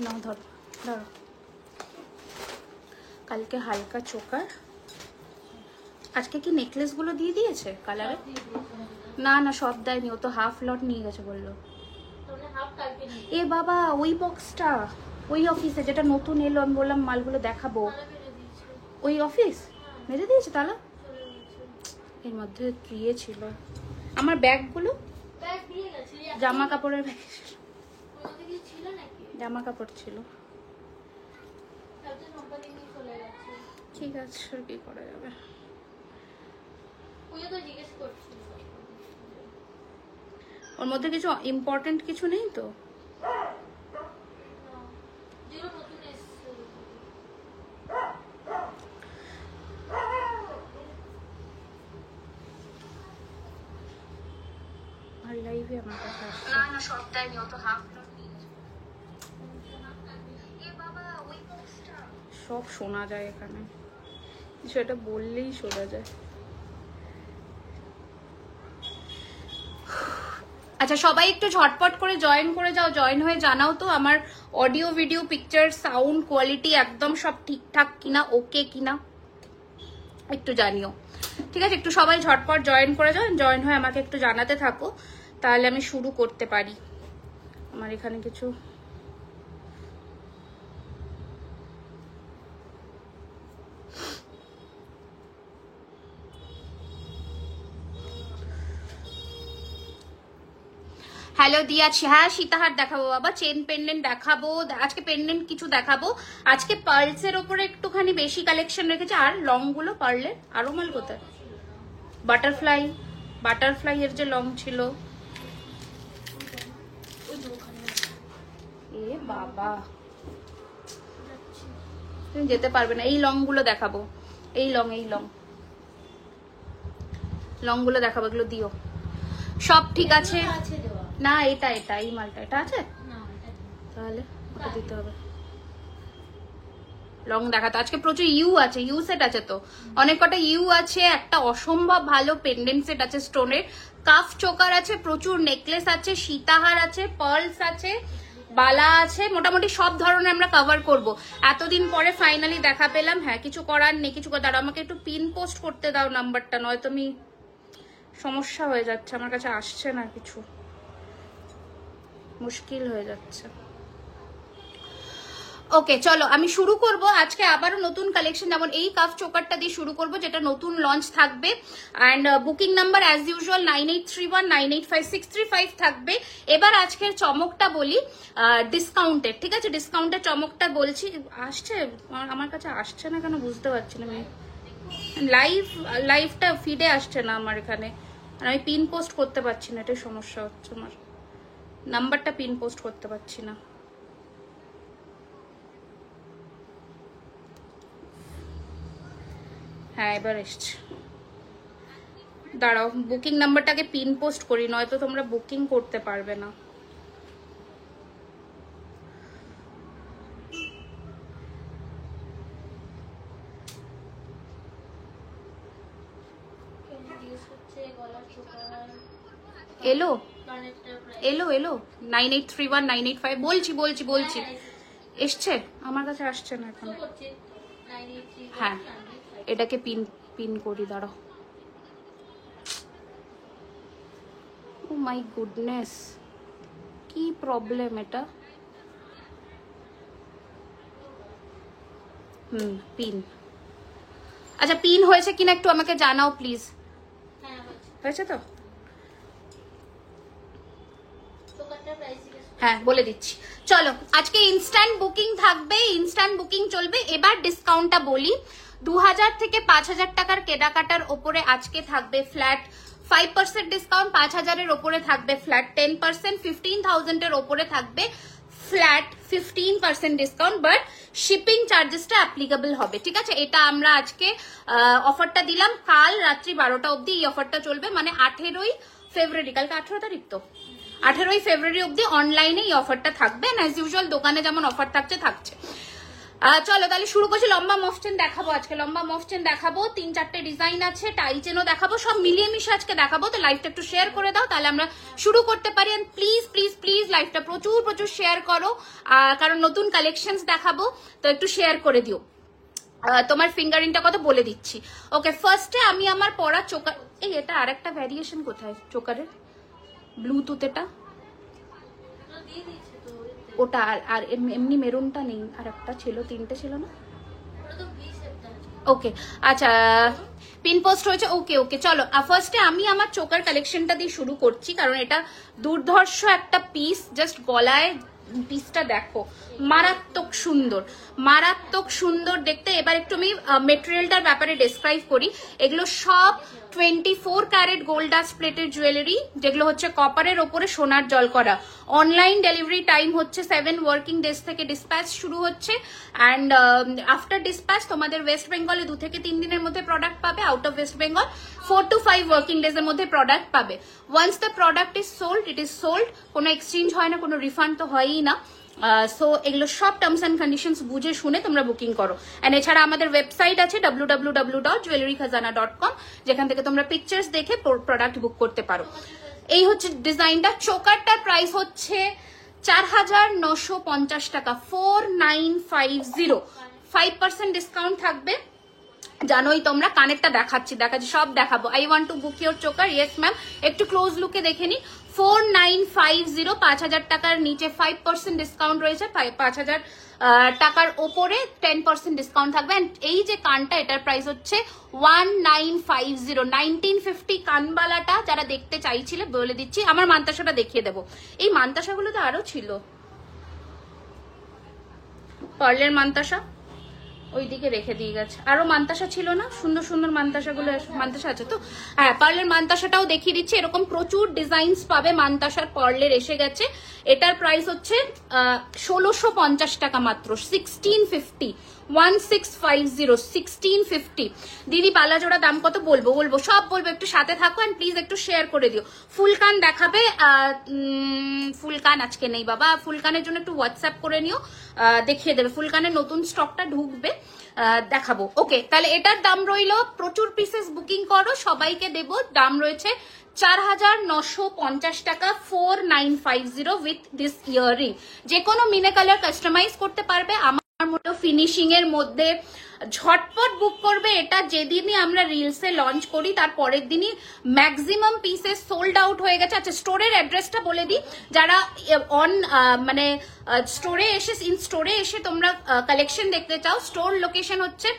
নাও ধরো ধরো, কালকে হালকা চোকার। আজকে কি নেকলেস গুলো দিয়ে দিয়েছে কালারে? না না সব দেয়নি, ও তো হাফ লট নিয়ে গেছে বললো। এ বাবা, ওই বক্সটা ওই অফিসে যেটা নতুন এলো, আমি বললাম মালগুলো দেখাবো, ওই অফিস মেরে দিয়েছে তালা। এর মধ্যে দিয়ে ছিল আমার ব্যাগগুলো, জামা কাপড়ের ব্যাগ, জামা কাপড় ছিল। ঠিক আছে, আর কি করা যাবে। ওর মধ্যে কিছু ইম্পর্টেন্ট কিছু নেই তো? আর লাইভে আমার কাছে আসছে না না সব দেয়নি, ও তো হাফ লট নিয়ে গেছে। এ বাবা, ওই বক্সটা সব শোনা যায় এখানে, সেটা বললেই শোনা যায়। আচ্ছা সবাই একটু ঝটপট করে জয়েন করে যাও, জয়েন হয়ে জানাও তো আমার audio video picture sound quality একদম সব ঠিকঠাক কিনা, ওকে কিনা একটু জানিও, ঠিক আছে? একটু সবাই ঝটপট জয়েন করে যাও, জয়েন হয়ে আমাকে একটু জানাতে থাকো, তাহলে আমি শুরু করতে পারি। আমার এখানে কিছু হ্যালো দিয়াছি। হ্যাঁ সীতাহার দেখাবো বাবা, চেন পেন্ডেন্ট দেখাবো, আজকে পেন্ডেন্ট কিছু দেখাবো। আজকে পার্লসের ওপরে একটুখানি বেশি কালেকশন রেখেছে। আর লং গুলো পার্লের আরো মাল কোথায়? বাটারফ্লাই, বাটারফ্লাই এর যে লং ছিল, এ বাবা তুমি যেতে পারবে না। এই লং গুলো দেখাবো, এই লং, এই লং, লং গুলো দেখাবো, এগুলো দিও। সব ঠিক আছে না? এটা এটা এই মালটা এটা আছে, তাহলে ওটা দিতে হবে। লং দেখাতো আজকে প্রচুর ইউ আছে, ইউ সেট আছে তো অনেক কটা ইউ আছে, একটা অসম্ভব ভালো পেন্ডেন্ট সেট আছে স্টোনের, কাফ চোকার আছে, প্রচুর নেকলেস আছে, সীতাহার আছে, পার্লস আছে, বালা আছে, মোটামুটি সব ধরনের আমরা কভার করব। এতদিন পরে ফাইনালি দেখা পেলাম। হ্যাঁ কিছু করার নেই, কিছু দাঁড়াও, আমাকে একটু পিন পোস্ট করতে দাও নাম্বারটা, নয়তো আমি সমস্যা হয়ে যাচ্ছে, আমার কাছে আসছে না কিছু, মুশকিল হয়ে যাচ্ছে। ওকে চলো আমি শুরু করব। আজকে আবারও নতুন কালেকশন, যেমন এই কাফ চোকারটা দিয়ে শুরু করব, যেটা নতুন লঞ্চ থাকবে। And booking number as usual 9831985635 থাকবে। এবার আজকের চমকটা বলি, ডিসকাউন্টের, ঠিক আছে? ডিসকাউন্টের চমকটা বলছি। আসছে আমার কাছে, আসছে না কেন বুঝতে পারছি না। আমি লাইভটা ফিডে আসছে না আমার এখানে, আর আমি পিন পোস্ট করতে পারছি না, এটাই সমস্যা হচ্ছে আমার, নাম্বারটা পিন পোস্ট করতে পারছি না। হ্যাঁ এবার এসছে, দাঁড়াও বুকিং নাম্বারটাকে পিন পোস্ট করি, নয়তো তোমরা বুকিং করতে পারবে না। এলো এলো এলো 98319885 বলছি বলছি বলছি, এসছে আমার কাছে, আসছে না এখন। হ্যাঁ এটাকে পিন পিন করি, দাঁড়াও। ও মাই গুডনেস, কি প্রবলেম এটা। পিন, আচ্ছা পিন হয়েছে কিনা একটু আমাকে জানাও প্লিজ। হয়েছে তো? হ্যাঁ বলে দিচ্ছি, চলো আজকে ইনস্ট্যান্ট বুকিং থাকবে, ইনস্ট্যান্ট বুকিং চলবে। এবার ডিসকাউন্টটা বলি, 2000 থেকে 5000 টাকার কেনাকাটার ওপরে আজকে থাকবে ফ্ল্যাট 5% ডিসকাউন্ট, 5000 এর ওপরে থাকবে ফ্ল্যাট 10%, 15,000 এর ওপরে থাকবে ফ্ল্যাট 15% ডিসকাউন্ট, বাট শিপিং চার্জেসটা অ্যাপ্লিকেবল হবে, ঠিক আছে? এটা আমরা আজকে অফারটা দিলাম, কাল রাত্রি 12টা অবধি এই অফারটা চলবে, মানে 18ই ফেব্রুয়ারি, কালকে 18 তারিখ তো, 18ই ফেব্রুয়ারি অবধি অনলাইনে এই অফারটা থাকবে। অ্যাজ ইউজুয়াল দোকানে যেমন অফার থাকছে থাকছে। চলো তাহলে শুরু করছি। লম্বা মফচেন দেখাবো আজকে, লম্বা মফচেন দেখাবো, 3-4টে ডিজাইন আছে, টাই চেনও দেখাবো, সব মিলিয়ে মিশে আজকে দেখাবো। তো লাইভটা একটু শেয়ার করে দাও, তাহলে আমরা শুরু করতে পারি। এন্ড প্লিজ প্লিজ প্লিজ লাইভটা প্রচুর প্রচুর শেয়ার করো, কারণ নতুন কালেকশনস দেখাবো, তো একটু শেয়ার করে দিও। তোমার ফিঙ্গারিংটা কত বলে দিচ্ছি। ওকে, ফার্স্টে আমি আমার পরা চোকার, এই এটা আরেকটা ভ্যারিয়েশন কোথায় চোকারের, ব্লুটুথ এটা ওটা, আর এমনি মেরুনটা নেই, আর একটা ছিল, 3টে ছিল না? ওকে আচ্ছা, পিন পোস্ট হয়েছে। ওকে ওকে, চলো ফার্স্টে আমি আমার চোকার কালেকশনটা দিয়ে শুরু করছি, কারণ এটা দুর্ধর্ষ একটা পিস। জাস্ট গলায় পিসটা দেখো, মারাত্মক সুন্দর, মারাত্মক সুন্দর দেখতে। এবার একটু আমি মেটেরিয়ালটার ব্যাপারে ডেসক্রাইব করি। এগুলো সব 24 ক্যারেট গোল্ড ডাস্ট প্লেটের জুয়েলারি, যেগুলো হচ্ছে কপারের ওপরে সোনার জল করা। অনলাইন ডেলিভারি টাইম হচ্ছে 7 ওয়ার্কিং ডেজ থেকে ডিসপ্যাচ শুরু হচ্ছে। অ্যান্ড আফটার ডিসপ্যাচ তোমাদের ওয়েস্ট বেঙ্গলে 2 থেকে 3 দিনের মধ্যে প্রোডাক্ট পাবে। Out of West Bengal 4 to 5 working days এর মধ্যে প্রোডাক্ট পাবে। Once the product is sold, it is sold. কোনো এক্সচেঞ্জ হয় না, কোনো রিফান্ড তো হয়ই না। সো এগুলো সব টার্মস অ্যান্ড কন্ডিশনস বুঝে শুনে তোমরা বুকিং করো। অ্যান্ড এছাড়া আমাদের ওয়েবসাইট আছে www.jewellerykhazana.com, যেখান থেকে তোমরা পিকচার্স দেখে প্রোডাক্ট বুক করতে পারো। এই হচ্ছে ডিজাইনটা। চোকারটার প্রাইস হচ্ছে 4950 টাকা, 4950। 5% ডিসকাউন্ট থাকবে, জানোই তোমরা। কানেরটা দেখাচ্ছি সব দেখাবো। I want to book your choker, yes ma'am. একটু ক্লোজ লুকে দেখে নি। 4950, 5000 টাকার নিচে 5% ডিসকাউন্ট রয়েছে, 5000 টাকার ওপরে 10% ডিসকাউন্ট থাকবে। এই যে কানটা, এটার প্রাইস হচ্ছে 1950। 1950 কানবালাটা যারা দেখতে চাইছিলে বলে দিচ্ছি। আমার মান্তাসাটা দেখিয়ে দেবো। এই মান্তাসাগুলো তো আরো ছিল, পার্লের মান্তাসা ওইদিকে রেখে দিয়ে গেছে, আরো মান্তাসা ছিল না? সুন্দর সুন্দর মান্তাসাগুলো, মান্তাসা আছে তো? হ্যাঁ, পার্লের মান্তাসাটাও দেখিয়ে দিচ্ছি। এরকম প্রচুর ডিজাইনস পাবে মান্তাসার, পার্লের এসে গেছে। এটার প্রাইস হচ্ছে 1650 টাকা মাত্র, 1650, 1650, 1650। দিদি বালাজোড়া দাম কত বলবো? সব বলবো, একটু সাথে থাকো। অ্যান্ড প্লিজ একটু শেয়ার করে দিও। ফুলকান দেখাবে, ফুলকান আজকে নেই বাবা, ফুলকানের জন্য একটু হোয়াটসঅ্যাপ করে নিও, দেখিয়ে দেবে। ফুলকানের নতুন স্টকটা ঢুকবে, দেখাবো। ওকে, তাহলে এটার দাম রইলো, প্রচুর পিসেস বুকিং করো, সবাইকে দেবো। দাম রয়েছে 4950 টাকা, 4950 উইথ দিস ইয়াররিং। যে কোনো মিনে কালার কাস্টমাইজ করতে পারবে। আমার মতো ফিনিশিং এর মধ্যে ঝটপট বুক করবে। এটা যেদিনই আমরা রিলসে লঞ্চ করি তার পরের দিনই ম্যাক্সিমাম পিসেস সোল্ড আউট হয়ে গেছে। আচ্ছা, স্টোরের অ্যাড্রেসটা বলে দিই, যারা মানে স্টোরে এসে তোমরা কালেকশন দেখতে চাও। স্টোর লোকেশন হচ্ছে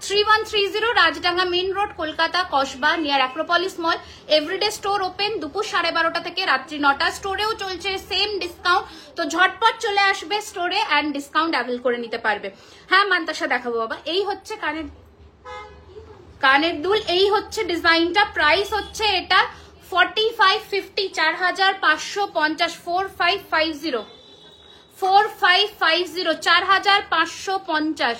3130 Rajdanga main road, Kolkata Kasba, near Acropolis মল। এভরিডে স্টোর ওপেন দুপুর 12:30 থেকে রাত্রি 9টা। স্টোরেও চলছে সেম ডিসকাউন্ট, তো ঝটপট চলে আসবে স্টোরে অ্যান্ড ডিসকাউন্ট অ্যাভেল করে নিতে পারবে। হ্যাঁ, মান্তাসা দেখাবো বাবা। এই হচ্ছে কানের দুল, এই হচ্ছে ডিজাইনটা। প্রাইস হচ্ছে এটা 4550, 4550, 4550, 4550, 4550।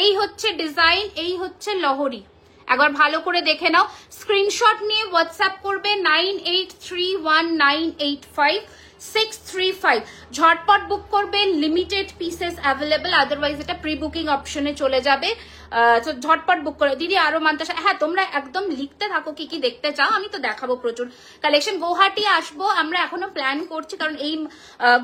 এই হচ্ছে ডিজাইন, এই হচ্ছে লহরি। একবার ভালো করে দেখে নাও। স্ক্রিনশট নিয়ে হোয়াটসঅ্যাপ করবে 9831985635। ঝটপট বুক করবেন, লিমিটেড পিসেস অ্যাভেলেবল, আদারওয়াইজ এটা প্রি বুকিং অপশনে চলে যাবে। তো ঝটপট বুক করে। দিদি আরো মান্তাসা, হ্যাঁ তোমরা একদম লিখতে থাকো কি কি দেখতে চাও, আমি তো দেখাবো প্রচুর কালেকশন। গুয়াহাটি আসবো আমরা, এখনো প্ল্যান করছি, কারণ এই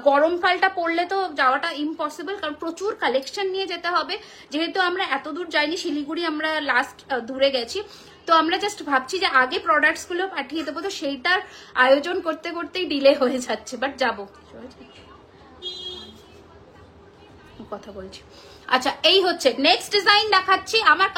গরমকালটা পড়লে তো যাওয়াটা ইম্পসিবল, কারণ প্রচুর কালেকশন নিয়ে যেতে হবে। যেহেতু আমরা এত দূর যাইনি, শিলিগুড়ি আমরা লাস্ট দূরে গেছি, তো আমরা জাস্ট ভাবছি যে আগে প্রোডাক্টস গুলো পাঠিয়ে দেবো। তো সেইটার আয়োজন করতে করতেই ডিলে হয়ে যাচ্ছে, বাট যাবো, কথা বলছি। আচ্ছা, এই হচ্ছে নেক্সট ডিজাইন দেখাচ্ছি। আমার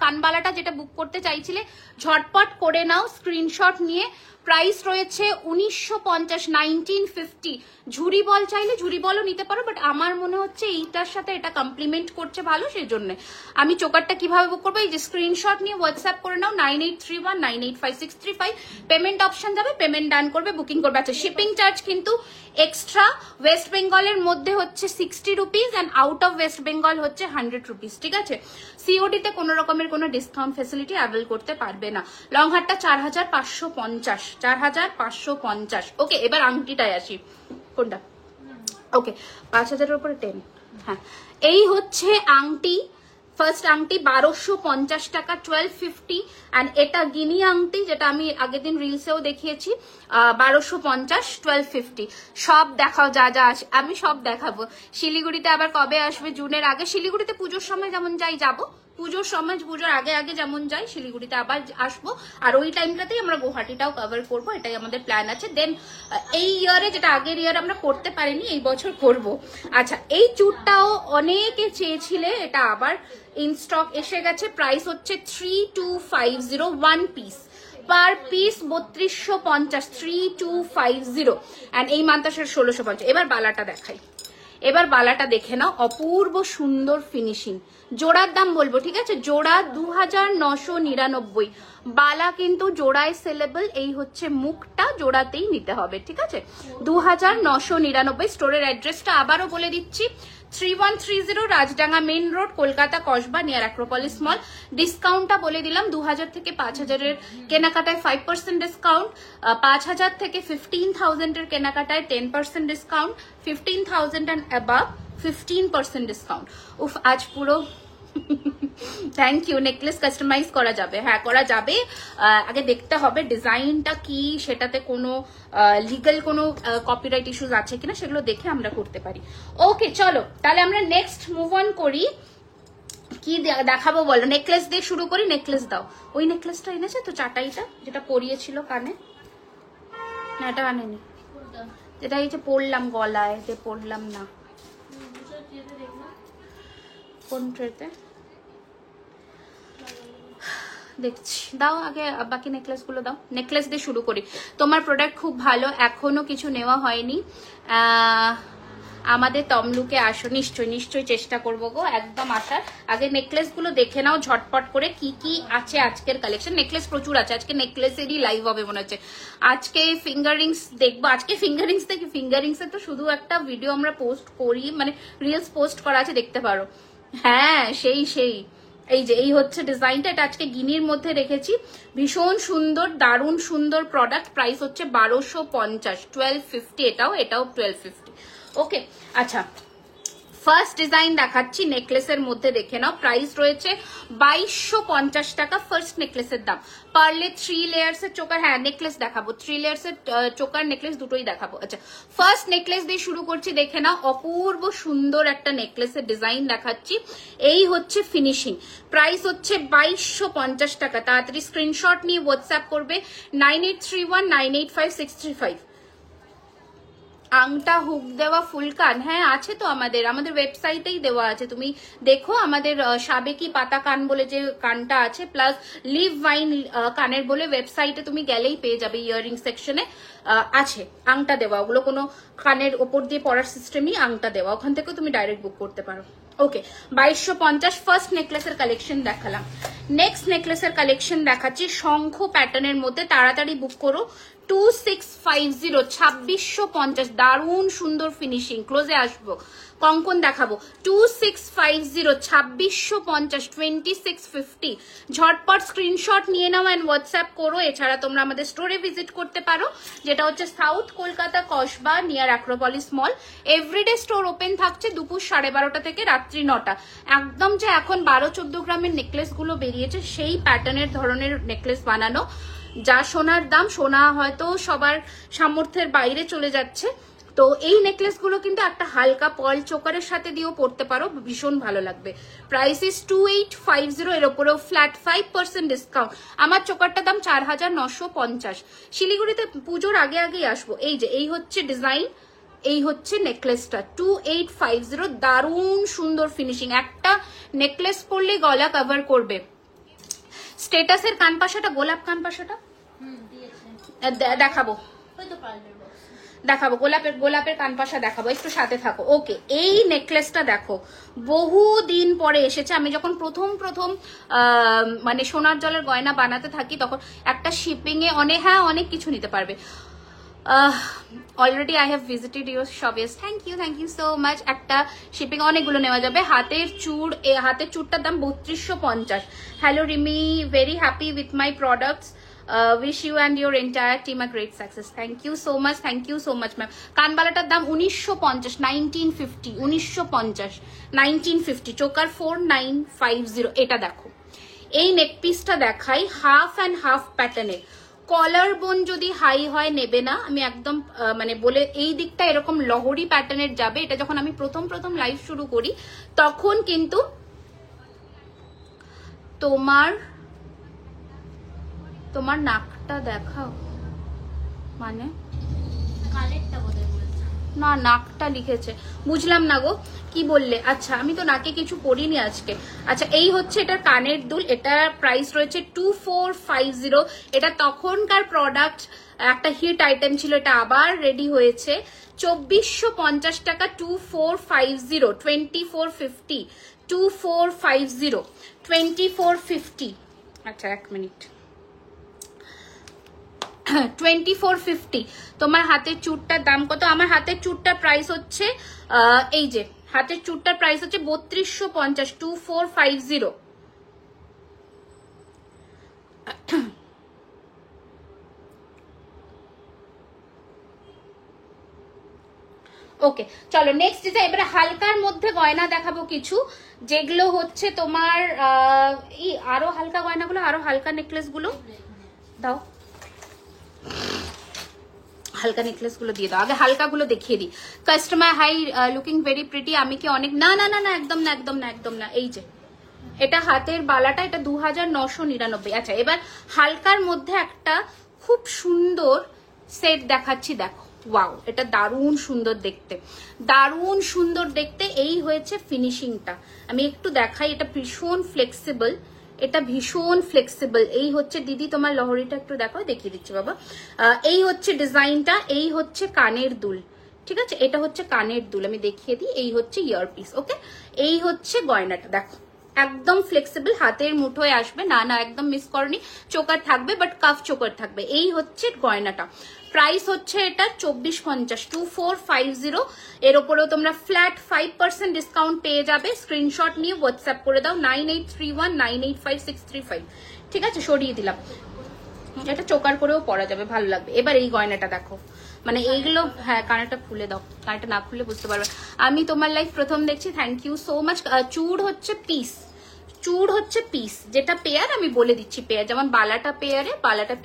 কানবালাটা যেটা বুক করতে চাইছিলে ঝটপট করে নাও স্ক্রিনশট নিয়ে। প্রাইস রয়েছে 1950, 1950। ঝুরি বল চাইলে ঝুরি বলও নিতে পারো, বাট আমার মনে হচ্ছে এইটার সাথে এটা কমপ্লিমেন্ট করছে ভালো, সেই জন্য। আমি চোকারটা কিভাবে বুক করবো, এই যে স্ক্রিনশট নিয়ে হোয়াটসঅ্যাপ করে নাও 9831985635। পেমেন্ট অপশন যাবে, পেমেন্ট ডান করবে, বুকিং করবে। আচ্ছা, শিপিং চার্জ কিন্তু এক্সট্রা। ওয়েস্ট বেঙ্গলের মধ্যে হচ্ছে 60 rupees and out of West Bengal হচ্ছে 100 রুপিস, ঠিক আছে? সিওডি তে কোনো রকমের কোনো ডিসকাউন্ট ফেসিলিটি অ্যাভেল করতে পারবে না। লং হারটা 4550, 4550। ওকে, এবার আংটিটায় আসি। কোনটা? ওকে, 5000-এর উপরে 10। হ্যাঁ, এই হচ্ছে আংটি, ফার্স্ট আংটি 1250 টাকা, 1250। অ্যান্ড এটা গিনি আংটি, যেটা আমি আগের দিন রিলসেও দেখিয়েছি, 1250, 1250। সব দেখাও যা যা আছে, আমি সব দেখাবো। শিলিগুড়িতে আবার কবে আসবে? জুনের আগে। শিলিগুড়িতে পুজোর সময় যেমন যাই যাবো, পুজোর সময়, পুজোর আগে আগে যেমন যাই, শিলিগুড়িতে আবার আসবো। আর ওই টাইমটাতেই আমরা গুয়াহাটিটাও কভার করবো, এটাই আমাদের প্ল্যান আছে। দেন এই ইয়ারে, যেটা আগের ইয়ারে আমরা করতে পারিনি, এই বছর করব। আচ্ছা, এই চুটটাও অনেকে চেয়েছিলে, এটা আবার ইন স্টক এসে গেছে। প্রাইস হচ্ছে 3250, 1 পিস, পার পিস 3250, 3250। অ্যান্ড এই মান্তাসের 1650। এবার বালাটা দেখাই, এবার বালাটা দেখে নাও, অপূর্ব সুন্দর ফিনিশিং। জোড়ার দাম বলবো, ঠিক আছে? জোড়া 2999। বালা কিন্তু জোড়ায় সেলেবল। এই হচ্ছে মুখটা, জোড়াতেই নিতে হবে, ঠিক আছে? 2999। স্টোরের অ্যাড্রেসটা আবারও বলে দিচ্ছি, 3130 Rajdanga main road, Kolkata Kasba, near Acropolis mall. ডিসকাউন্টটা বলে দিলাম, 2000 থেকে 5000 কেনাকাটায় 5% ডিসকাউন্ট, 5000 থেকে 15,000 কেনাকাটায় 10% ডিসকাউন্ট, 15,000 অ্যান্ড অ্যাবাভ 15% ডিসকাউন্ট। উফ, আজ পুরো থ্যাংক ইউ। নেকলেস কাস্টমাইজ করা যাবে, হ্যাঁ করা যাবে। আগে দেখতে হবে ডিজাইনটা কি, সেটাতে কোনো লিগাল কোনো কপিরাইট ইস্যুস আছে কিনা, সেগুলো দেখে আমরা করতে পারি। ওকে, চলো তাহলে আমরা নেক্সট মুভ অন করি। কি দেখাবো বলো? নেকলেস দিয়ে শুরু করি। নেকলেস দাও। ওই নেকলেসটা এনেছে তো, চাটাইটা যেটা পরিয়েছিল কানে, না এটা আনেনি, যেটা এই যে পরলাম গলায়, যে পরলাম না, কোন ট্রেতে দেখছি। দাও আগে বাকি নেকলেস গুলো দাও। নেকলেস দিয়ে শুরু করি। তোমার প্রোডাক্ট খুব ভালো, এখনো কিছু নেওয়া হয়নি। আমাদের তমলুকে আসো, নিশ্চয়ই নিশ্চয়ই চেষ্টা করবো গো একদম আসার। আগে নেকলেস গুলো দেখে নাও ঝটপট করে, কি কি আছে আজকের কালেকশন। নেকলেস প্রচুর আছে আজকে, নেকলেসেরই লাইভ হবে মনে হচ্ছে। আজকে ফিঙ্গার রিংস দেখবো, আজকে ফিঙ্গার রিংস দেখি। ফিঙ্গার রিংস এর তো শুধু একটা ভিডিও আমরা পোস্ট করি, মানে রিলস পোস্ট করা আছে, দেখতে পারো। হ্যাঁ, সেই সেই এই যে এই হচ্ছে ডিজাইনটা, এটা আজকে গিনির মধ্যে রেখেছি। ভীষণ সুন্দর, দারুণ সুন্দর প্রোডাক্ট। প্রাইস হচ্ছে 1250, 1250। এটাও 1250। ওকে, আচ্ছা ফার্স্ট ডিজাইন দেখাচ্ছি নেকলেসের মধ্যে, দেখে নাও। প্রাইস রয়েছে 2250 টাকা ফার্স্ট নেকলেসের দাম। পারলে 3 লেয়ার্স এর চোকার, হ্যাঁ নেকলেস দেখাবো, 3 লেয়ার্স এর চোকার নেকলেস দুটোই দেখাবো। আচ্ছা, ফার্স্ট নেকলেস দিয়ে শুরু করছি, দেখে নাও। অপূর্ব সুন্দর একটা নেকলেসের ডিজাইন দেখাচ্ছি। এই হচ্ছে ফিনিশিং। প্রাইস হচ্ছে 2250 টাকা। তাড়াতাড়ি স্ক্রিনশট নিয়ে হোয়াটসঅ্যাপ করবে 9831985635। আংটা হুক দেওয়া ফুলকান, হ্যাঁ আছে তো, আমাদের ওয়েবসাইটেই দেওয়া আছে। তুমি দেখো, আমাদের সাবেকি পাতা কান বলে যে কানটা আছে, প্লাস লিভ ওয়াইন কানের বলে ওয়েবসাইটে তুমি গেলেই পেয়ে যাবে। ইয়ারিং সেকশনে আছে আংটা দেওয়া, ওগুলো কোনো কানের ওপর দিয়ে পরার সিস্টেমই আংটা দেওয়া, ওখান থেকে তুমি ডাইরেক্ট বুক করতে পারো। ওকে, 2250 ফার্স্ট নেকলেসের কালেকশন দেখালাম। নেক্সট নেকলেসের কালেকশন দেখাচ্ছি শঙ্খ প্যাটার্নের মধ্যে। তাড়াতাড়ি বুক করো। 2650, 2650। দারুণ সুন্দর ফিনিশিং। ক্লোজে আসবো, কঙ্কন দেখাবো। 2650, 2650, 2650। ঝটপট স্ক্রিনশট নিয়ে নাও অ্যান্ড হোয়াটসঅ্যাপ করো। এছাড়া তোমরা আমাদের স্টোরে ভিজিট করতে পারো, যেটা হচ্ছে south Kolkata Kasba, near Acropolis মল। এভরিডে স্টোর ওপেন থাকছে দুপুর 12:30 থেকে রাত্রি 9টা। একদম যে এখন 12-14 গ্রামের নেকলেস গুলো বেরিয়েছে, সেই প্যাটার্নের ধরনের নেকলেস বানানো। যা সোনার দাম, সোনা হয়তো সবার সামর্থ্যের বাইরে চলে যাচ্ছে। তো এই নেকলেস গুলো কিন্তু একটা হালকা পার্ল চোকারের সাথে দিয়েও পড়তে পারো, ভীষণ ভালো লাগবে। প্রাইস ইস 2850, এর উপরেও ফ্ল্যাট 5% ডিসকাউন্ট। আমার চোকারটার দাম 4950। শিলিগুড়িতে পুজোর আগে আগেই আসবো। এই যে এই হচ্ছে ডিজাইন, এই হচ্ছে নেকলেসটা 2850। দারুণ সুন্দর ফিনিশিং। একটা নেকলেস পরলে গলা কভার করবে। স্টেটাসের কানপাশাটা, গোলাপ কানপাশাটা দেখাবো, দেখাবো গোলাপের কানপাশা দেখাবো, একটু সাথে থাকো। ওকে, এই নেকলেসটা দেখো, বহুদিন পরে এসেছে। আমি যখন প্রথম মানে সোনার জলের গয়না বানাতে থাকি, তখন একটা শিপিং এ অনেক কিছু নিতে পারবে। Already I have visited your shop. Yes, thank you so much. একটা শিপিং অনেকগুলো নেওয়া যাবে। হাতের চুড়টার দাম 3250। Hello Rimi, very happy with my products. Wish you and your entire team a great success. Thank you so much, thank you so much ma'am. কানবালাটার দাম 1950, 1950, 1950, 1950। Choker 4950। এটা দেখো, এই নেক পিসটা দেখাই, হাফ অ্যান্ড হাফ প্যাটার্নের। কলার বোন যদি হাই হয় নেবে না, আমি একদম মানে বলে, এই দিকটা এরকম লহরি প্যাটার্নের যাবে। এটা যখন আমি প্রথম লাইভ শুরু করি তখন কিন্তু তোমার নাকটা দেখাও, মানে না নাকটা লিখেছে, বুঝলাম না গো কি বললে। আচ্ছা আমি তো নাকে কিছু পরিনি আজকে। আচ্ছা এই হচ্ছে এটার কানের দুল, এটা প্রাইস রয়েছে 2450। এটা তখনকার প্রোডাক্ট, একটা হিট আইটেম ছিল, এটা আবার রেডি হয়েছে 2450 টাকা। 2450, 2450, 2450, 2450। আচ্ছা এক মিনিট, 2450। তোমার হাতের চুড়টার দাম কত? আমার হাতের চুড়টার প্রাইস হচ্ছে এই যে হাতের চুড়টার প্রাইস হচ্ছে 3250, 2450। ওকে চলো নেক্সট ডিজাইন। এবারে হালকার মধ্যে গয়না দেখাবো কিছু, যেগুলো হচ্ছে তোমার এই আরো হালকা গয়নাগুলো, আরো হালকা নেকলেস গুলো দাও, হালকা নেকলেস গুলো দিয়ে দাও। আগে হালকা গুলো দেখিয়ে দিই। Customer hi, looking very pretty. আমি কি অনেক, না না না না একদম না, একদম না, একদম না। এই যে এটা হাতের বালাটা, এটা 2999। আচ্ছা এবার হালকার মধ্যে একটা খুব সুন্দর সেট দেখাচ্ছি, দেখো। ওয়াও, এটা দারুণ সুন্দর দেখতে, দারুণ সুন্দর দেখতে। এই হয়েছে ফিনিশিংটা, আমি একটু দেখাই। এটা ভীষণ ফ্লেক্সিবল, এটা ভীষণ ফ্লেক্সিবল। এই হচ্ছে দিদি তোমার লহরিটা একটু দেখো, দেখিয়ে দিচ্ছি বাবা। এই হচ্ছে ডিজাইনটা, এই হচ্ছে কানের দুল, ঠিক আছে? এটা হচ্ছে কানের দুল, আমি দেখিয়ে দিই। এই হচ্ছে ইয়ারপিস, ওকে? এই হচ্ছে গয়নাটা, দেখো একদম ফ্লেক্সিবল, হাতের মুঠোয় আসবে, না না একদম মিস করনি। চোকার থাকবে, বাট কাফ চোকার থাকবে। এই হচ্ছে গয়নাটা, প্রাইস হচ্ছে এটা 2450, 2450। এর উপরেও তোমরা ফ্ল্যাট 5% ডিসকাউন্ট পেয়ে যাবে। স্ক্রিনশট নিয়ে হোয়াটসঅ্যাপ করে দাও 9831985635। ঠিক আছে, সরিয়ে দিলাম। এটা চোকার করেও পরা যাবে, ভালো লাগবে। এবার এই গয়নাটা দেখো, মানে এইগুলো, হ্যাঁ কানেরটা খুলে দাও, কানেরটা না খুলে বুঝতে পারবে। আমি তোমার লাইফ প্রথম দেখছি, থ্যাংক ইউ সো মাচ। চুড় হচ্ছে পিস, চুড় হচ্ছে পিস, যেটা পেয়ার আমি বলে দিচ্ছি পেয়ার, যেমন বালাটা পেয়ারে, বালাটা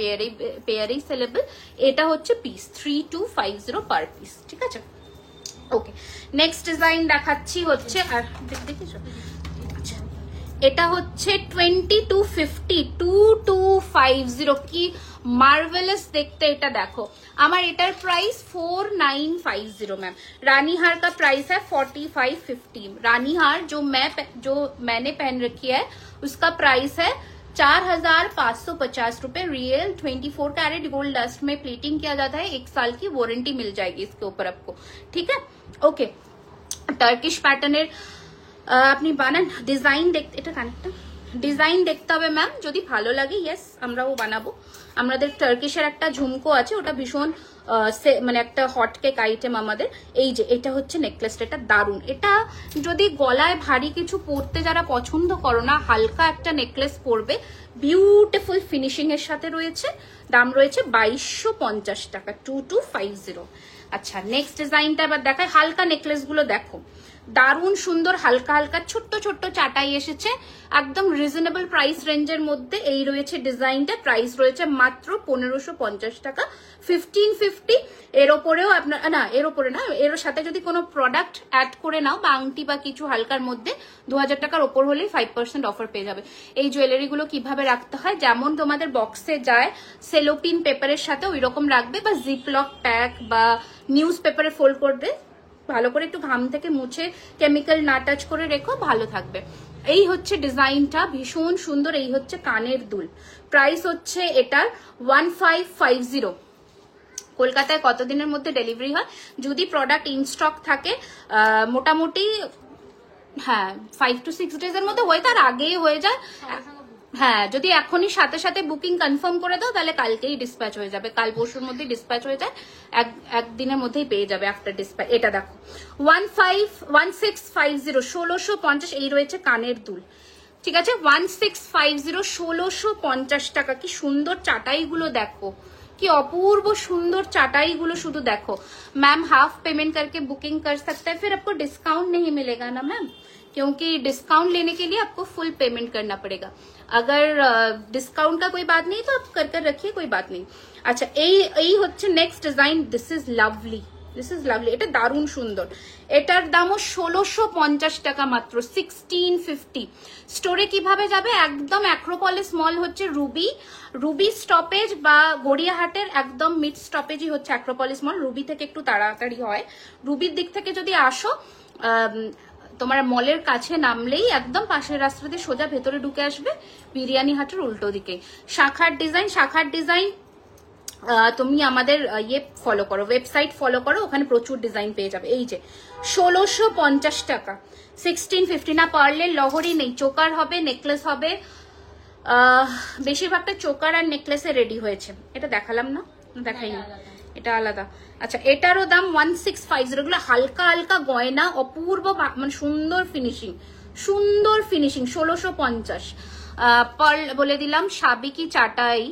পেয়ারেই সেলেবল। এটা হচ্ছে পিস 3250 পার পিস, ঠিক আছে? ওকে নেক্সট ডিজাইন দেখাচ্ছি হচ্ছে, আর দেখেছো এটা হচ্ছে 2250, 2250। কি মার্ভেলাস দেখতে এটা, দেখো। আমার এটার প্রাইস 4950 मैम। रानी हार का प्राइस है 4550। रानी हार जो मैंने पहन रखी है उसका प्राइस है 4550 रुपए रियल। 24 कैरेट गोल्ड डस्ट में प्लेटिंग किया जाता है, 1 साल की वारंटी मिल जाएगी इसके ऊपर आपको, ठीक है? ओके টার্কিশ প্যাটার্নের আপনি বানান, ডিজাইন দেখতে, এটা কানেক্টটা ডিজাইন দেখতে হবে ম্যাম, যদি ভালো লাগে ইয়েস আমরাও বানাবো। আমাদের টার্কিশের একটা ঝুমকো আছে, ওটা ভীষণ মানে একটা হটকেক আইটেম আমাদের। এই যে এটা হচ্ছে নেকলেসটা, এটা দারুণ। এটা যদি গলায় ভারী কিছু পরতে যারা পছন্দ করো না, হালকা একটা নেকলেস পরবে, বিউটিফুল ফিনিশিং এর সাথে রয়েছে। দাম রয়েছে 2250 টাকা, 2250। আচ্ছা নেক্সট ডিজাইনটা এবার দেখায়। হালকা নেকলেস গুলো দেখো, দারুণ সুন্দর, হালকা হালকা ছোট্ট ছোট্ট চাটাই এসেছে, একদম রিজনেবল প্রাইস রেঞ্জের মধ্যে। এই রয়েছে ডিজাইনটা, প্রাইস রয়েছে মাত্র 1550 টাকা, 1550। এর ওপরেও আপনার, না এর ওপরে না, এর সাথে যদি কোনো প্রোডাক্ট অ্যাড করে নাও বা আংটি বা কিছু হালকার মধ্যে, 2000 টাকার ওপর হলেই 5% অফার পেয়ে যাবে। এই জুয়েলারি গুলো কিভাবে রাখতে হয়, যেমন তোমাদের বক্সে যায় সেলোপিন পেপারের সাথে ওই রকম রাখবে, বা জিপলক প্যাক বা নিউজ পেপারে ফোল্ড করবে, ভালো করে একটু ঘাম থেকে মুছে কেমিক্যাল না টাচ করে রেখো, ভালো থাকবে। এই হচ্ছে ডিজাইনটা, ভীষণ সুন্দর। এই হচ্ছে কানের দুল, প্রাইস হচ্ছে এটার 1550। কলকাতায় কতদিনের মধ্যে ডেলিভারি হয়? যদি প্রোডাক্ট ইন স্টক থাকে মোটামুটি হ্যাঁ 5 to 6 days এর মধ্যে হয়, তার আগেই হয়ে যায়। হ্যাঁ যদি এখনই সাথে সাথে বুকিং কনফার্ম করে দাও তাহলে কালকেই ডিসপ্যাচ হয়ে যাবে, কাল পরশুর মধ্যে ডিসপ্যাচ হয়ে যায়, একদিনের মধ্যেই পেয়ে যাবে আফটার ডিসপ্যাচ। এটা দেখো 1650, 1650। এই রয়েছে কানের দুল, ঠিক আছে 1650 1650 টাকা। কি সুন্দর চাটাইগুলো দেখো, কি অपूर्व सुंदर चाटाई गुलो शुद्ध देखो। मैम हाफ पेमेंट करके बुकिंग कर सकते हैं, फिर आपको डिस्काउंट नहीं मिलेगा ना मैम, क्योंकि डिस्काउंट लेने के लिए आपको फुल पेमेंट करना पड़ेगा। अगर डिस्काउंट का कोई बात नहीं तो आप कर रखिए, कोई बात नहीं। अच्छा এই হচ্ছে next design. This is lovely, this is lovely. এটা দারুণ সুন্দর। এটার দামও 1650 টাকা মাত্র, 1650। স্টোরে কিভাবে যাবে? একদম অ্যাক্রোপলিস মল হচ্ছে রুবি স্টপেজ বা গড়িয়াহাটের একদম মিড স্টপেজই হচ্ছে অ্যাক্রোপলিস মল। রুবি থেকে একটু তাড়াতাড়ি হয়। রুবির দিক থেকে যদি আসো তোমার মলের কাছে নামলেই একদম পাশের রাস্তা দিয়ে সোজা ভেতরে ঢুকে আসবে, বিরিয়ানি হাটের উল্টো দিকে। শাখার ডিজাইন তুমি আমাদের ইয়ে ফলো করো, ওয়েবসাইট ফলো করো, ওখানে প্রচুর ডিজাইন পেয়ে যাবে। এই যে 1650 টাকা, 1650 না। পার্লের লহরি নেই, চোকার হবে, নেকলেস হবে। বেশিরভাগটা চোকার আর নেকলেসে রেডি হয়েছে। এটা দেখালাম না, দেখাইনি, এটা আলাদা। আচ্ছা এটারও দাম 1650। এগুলো হালকা হালকা গয়না, অপূর্ব মানে সুন্দর ফিনিশিং 1650। পার্ল বলে দিলাম। সাবেকি চাটাই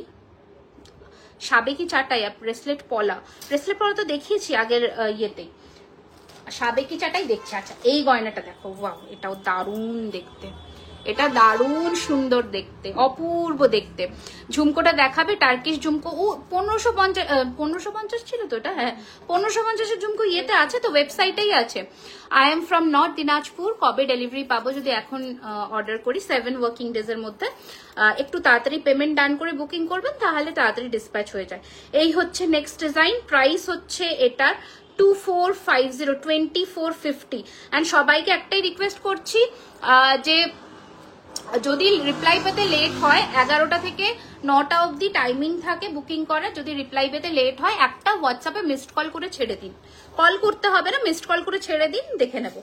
ব্রেসলেট পলা তো দেখিয়েছি আগের ইয়েতে। সাবেকি চাটাই দেখছি। আচ্ছা এই গয়নাটা দেখো, ওয়াও এটাও দারুণ দেখতে, এটা দারুণ সুন্দর দেখতে, অপূর্ব দেখতে। ঝুমকোটা দেখাবে, টার্কিশ ঝুমকো। ও 1550 ছিল তো এটা, হ্যাঁ 1550-এর ঝুমকো ইয়েতে আছে তো, ওয়েবসাইটেই আছে। I am from north Dinajpur. কবে ডেলিভারি পাবো? যদি এখন অর্ডার করি 7 ওয়ার্কিং ডেজের মধ্যে। একটু তাড়াতাড়ি পেমেন্ট ডান করে বুকিং করবেন, তাহলে তাড়াতাড়ি ডিসপ্যাচ হয়ে যায়। এই হচ্ছে নেক্সট ডিজাইন। প্রাইস হচ্ছে এটার 2450, 2450। অ্যান্ড সবাইকে একটাই রিকোয়েস্ট করছি যে যদি রিপ্লাই পেতে লেট হয়, 11টা থেকে 9টা অবধি টাইমিং থাকে বুকিং করার। যদি রিপ্লাই পেতে লেট হয়, একটা হোয়াটসঅ্যাপে মিসড কল করে ছেড়ে দিন, কল করতে হবে না, মিসড কল করে ছেড়ে দিন, দেখে নেব।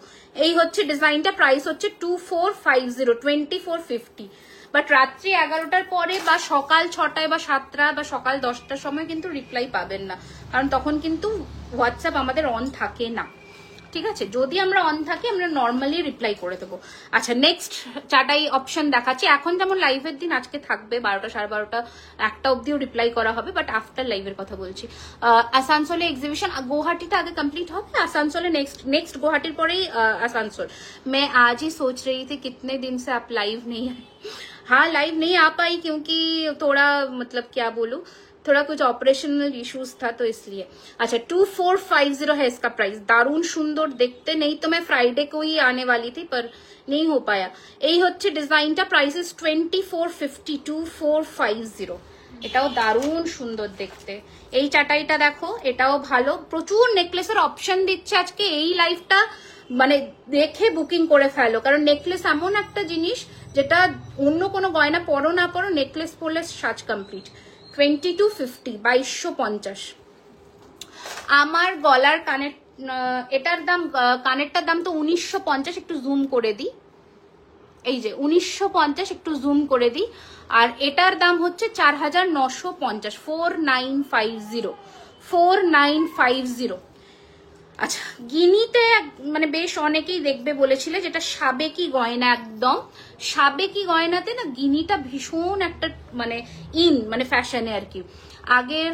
এই হচ্ছে ডিজাইনটা। প্রাইস হচ্ছে 2450, 2450। বাট রাত্রি 11টার পরে বা সকাল 6টায় বা 7টা বা সকাল 10টার সময় কিন্তু রিপ্লাই পাবেন না, কারণ তখন কিন্তু হোয়াটসঅ্যাপ আমাদের অন থাকে না। ঠিক আছে, যদি আমরা অন থাকি আমরা নর্মালি রিপ্লাই করে দেবো। আচ্ছা নেক্সট চাটাই অপশন দেখাচ্ছি। এখন যেমন লাইভের দিন আজকে থাকবে 12টা 12:30 1টা অব্দিও রিপ্লাই করা হবে, বাট আফটার লাইভের কথা বলছি। আসানসোলে এক্সিবিশন, গুয়াহাটিটা আগে কমপ্লিট হবে, আসানসোলে নেক্সট গুয়াহাটির পরেই আসানসোल। मैं आज ही सोच रही थी कितने दिन से आप लाइव नहीं आए। हाँ लाइव नहीं आ पाई क्योंकि थोड़ा मतलब क्या बोलूं, थोड़ा कुछ ऑपरेशनल इश्यूज था तो इसलिए। अच्छा 2450 है इसका प्राइस। दारुण सुंदर देखते, नहीं तो मैं फ्राइडे को ही आने वाली थी पर नहीं हो पाया। यही হচ্ছে ডিজাইনটা। Price is 2450, 2450। এটাও দারুণ সুন্দর দেখতে। এই চাটাইটা দেখো, এটাও ভালো। প্রচুর নেকলেসের অপশন দিচ্ছে আজকে। এই লাইভটা মানে দেখে বুকিং করে ফেলো, কারণ নেকলেস এমন একটা জিনিস যেটা অন্য কোনো গয়না পরো না পরো, নেকলেস পরলে সাজ কমপ্লিট। 2250, 2250। আমার গলার কানের, এটার দাম, কানেরটার দাম তো 1950। একটু জুম করে দিই, এই যে 1950, একটু জুম করে দিই। আর এটার দাম হচ্ছে 4950, 4950, 4950। আচ্ছা গিনিতে মানে বেশ অনেকেই দেখবে বলেছিলে, যেটা সাবেকি গয়না, একদম সাবেকি গয়নাতে না গিনিটা ভীষণ একটা মানে মানে ফ্যাশনে আর কি। আগের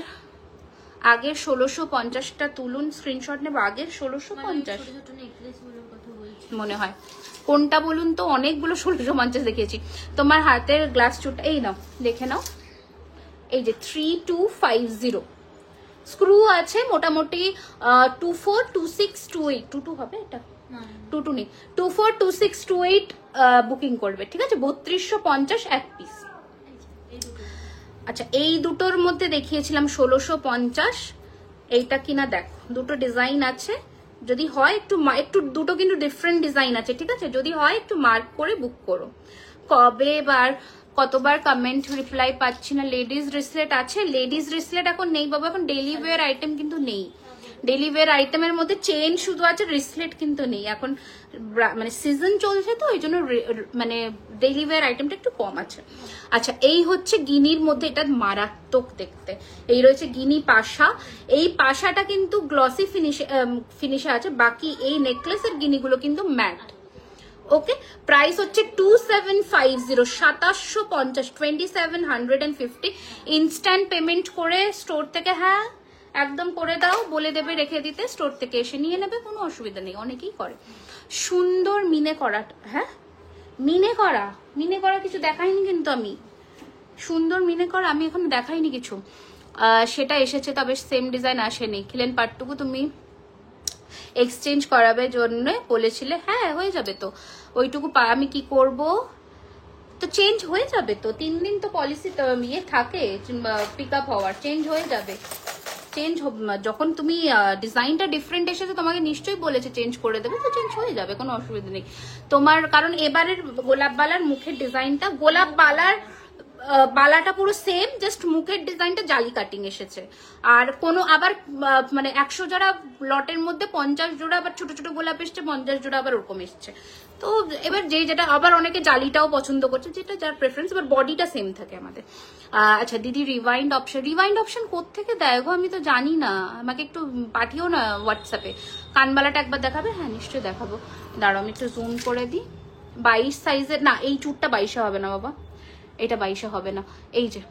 1650টা তুলুন, স্ক্রিনশট নেব। আগের 1650 মনে হয়, কোনটা বলুন তো? অনেকগুলো 1650 দেখিয়েছি। তোমার হাতের গ্লাস চুট, এই নাও দেখে নাও, এই যে 3250। স্ক্রু আছে মোটামুটি 242628, 22 হবে এটা, 22 নেই, 242628 বুকিং করবে। ঠিক আছে, 3250 এক পিস। আচ্ছা এই দুটোর মধ্যে দেখিয়েছিলাম 1650, এইটা কিনা দেখো, দুটো ডিজাইন আছে। যদি হয় একটু দুটো কিন্তু ডিফারেন্ট ডিজাইন আছে। ঠিক আছে, যদি হয় একটু মার্ক করে বুক করো। কবে বার কতবার কমেন্ট রিপ্লাই পাচ্ছি না। লেডিস ব্রেসলেট আছে, লেডিস ব্রেসলেট এখন নেই বাবা, এখন ডেলি ওয়্যার আইটেম কিন্তু নেই। ডেলি ওয়্যার আইটেমের মধ্যে চেইন শুধু আছে, ব্রেসলেট কিন্তু নেই এখন, মানে সিজন চলছে তো ওই জন্য মানে ডেলি ওয়্যার আইটেমটা একটু কম আছে। আচ্ছা এই হচ্ছে গিনির মধ্যে, এটা মারাত্মক দেখতে। এই রয়েছে গিনি পাশা। এই পাশাটা কিন্তু গ্লসি ফিনিশে আছে, বাকি এই নেকলেসের গিনিগুলো কিন্তু ম্যাট, ওকে, প্রাইস হচ্ছে 2750, 2750, 2750। ইনস্ট্যান্ট পেমেন্ট করে স্টোর থেকে, হ্যাঁ একদম করে দাও, বলে দেবে রেখে দিতে, স্টোর থেকে এসে নিয়ে নেবে, কোনো অসুবিধা নেই, অনেকেই করে। সুন্দর মিনে করা, হ্যাঁ মিনে করা কিছু দেখাইনি কিন্তু আমি, সুন্দর মিনে করা আমি এখন দেখাইনি কিছু, সেটা এসেছে, তবে সেম ডিজাইন আসেনি। খিলেন পাটটুকু তুমি এক্সচেঞ্জ করাবে জন্য বলেছিলে, হ্যাঁ হয়ে যাবে তো, ওইটুকু আমি কি করব, তো চেঞ্জ হয়ে যাবে তো, 3 দিন তো পলিসি ইয়ে থাকে পিক আপ হওয়ার, চেঞ্জ হয়ে যাবে। চেঞ্জ যখন তুমি ডিজাইনটা ডিফারেন্ট এসেছে তোমাকে নিশ্চয়ই বলেছে চেঞ্জ করে দেবে, তো চেঞ্জ হয়ে যাবে, কোনো অসুবিধা নেই তোমার। কারণ এবারের গোলাপ বালার মুখের ডিজাইনটা, গোলাপ বালার বালাটা পুরো সেম, জাস্ট মুখের ডিজাইনটা জালি কাটিং এসেছে। আর কোনো আবার মানে 100 জোড়া লটের মধ্যে 50 জোড়া আবার ছোট ছোট গোলাপ এসছে, 50 জোড়া আবার ওরকম এসছে। তো এবার যেটা আবার অনেকে জালিটাও পছন্দ করছে, যেটা যার প্রেফারেন্স, এবার বডিটা সেম থাকে আমাদের। আচ্ছা দিদি, রিওয়াইন্ড অপশন কোত্থেকে দেয় গো, আমি তো জানি না, আমাকে একটু পাঠিও না হোয়াটসঅ্যাপে। কানবালাটা একবার দেখাবে? হ্যাঁ নিশ্চয়ই দেখাবো, দাঁড়াও আমি একটু জুম করে দিই। 22 সাইজের না, এই চুটটা 22 হবে না বাবা, এটা 22 হবে না, এই যে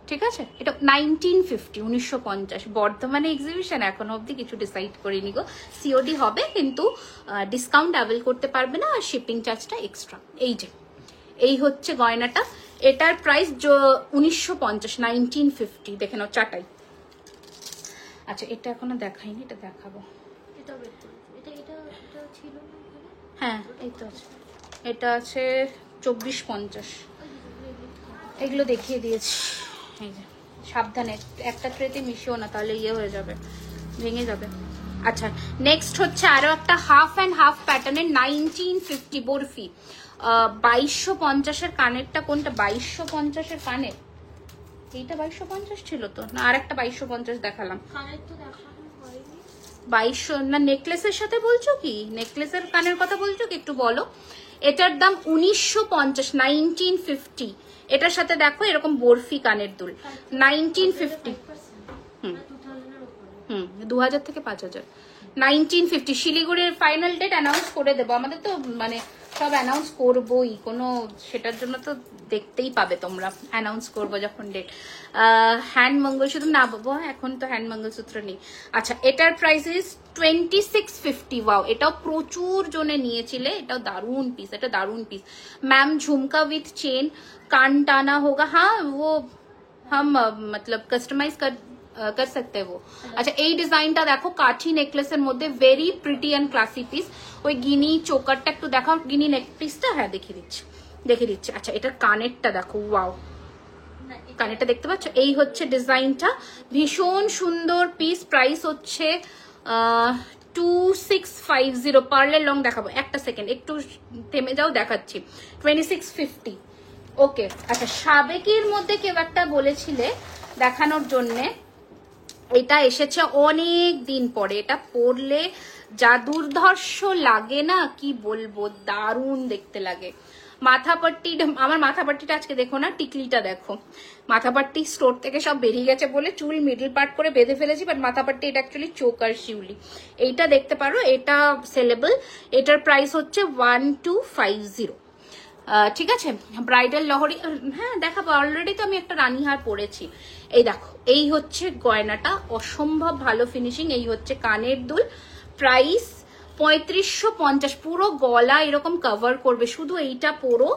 ঠিক আছে, এটা 1950, 1950 বর্ধমানে এক্সিবিশন, এখনো অবধি কিছু ডিসাইড করিনি গো, সিওডি হবে কিন্তু ডিসকাউন্ট অ্যাভেল করতে পারবে না, আর শিপিং চার্জটা এক্সট্রা। এই যে এই হচ্ছে গয়নাটা, এটার প্রাইস 1950, 1950, দেখে নাও চাটাই। আচ্ছা এটা এখনো দেখাইনি, এটা দেখাবো, হ্যাঁ এই তো আছে, এটা আছে 2450, এগুলো দেখিয়ে দিয়েছি। এই যে সাবধানে, একটা ট্রেতে মিশিও না, তাহলে ইয়ে হয়ে যাবে, ভেঙে যাবে। আচ্ছা নেক্সট হচ্ছে আরো একটা হাফ অ্যান্ড হাফ প্যাটার্নের 1950 বরফি, 2250 কানেরটা কোনটা, 2250 কানের, এইটা 2250 ছিল তো না, আর একটা 2250 দেখালাম, 2200 না, নেকলেসের সাথে বলছো কি, নেকলেসের কানের কথা বলছো কি, একটু বলো। এটার দাম 1950, 1950, এটার সাথে দেখো এরকম বরফি কানের দুল, 1950, 2000 থেকে 5000, 1950। শিলিগুড়ির ফাইনাল ডেট অ্যানাউন্স করে দেবো, আমাদের তো মানে সব অ্যানাউন্স করবোই, কোনো সেটার জন্য তো দেখতেই পাবে তোমরা, অ্যানাউন্স করবো যখন ডেট। হ্যান্ড মঙ্গলসূত্র না বাবু, এখন তো হ্যান্ড মঙ্গলসূত্র নেই। আচ্ছা এটার প্রাইস ইজ 2650, ওয়াও এটাও প্রচুর জনে নিয়েছিলে, এটাও দারুন পিস, এটা দারুন পিস। मैम झुमका विथ चेन कान टाना होगा, हाँ वो हम मतलब कस्टमाइज कर सकते हैं वो। আচ্ছা এই ডিজাইনটা দেখো, কাঠি নেকলেসের মধ্যে, very pretty and classy piece. ওই গিনি চোকারটা একটু দেখাও, গিনি নেক পিসটা, হ্যাঁ দেখিয়ে দিচ্ছি। আচ্ছা এটার কানেরটা দেখো, ওয়াও কানেরটা দেখতে পাচ্ছ, এই হচ্ছে ডিজাইনটা, ভীষণ সুন্দর পিস। প্রাইস হচ্ছে 2650, পার্লের লং দেখাবো, একটা সেকেন্ড একটু থেমে যাও, দেখাচ্ছি, 2650। ওকে আচ্ছা সাবেকির মধ্যে কেউ একটা বলেছিলে দেখানোর জন্যে, এটা এসেছে অনেক দিন পরে, এটা পরলে যা দুর্ধর্ষ লাগে না, কি বলবো, দারুণ দেখতে লাগে। মাথাপাট্টি, আমার মাথাপাট্টিটা আজকে দেখো না, টিকলিটা দেখো, মাথাপাট্টি স্টোর থেকে সব বেরিয়ে গেছে বলে চুল মিডল পার্ট করে বেঁধে ফেলেছি, বাট মাথাপাট্টি এটা অ্যাকচুয়ালি চোক আর শিউলি, এইটা দেখতে পারো, এটা সেলেবল। এটার প্রাইস হচ্ছে 1250, ঠিক আছে। ব্রাইডাল লহরি, হ্যাঁ দেখাবো, অলরেডি তো আমি একটা রানীহার পরেছি। এই দেখো এই হচ্ছে গয়নাটা, অসম্ভব ভালো ফিনিশিং। এই হচ্ছে কানের দুল, প্রাইস 3550, পুরো গলা এরকম কভার করবে, শুধু এইটা পরো,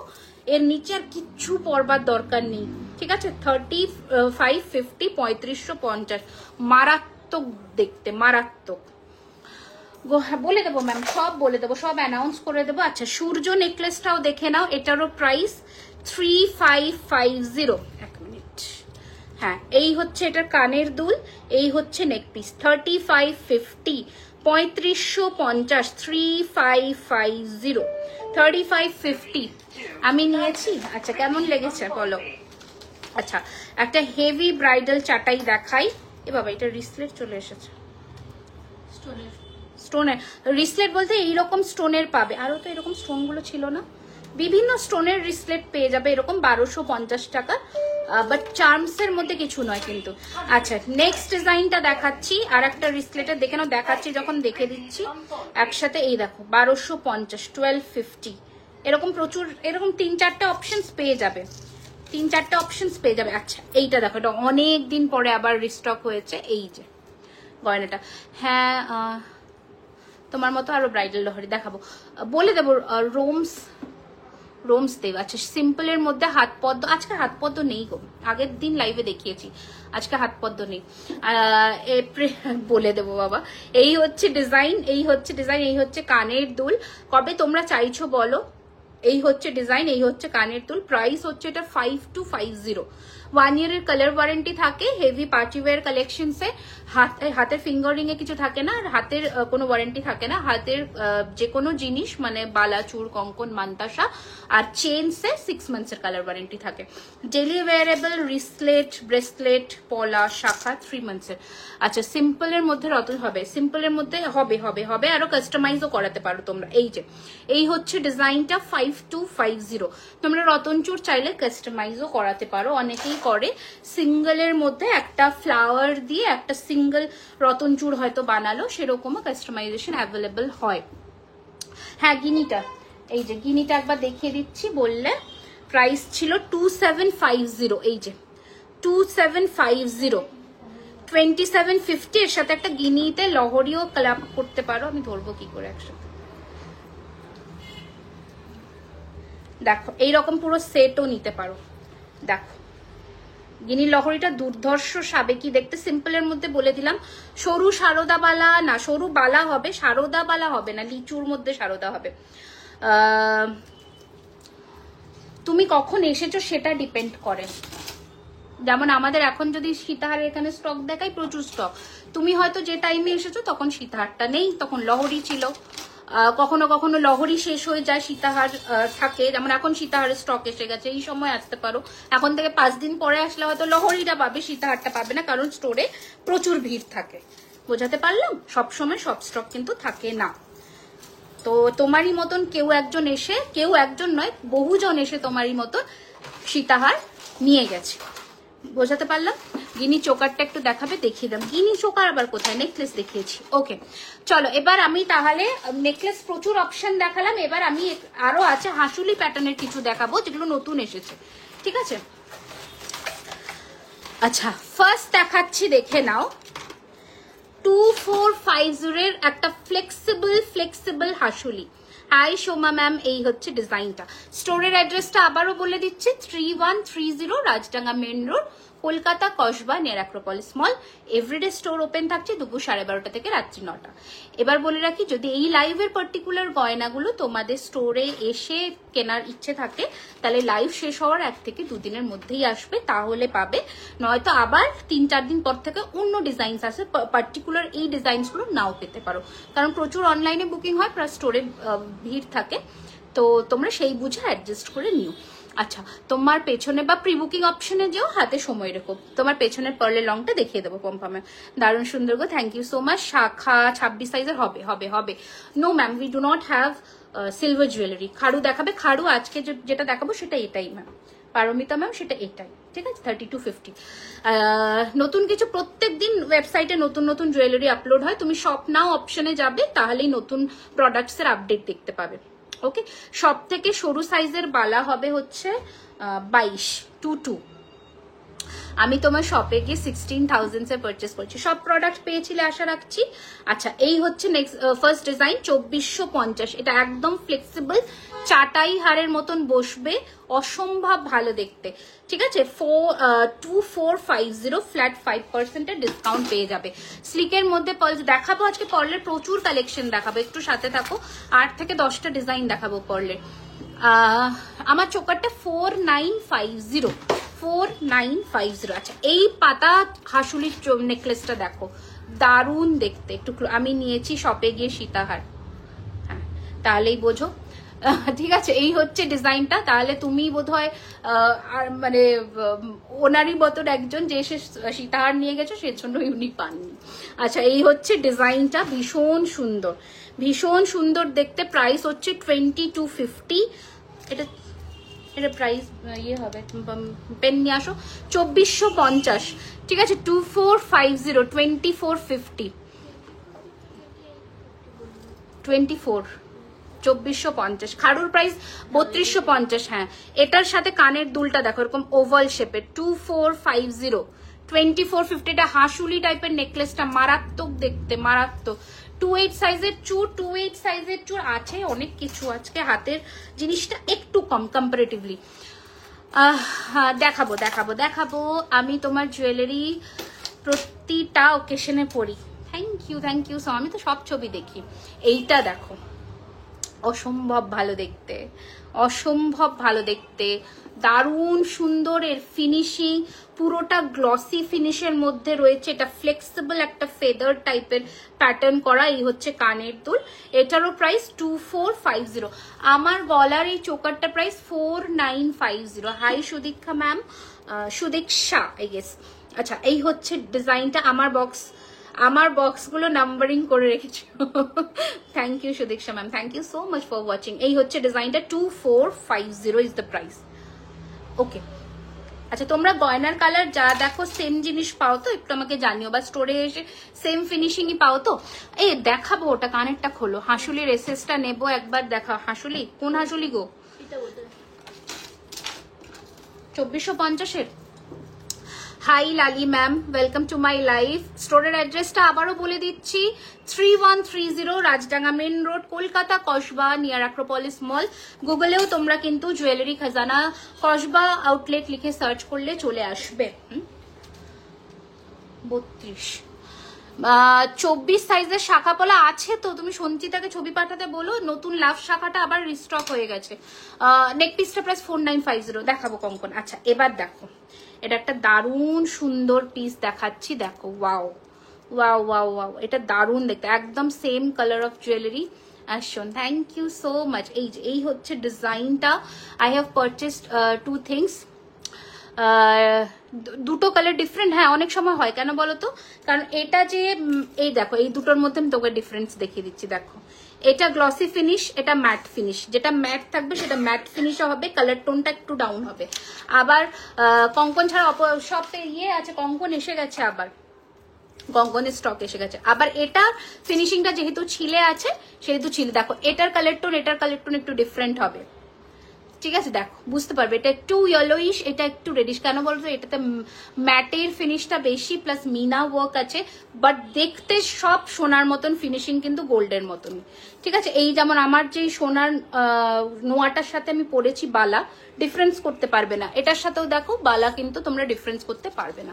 এর নিচে আর কিচ্ছু পরবার দরকার নেই, ঠিক আছে। 3550, 3550, মারাত্মক দেখতে, মারাত্মক। বলে দেবো ম্যাম, সব বলে দেবো, সব অ্যানাউন্স করে দেবো। আচ্ছা সূর্য নেকলেসটাও দেখে নাও, এটারও প্রাইস 3550, এক মিনিট, হ্যাঁ এই হচ্ছে এটার কানের দুল, এই হচ্ছে নেক পিস, 3550, 3550, 3550, 3550 আমি নিয়েছি। আচ্ছা কেমন লেগেছে বলো। আচ্ছা একটা হেভি ব্রাইডাল চাটাই দেখাই, এ বাবা এটা রিসলেট চলে এসেছে, স্টোনের রিসলেট বলতে এইরকম স্টোনের পাবে, আরো তো এরকম স্টোন গুলো ছিল না, বিভিন্ন স্টোনের রিসলেট পেয়ে যাবে, এরকম 1250 টাকা, বাট চার্মস এর মধ্যে কিছু নয় কিন্তু। আচ্ছা নেক্সট ডিজাইনটা দেখাচ্ছি, আর একটা রিস্টলেটের দেখে নাও, দেখাচ্ছি যখন দেখে দিচ্ছি একসাথে। এই দেখো 1250, 1250, এরকম প্রচুর, এরকম 3-4টে অপশনস পেয়ে যাবে, 3-4টে অপশনস পেয়ে যাবে। আচ্ছা এইটা দেখো, এটা অনেক দিন পরে আবার রিস্টক হয়েছে, এই যে গয়নাটা। হ্যাঁ তোমার মতো আরো ব্রাইডাল লহরি দেখাবো, বলে দেবো। রোমস দেব। আচ্ছা সিম্পলের মধ্যে হাত পদ্ম, আজকে হাত পদ্ম নেই গো, আগের দিন লাইভে দেখিয়েছি, আজকে হাত পদ্ম নেই, বলে দেবো বাবা। এই হচ্ছে ডিজাইন, এই হচ্ছে ডিজাইন, এই হচ্ছে কানের দুল। কবে তোমরা চাইছো বলো? এই হচ্ছে ডিজাইন, এই হচ্ছে কানের দুল। প্রাইস হচ্ছে এটা 5250। 1 ইয়ারের কালার ওয়ারেন্টি থাকে। হেভি পার্টিওয়্যার কালেকশনসে হাতের ফিঙ্গারিং এ কিছু থাকে না, আর হাতের কোনো ওয়ারেন্টি থাকে না। হাতের যে কোনো জিনিস মানে বালা, চুর, কঙ্কন, মান্তাসা আর চেনসে 6 মান্থসের কালার ওয়ারেন্টি থাকে। ডেলি ওয়ারেবল রিসলেট, ব্রেসলেট, পলা, শাখা 3 মান্থসের। আচ্ছা সিম্পলের মধ্যে রতন হবে, সিম্পলের মধ্যে হবে হবে হবে আরো কাস্টমাইজও করাতে পারো তোমরা। এই যে এই হচ্ছে ডিজাইনটা 5250। তোমরা রতনচুর চাইলে কাস্টমাইজও করাতে পারো, অনেকেই করে। সিঙ্গেলের মধ্যে একটা ফ্লাওয়ার দিয়ে একটা সিঙ্গেল রতনচুর হয়তো বানালো, সেরকমও কাস্টমাইজেশন অ্যাভেলেবল হয়। হ্যাঁ গিনিটা, এই যে গিনিটা একবার দেখিয়ে দিচ্ছি বললে। প্রাইস ছিল 2750, এই যে 2750, 2750। এর সাথে একটা গিনিতে লহরিও ক্লাব করতে পারো। আমি ধরবো কি করে একসাথে, দেখো এইরকম পুরো সেটও নিতে পারো। দেখো গিনি লহরিটা দুর্ধর্ষ সাবেকি দেখতে, সিম্পলের মধ্যে বলে দিলাম। সরু সারদা বালা না, সরু বালা হবে, সারদা বালা হবে না, লিচুর মধ্যে সারদা হবে। তুমি কখন এসেছো সেটা ডিপেন্ড করে। যেমন আমাদের এখন যদি সীতাহারের এখানে স্টক দেখাই, প্রচুর স্টক। তুমি হয়তো যে টাইমে এসেছো তখন সীতাহারটা নেই, তখন লহরি ছিল। কখনো কখনো লহরি শেষ হয়ে যায়, সীতাহার থাকে। যেমন এখন সীতাহারের স্টক এসে গেছে, এই সময় আসতে পারো। এখন থেকে 5 দিন পরে আসলে হয়তো লহরিটা পাবে, সীতাহারটা পাবে না, কারণ স্টোরে প্রচুর ভিড় থাকে। বোঝাতে পারলাম? সবসময় সব স্টক কিন্তু থাকে না। তো তোমারই মতন কেউ একজন এসে, কেউ একজন নয় বহুজন এসে তোমারই মতন সীতাহার নিয়ে গেছে। বোঝাতে পারলাম? গিনি চোকারটা একটু দেখাবে, দেখিয়ে দাম। গিনি চোকার আবার কোথায়? নেকলেস দেখিয়েছি। ওকে চলো এবার আমি তাহলে নেকলেস প্রচুর অপশন দেখালাম, এবার আমি আরো আছে হাসুলি প্যাটার্নের কিছু দেখাবো যেগুলো নতুন এসেছে, ঠিক আছে? আচ্ছা ফার্স্ট দেখাচ্ছি, দেখে নাও। 2450 এর একটা ফ্লেক্সিবল হাসুলি। হাই সোমা ম্যাম, এই হচ্ছে ডিজাইনটা। স্টোরের অ্যাড্রেসটা আবারও বলে দিচ্ছি, 3130 Rajdanga main road, Kolkata Kasba, near Acropolis মল। এভরিডে স্টোর ওপেন থাকছে দুপুর 12:30 থেকে রাত্রি 9টা। এবার বলে রাখি, যদি এই লাইভের পার্টিকুলার গয়নাগুলো তোমাদের স্টোরে এসে কেনার ইচ্ছে থাকে, তাহলে লাইভ শেষ হওয়ার 1 থেকে 2 দিনের মধ্যেই আসবে, তাহলে পাবে। নয়তো আবার 3-4 দিন পর থেকে অন্য ডিজাইনস আছে, পার্টিকুলার এই ডিজাইনসগুলো নাও পেতে পারো, কারণ প্রচুর অনলাইনে বুকিং হয়, প্লাস স্টোরে ভিড় থাকে। তো তোমরা সেই বুঝে অ্যাডজাস্ট করে নিও। আচ্ছা তোমার পেছনে বা প্রি বুকিং অপশনে যেও, হাতে সময় রেখো। তোমার পেছনের পার্লের লংটা দেখিয়ে দেবো পম্পামে। দারুণ সুন্দর গো, থ্যাংক ইউ সো মাচ। শাখা 26 সাইজের হবে হবে হবে। No ma'am, we do not have silver jewellery. খাড়ু দেখাবে? খাড়ু আজকে যেটা দেখাবো সেটা এটাই ম্যাম। পারমিতা ম্যাম সেটা এটাই, ঠিক আছে? 3250। নতুন কিছু প্রত্যেক দিন ওয়েবসাইটে নতুন নতুন জুয়েলারি আপলোড হয়। তুমি শপ নাও অপশনে যাবে, তাহলেই নতুন প্রোডাক্টস এর আপডেট দেখতে পাবে। ওকে, সব থেকে সরু সাইজের বালা হবে হচ্ছে 22 আমি তোমার শপে গিয়ে 16,000 এ পারচেস করছি। সব প্রোডাক্ট পেয়েছিলে আশা রাখছি। আচ্ছা এই হচ্ছে নেক্সট ফার্স্ট ডিজাইন 2450। এটা একদম ফ্লেক্সিবল, চাটাই হারের মতন বসবে, অসম্ভব ভালো দেখতে, ঠিক আছে? 2450 ফ্ল্যাট 5% এর ডিসকাউন্ট পেয়ে যাবে। স্লিকের মধ্যে পার্লস দেখাবো আজকে, পার্লের প্রচুর কালেকশন দেখাবো, একটু সাথে থাকো। 8 থেকে 10টা ডিজাইন দেখাবো পার্লের। আমার চোকারটা 4950, 4950। আচ্ছা এই পাতা হাসুলির নেকলেসটা দেখো, দারুণ দেখতে। একটু আমি নিয়েছি শপে গিয়ে সীতাহার, হ্যাঁ তাহলেই বোঝো, ঠিক আছে? এই হচ্ছে ডিজাইনটা। তাহলে তুমি বোধহয় মানে ওনারই মতন একজন যে এসে সীতাহার নিয়ে গেছো, সেজন্য উনি পাননি। আচ্ছা এই হচ্ছে ডিজাইনটা, ভীষণ সুন্দর, ভীষণ সুন্দর দেখতে। প্রাইস হচ্ছে 2250। এটা এটা প্রাইস ইয়ে হবে, পেন নিয়ে আসো। 2450, ঠিক আছে, 2450, 2450, 2450। খাড়ুর প্রাইস 3250। হ্যাঁ, এটার সাথে কানের দুলটা দেখো এরকম ওভাল শেপের, 2450, 2450। এটা হাসুলি টাইপের নেকলেসটা মারাত্মক দেখতে, মারাত্মক। 28 সাইজের চুর, 28 সাইজের চুর আছে অনেক কিছু। আজকে হাতের জিনিসটা একটু কম কম্পারেটিভলি। দেখাবো দেখাবো দেখাবো। আমি তোমার জুয়েলারি প্রতিটা ওকেশনে পরি। Thank you so. আমি তো সব ছবি দেখি। এইটা দেখো, অসম্ভব ভালো দেখতে, অসম্ভব ভালো দেখতে, দারুণ সুন্দর এর ফিনিশিং, পুরোটা গ্লসি ফিনিশের মধ্যে রয়েছে। এটা ফ্লেক্সিবল একটা ফেদার টাইপের প্যাটার্ন করা। এই হচ্ছে কানের দুল, এটারও প্রাইস 2450। আমার গলার এই চোকারটা price 4950। Hi Sudiksha ma'am, Sudiksha I guess. আচ্ছা, এই হচ্ছে ডিজাইনটা। আমার বক্সগুলো নাম্বারিং করে রেখেছি। Thank you Sudiksha ma'am, thank you so much for watching. এই হচ্ছে ডিজাইনটা, 2450 ইজ দ্য প্রাইস। ওকে, আচ্ছা, তোমরা গয়নার কালার যা দেখো সেম জিনিস পাও তো? একটু আমাকে জানিও, বা স্টোরে এসে সেম ফিনিশিংই পাও তো? এই দেখাবো, ওটা কানেরটা খোলো। হাসুলির এসএসটা নেবো একবার, দেখা। হাসুলি কোন হাসুলি গো? 2450-এর। Hi Lali ma'am, welcome to my life. স্টোরের অ্যাড্রেসটা আবারও বলে দিচ্ছি, 3130 Rajdanga main road, Kolkata, Kasba, near Acropolis mall. গুগলেও তোমরা কিন্তু জুয়েলারি খাজানা কসবা আউটলেট লিখে সার্চ করলে চলে আসবে। 32 24 সাইজের শাখা পলা আছে তো? তুমি সঞ্চিতাকে ছবি পাঠাতে বলো, নতুন লাভ শাখাটা আবার রিস্টক হয়ে গেছে। নেক পিসটা প্রাইস 4950। দেখাবো কঙ্কন। আচ্ছা, এবার দেখো, এটা একটা দারুণ সুন্দর পিস দেখাচ্ছি, দেখো। ওয়াও ওয়াও ওয়াও ওয়াও, এটা দারুণ দেখতে, একদম সেম কালার অফ জুয়েলারি। আসুন, থ্যাংক ইউ সো মাচ। এই হচ্ছে ডিজাইনটা। I have purchased 2 things. দুটো কালার ডিফারেন্ট। হ্যাঁ, অনেক সময় হয়, কেন বলো তো? কারণ এটা যে, এই দেখো, এই দুটোর মধ্যে আমি তোকে ডিফারেন্স দেখিয়ে দিচ্ছি। দেখো, এটা গ্লসি ফিনিশ, এটা ম্যাট ফিনিশ। যেটা ম্যাট থাকবে সেটা ম্যাট ফিনিশও হবে, কালার টোনটা একটু ডাউন হবে। আবার কঙ্কন ছাড়া সব ইয়ে আছে, কঙ্কন এসে গেছে, আবার কঙ্কনের স্টক এসে গেছে। আবার এটা ফিনিশিংটা যেহেতু ছিলে আছে, সেহেতু ছিলে। দেখো, এটার কালার টোন একটু ডিফারেন্ট হবে, ঠিক আছে? দেখো, বুঝতে পারবে। এটা একটু ইয়েলোইশ, এটা একটু রেডিশ। কেন বলতো? এটাতে ম্যাটের ফিনিশটা বেশি, প্লাস মিনা ওয়ার্ক আছে, বাট দেখতে সব সোনার মতন, ফিনিশিং কিন্তু গোল্ডের মতনই, ঠিক আছে? এই যেমন আমার যে সোনার নোয়াটার সাথে আমি পরেছি বালা, ডিফারেন্স করতে পারবে না। এটার সাথেও দেখো বালা, কিন্তু তোমরা ডিফারেন্স করতে পারবে না।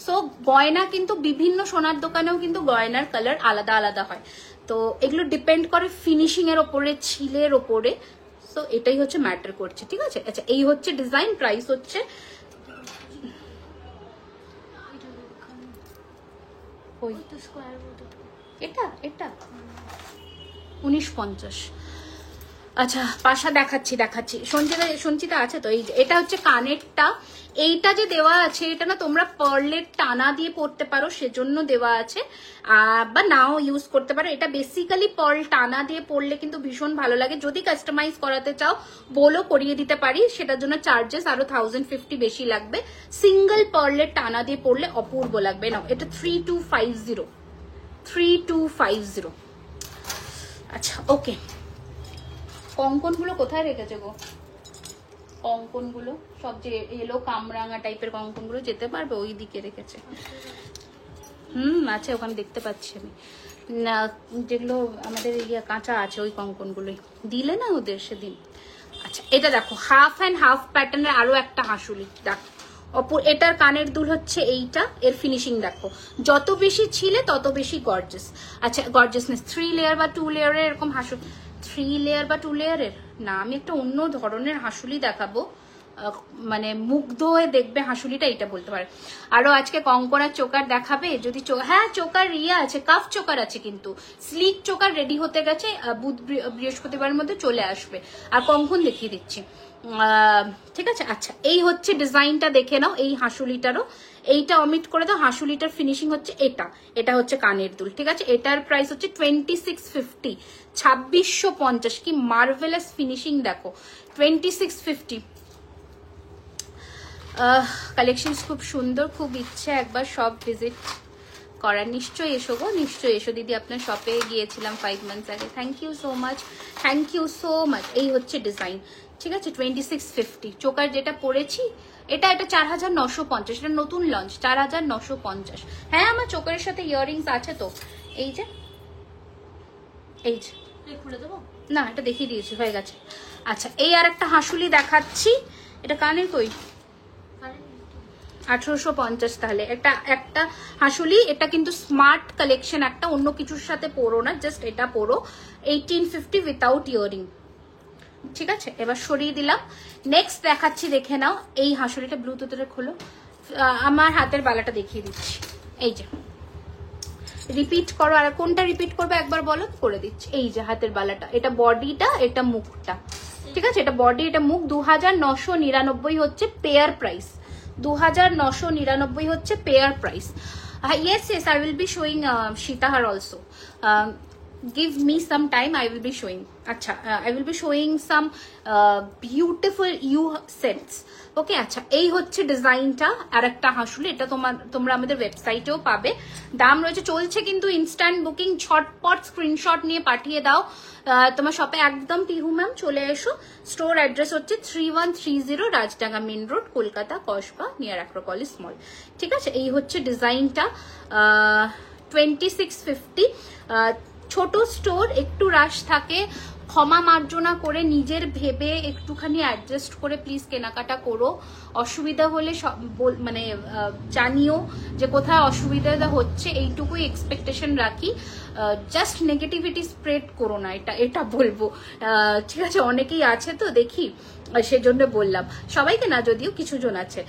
সো গয়না কিন্তু বিভিন্ন সোনার দোকানেও কিন্তু গয়নার কালার আলাদা আলাদা হয়। তো এগুলো ডিপেন্ড করে ফিনিশিং এর ওপরে, ছিলের ওপরে। তো এটাই হচ্ছে ম্যাটার করছে, ঠিক আছে? আচ্ছা, এই হচ্ছে ডিজাইন। প্রাইস হচ্ছে এটা 1950। আচ্ছা, পাশা দেখাচ্ছি। সঞ্চিতা আছে তো? এই যে এটা হচ্ছে কানেরটা। এইটা যে দেওয়া আছে, এটা না তোমরা পার্লের টানা দিয়ে পড়তে পারো, সেজন্য দেওয়া আছে, বা নাও ইউজ করতে পারো। এটা বেসিক্যালি পার্ল টানা দিয়ে পড়লে কিন্তু ভীষণ ভালো লাগে। যদি কাস্টমাইজ করাতে চাও বলো, করিয়ে দিতে পারি। সেটার জন্য চার্জেস আরো 1050 বেশি লাগবে। সিঙ্গেল পার্লের টানা দিয়ে পড়লে অপূর্ব লাগবে। নাও, এটা 3250। আচ্ছা, ওকে। কঙ্কনগুলো কোথায় রেখেছে গো? কঙ্কনগুলো সব যে এলো কামরাঙা টাইপের কঙ্কনগুলো, যেতে পারবে? ওই দিকে রেখেছে। আছে, ওখানে দেখতে পাচ্ছি আমি। না, যেগুলো আমাদের কাঁচা আছে, ওই কঙ্কনগুলোই দিলে না ওদের সেদিন। আচ্ছা, এটা দেখো, হাফ অ্যান্ড হাফ প্যাটার্নের আরো একটা হাসুলি। দেখো, এটার কানের দুল হচ্ছে এইটা। এর ফিনিশিং দেখো, যত বেশি ছিলে তত বেশি গর্জাস। আচ্ছা, গর্জাসনেস 3 লেয়ার বা 2 লেয়ারের এরকম হাসুলি। 3 লেয়ার বা 2 লেয়ারের না, আমি একটা অন্য ধরনের হাসুলি দেখাবো, মানে মুগ্ধ হয়ে দেখবে হাসুলিটা, এইটা বলতে পারে। আরো আজকে কঙ্কনার চোকার দেখাবে যদি? হ্যাঁ, চোকার ইয়ে আছে, কাফ চোকার আছে, কিন্তু স্লিক চোকার রেডি হতে গেছে, বৃহস্পতিবারের মধ্যে চলে আসবে। আর কঙ্কন দেখিয়ে দিচ্ছি, ঠিক আছে? আচ্ছা, এই হচ্ছে ডিজাইনটা, দেখে নাও। এই হাসুলিটারও, এইটা অমিট করে দাও। হাসুলিটার ফিনিশিং হচ্ছে এটা হচ্ছে কানের দুল, ঠিক আছে? এটার প্রাইস হচ্ছে 2650, 2650। কি মার্ভেলাস ফিনিশিং দেখো, 2650। কালেকশন খুব সুন্দর, খুব ইচ্ছে একবার সব ভিজিট করার। নিশ্চয়ই এসো গো, নিশ্চয়ই এসো দিদি, আপনার শপে গিয়েছিলাম 5 মান্থস আগে। Thank you so much, thank you so much. এই হচ্ছে ডিজাইন, ঠিক আছে, 2650। চোকার যেটা পরেছি এটা 4950, এটা নতুন লঞ্চ, 4950। হ্যাঁ আমার চোকারের সাথে ইয়াররিংস আছে তো, এই যে খুলে দেবো না, এটা দেখিয়ে দিয়েছি, হয়ে গেছে। আচ্ছা এই আর একটা হাসুলি দেখাচ্ছি, এটা কানের কই, 1850। তাহলে একটা হাসুলি, এটা কিন্তু স্মার্ট কালেকশন, একটা অন্য কিছুর সাথে পরো না, জাস্ট এটা পরো। 1850 উইথাউট ইয়ারিং, ঠিক আছে। এবার সরিয়ে দিলাম। নেক্সট দেখাচ্ছি, দেখে নাও। এই হাসুলিটা ব্লুটুথের খোলো, আমার হাতের বালাটা দেখিয়ে দিচ্ছি। এই যে রিপিট করো, আর কোনটা রিপিট করবে একবার বলো, করে দিচ্ছি। এই যে হাতের বালাটা, এটা বডিটা, এটা মুখটা, ঠিক আছে। এটা বডি, এটা মুখ। 2999 হচ্ছে পেয়ার প্রাইস, 2999 হচ্ছে pair price. Yes, I will be showing Shitahar also. Give me some time, I will be showing. আচ্ছা I will be showing some beautiful U sets. ওকে আচ্ছা এই হচ্ছে ডিজাইনটা। আর একটা হাসুলি, এটা তোমরা আমাদের ওয়েবসাইটেও পাবে, দাম রয়েছে, চলছে কিন্তু ইনস্ট্যান্ট বুকিং, ঝটপট স্ক্রিনশট নিয়ে পাঠিয়ে দাও। তোমার শপে একদম পিহু ম্যাম, চলে এসো। স্টোর অ্যাড্রেস হচ্ছে 3130 Rajdanga main road, Kolkata, Kasba, near Acropolis Mall, ঠিক আছে। এই হচ্ছে ডিজাইনটা, 2650। ছোট স্টোর, একটু রাশ থাকে, ক্ষমা মার্জনা করে নিজের ভেবে একটুখানি অ্যাডজাস্ট করে প্লিজ কেনাকাটা করো। অসুবিধা হলে মানে জানিও যে কোথায় অসুবিধা হচ্ছে, এইটুকুই এক্সপেকটেশন রাখি। জাস্ট নেগেটিভিটি স্প্রেড করো না, এটা বলবো, ঠিক আছে। অনেকেই আছে তো দেখি, সেজন্য বললাম, সবাইকে না যদিও কিছু জন আছে।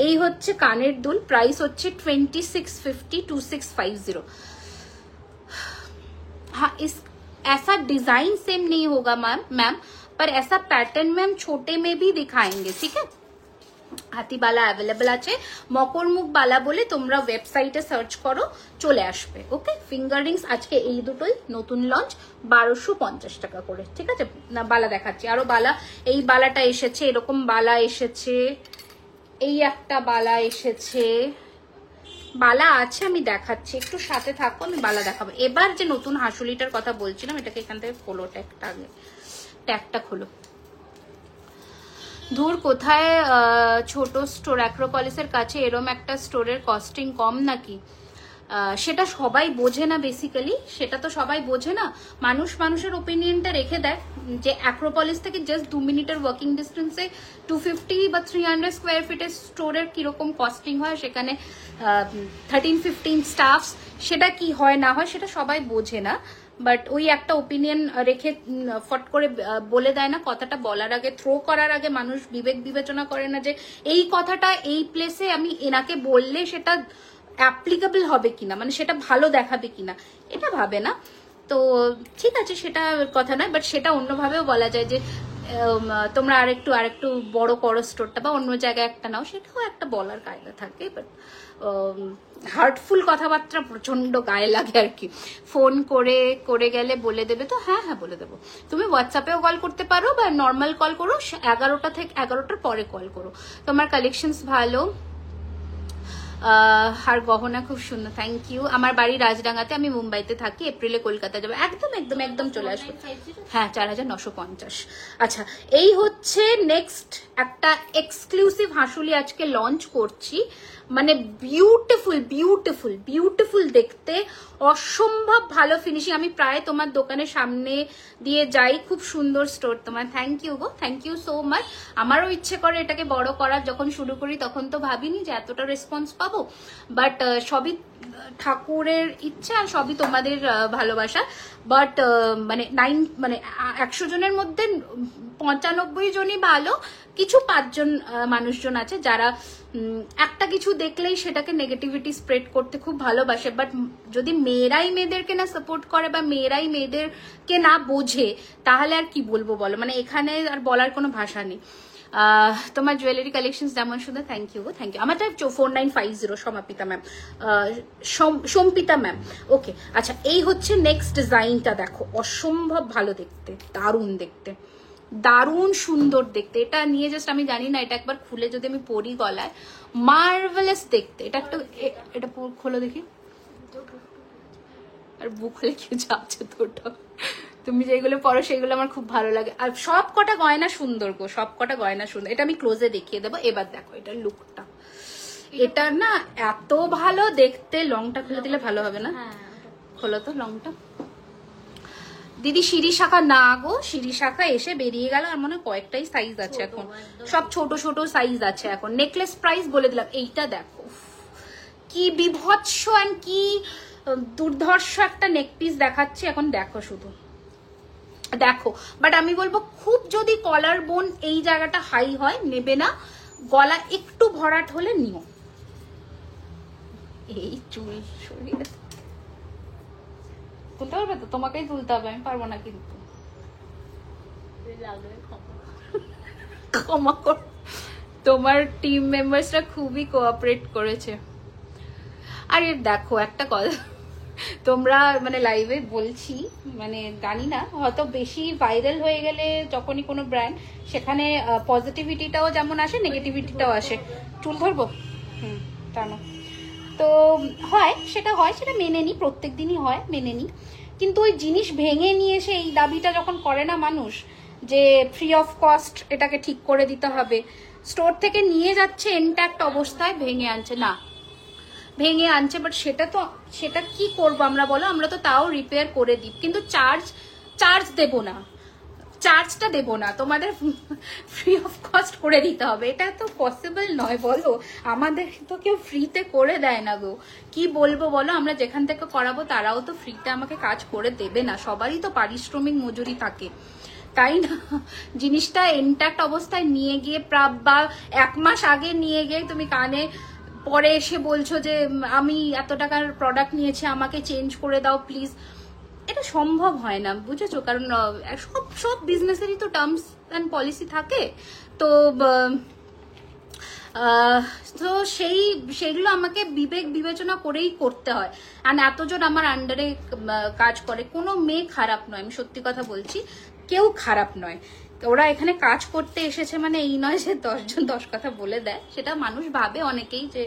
এই হচ্ছে কানের দুল, প্রাইস হচ্ছে 2650, 2650। हाँ ऐसा डिजाइन सेम नहीं होगा मैम, पर ऐसा पैटर्न में हम छोटे में भी दिखाएंगे, ठीक है। হাতি বালা অ্যাভেলেবল আছে, মকর মুখ বালা বলে তোমরা ওয়েবসাইটে সার্চ করো, চলে আসবে। ওকে, ফিঙ্গার রিংস আজকে এই দুটোই নতুন লঞ্চ, 1250 টাকা করে, ঠিক আছে। না বালা দেখাচ্ছি, আরো বালা, এই বালাটা এসেছে, এরকম বালা এসেছে, এই একটা বালা এসেছে, বালা আছে, আমি দেখাচ্ছি, একটু সাথে থাকো, আমি বালা দেখাবো। এবার যে নতুন হাসুলিটার কথা বলছিলাম, এটাকে এখান থেকে খোলো, ট্যাগটা খোলো। ধুর কোথায় ছোট স্টোর, অ্যাক্রোপলিসের কাছে এরম একটা স্টোরের কস্টিং কম নাকি? সেটা সবাই বোঝে না, বেসিক্যালি সেটা তো সবাই বোঝে না। মানুষের ওপিনিয়নটা রেখে দেয় যে অ্যাক্রোপলিস থেকে জাস্ট 2 মিনিটের ওয়াকিং ডিস্টেন্সে 250 বা 300 স্কোয়ার ফিটের স্টোরের কিরকম কস্টিং হয়, সেখানে 13-15 স্টাফস, সেটা কি হয় না হয় সেটা সবাই বোঝে না। বাট ওই একটা ওপিনিয়ন রেখে ফট করে বলে দেয় না, কথাটা বলার আগে, থ্রো করার আগে মানুষ বিবেক বিবেচনা করে না যে এই কথাটা এই প্লেসে আমি এনাকে বললে সেটা অ্যাপ্লিকেবল হবে কিনা, মানে সেটা ভালো দেখাবে কিনা, এটা ভাবে না। তো ঠিক আছে, সেটা কথা নয়, বাট সেটা অন্যভাবেও বলা যায় যে তোমরা আরেকটু বড় করো স্টোরটা, বা অন্য জায়গায় একটা নাও, সেটাও একটা বলার কায়দা থাকে। বাট হার্টফুল কথাবার্তা প্রচন্ড গায়ে লাগে আর কি। ফোন করে গেলে বলে দেবে তো, হ্যাঁ বলে দেবো। তুমি হোয়াটসঅ্যাপেও কল করতে পারো, বা নর্মাল কল করো, 11টা থেকে 11টার পরে কল করো। তোমার কালেকশনস ভালো, আর গহনা খুব সুন্দর, থ্যাংক ইউ। আমার বাড়ি রাজডাঙ্গাতে, আমি মুম্বাইতে থাকি, এপ্রিলে কলকাতা যাবো। একদম চলে আসবে। হ্যাঁ 4950। আচ্ছা এই হচ্ছে নেক্সট একটা এক্সক্লুসিভ হাসুলি আজকে লঞ্চ করছি, মানে বিউটিফুল দেখতে, অসম্ভব ভালো ফিনিশিং। আমি প্রায় তোমার দোকানের সামনে দিয়ে যাই, খুব সুন্দর স্টোর তোমার। থ্যাংক ইউ গো, থ্যাংক ইউ সো মাচ। আমারও ইচ্ছে করে এটাকে বড় করার, যখন শুরু করি তখন তো ভাবিনি যে এতটা রেসপন্স পাবো, বাট সবই ঠাকুরের ইচ্ছা আর সবই তোমাদের ভালোবাসা। বাট মানে 100 জনের মধ্যে 95 জনই ভালো, কিছু 5 জন মানুষজন আছে যারা একটা কিছু দেখলেই সেটাকে নেগেটিভিটি স্প্রেড করতে খুব ভালোবাসে। বাট যদি মেয়েরাই মেয়েদেরকে না সাপোর্ট করে, বা মেয়েরাই মেয়েদেরকে না বোঝে, তাহলে আর কি বলবো বলো, মানে এখানে আর বলার কোনো ভাষা নেই। তোমার জুয়েলারি কালেকশন যেমন সুন্দর, থ্যাংক ইউ। আমারটা 4950 সমাপিতা ম্যাম, সম্পিতা ম্যাম। ওকে আচ্ছা এই হচ্ছে নেক্সট ডিজাইনটা, দেখো অসম্ভব ভালো দেখতে, দারুণ দেখতে, দারুণ সুন্দর দেখতে। এটা নিয়ে জাস্ট আমি জানি না, এটা একবার খুলে যদি আমি পরি গলায়, মার্ভেলাস দেখতে। এটা একটা, এটা খোলো দেখি, আর বুক হলে কি যাচ্ছে তোটা, তুমি যেগুলো পরো সেগুলো আমার খুব ভালো লাগে। আর সব কটা গয়না সুন্দর গো, সব কটা গয়না সুন্দর। এটা আমি ক্লোজে দেখিয়ে দেবো। এবার দেখো এটার লুকটা, এটা না এত ভালো দেখতে। লংটা খুলে দিলে ভালো হবে না? খোলো তো লংটা। দিদি সিঁড়ি শাখা না গো, সিঁড়ি শাখা এসে বেরিয়ে গেল, আর মনে কয়েকটাই সাইজ আছে এখন, সব ছোট ছোট সাইজ আছে এখন। নেকলেস প্রাইস বলে দিলাম। এইটা দেখো কি বিভৎস এন্ড কি দুর্ধর্ষ একটা নেক পিস দেখাচ্ছি এখন, দেখো শুধু দেখো। বাট আমি বলবো খুব যদি কলার বোন এই জায়গাটা হাই হয় নেবে না, গলা একটু ভরাট হলে নিও। এই চুল সরিয়ে তুলতে পারবে তো? তোমাকেই তুলতে হবে, আমি পারবো না কিন্তু। ক্ষমা কর, তোমার টিম মেম্বার্সরা খুবই কোঅপারেট করেছে। আরে দেখো একটা কথা, তোমরা মানে লাইভে বলছি, মানে জানি না হয়তো বেশি ভাইরাল হয়ে গেলে যখনই কোনো ব্র্যান্ড, সেখানে পজিটিভিটিটাও যেমন আসে নেগেটিভিটিটাও আসে। চুল ধরবো? টানো তো হয়, সেটা হয়, সেটা মেনে নিই, প্রত্যেক দিনই হয়, মেনে নিই। কিন্তু ওই জিনিস ভেঙে নিয়ে এসে এই দাবিটা যখন করে না মানুষ যে ফ্রি অফ কস্ট এটাকে ঠিক করে দিতে হবে, স্টোর থেকে নিয়ে যাচ্ছে ইনট্যাক্ট অবস্থায়, ভেঙে আনছে না, ভেঙে আনছে, বাট সেটা কি করবো আমরা বলো? আমরা তো তাও রিপেয়ার করে দিই, কিন্তু চার্জ দেবো না, চার্জটা দেবো না, তোমাদের ফ্রি অফ কস্ট করে দিতে হবে। এটা তো পসিবল নয় বলো, আমাদের তো কেউ ফ্রিতে করে দেয় না গো। কি বলবো বলো, আমরা যেখান থেকে করাবো তারাও তো ফ্রিতে আমাকে কাজ করে দেবে না, সবারই তো পারিশ্রমিক মজুরি থাকে, তাই না? জিনিসটা ইনট্যাক্ট অবস্থায় নিয়ে গিয়ে বা 1 মাস আগে নিয়ে গিয়ে তুমি কানে পরে এসে বলছো যে আমি এত টাকার প্রোডাক্ট নিয়েছি, আমাকে চেঞ্জ করে দাও প্লিজ, এটা সম্ভব হয় না, বুঝেছো? কারণ সব বিজনেসেরই তো টার্মস অ্যান্ড পলিসি থাকে, তো তো সেইগুলো আমাকে বিবেক বিবেচনা করেই করতে হয়। আর এতজন আমার আন্ডারে কাজ করে, কোনো মেয়ে খারাপ নয়, আমি সত্যি কথা বলছি, কেউ খারাপ নয়। ওরা এখানে কাজ করতে এসেছে মানে এই নয় যে 10 জন 10 কথা বলে দেয়, সেটা মানুষ ভাবে অনেকেই যে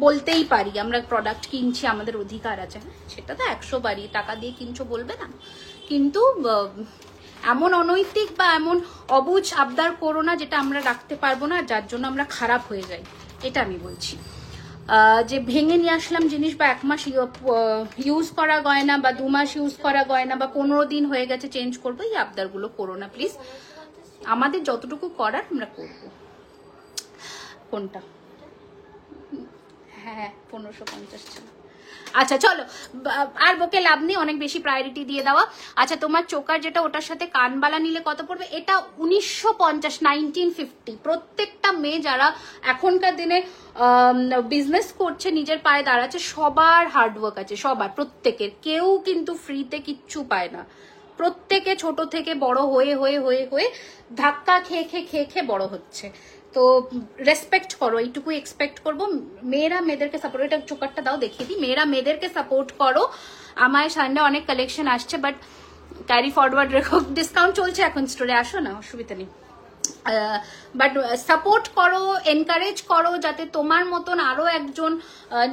বলতেই পারি, আমরা প্রোডাক্ট কিনছি আমাদের অধিকার আছে, সেটা তো 100 বারই, টাকা দিয়ে কিনছো বলবে না, কিন্তু এমন অনৈতিক বা এমন অবুঝ আবদার করো না যেটা আমরা রাখতে পারবো না, যার জন্য আমরা খারাপ হয়ে যাই, এটা আমি বলছি। যে ভেঙে নিয়ে আসলাম জিনিস, বা 1 মাস ইউজ করা গয়না, বা 2 মাস ইউজ করা গয়না, বা 15 দিন হয়ে গেছে চেঞ্জ করবো, এই আবদারগুলো করো না প্লিজ। আমাদের যতটুকু করার আমরা করব। কোনটা? হ্যাঁ 1550 ছিল। আচ্ছা চলো, আর বকে লাভ নেই, অনেক বেশি প্রায়োরিটি দিয়ে দেওয়া। আচ্ছা তোমার চোকার যেটা, ওটার সাথে কানবালা নিলে কত পড়বে? এটা 1950, 1950। প্রত্যেকটা মেয়ে যারা এখনকার দিনে বিজনেস করছে, নিজের পায়ে দাঁড়াচ্ছে, সবার হার্ডওয়ার্ক আছে, সবার, প্রত্যেকের, কেউ কিন্তু ফ্রিতে কিচ্ছু পায় না, প্রত্যেকে ছোট থেকে বড় হয়ে হয়ে হয়ে হয়ে ধাক্কা খেয়ে খেয়ে খেয়ে খেয়ে বড় হচ্ছে। তো রেসপেক্ট করো, এইটুকু এক্সপেক্ট করবো। মেয়েরা মেয়েদেরকে সাপোর্ট, এটা চোকারটা দাও দেখিয়ে দিই, মেয়েরা মেয়েদেরকে সাপোর্ট করো। আমার সামনে অনেক কালেকশন আসছে, বাট ক্যারি ফরওয়ার্ড রেখো, ডিসকাউন্ট চলছে এখন স্টোরে, আসো না, অসুবিধা নেই, বাট সাপোর্ট করো, এনকারেজ করো, যাতে তোমার মতন আরো একজন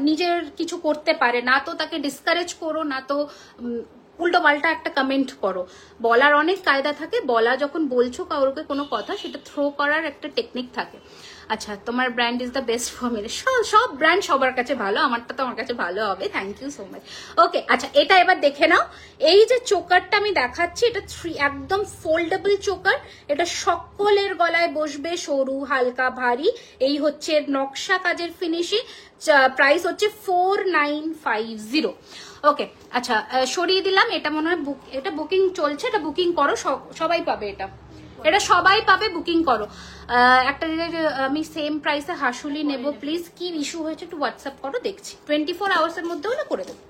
নিজের কিছু করতে পারে। না তো তাকে ডিসকারেজ করো, না তো উল্টো পাল্টা একটা কমেন্ট করো। বলার অনেক কায়দা থাকে, বলা যখন বলছো কাউকে কোনো কথা, সেটা থ্রো করার একটা টেকনিক থাকে। আচ্ছা তোমার brand is the best for me, সব ব্র্যান্ড সবার কাছে ভালো, আমারটা তো আমার কাছে ভালো হবে, থ্যাংক ইউ সো মাচ। ওকে আচ্ছা এটা এবার দেখে নাও, এই যে চোকারটা আমি দেখাচ্ছি, এটা একদম ফোল্ডেবল চোকার, এটা সকলের গলায় বসবে, সরু হালকা ভারী, এই হচ্ছে নকশা কাজের ফিনিশিং, প্রাইস হচ্ছে 4950। ওকে আচ্ছা সরিয়ে দিলাম, এটা মনে হয় এটা বুকিং চলছে, এটা বুকিং করো, সবাই পাবে, এটা সবাই পাবে, বুকিং করো। একটা আমি সেম প্রাইসে হাসুলি নেব প্লিজ, কি ইস্যু হয়েছে একটু হোয়াটসঅ্যাপ করো, দেখছি 24 আওয়ার্সের মধ্যে হলে করে দেবো,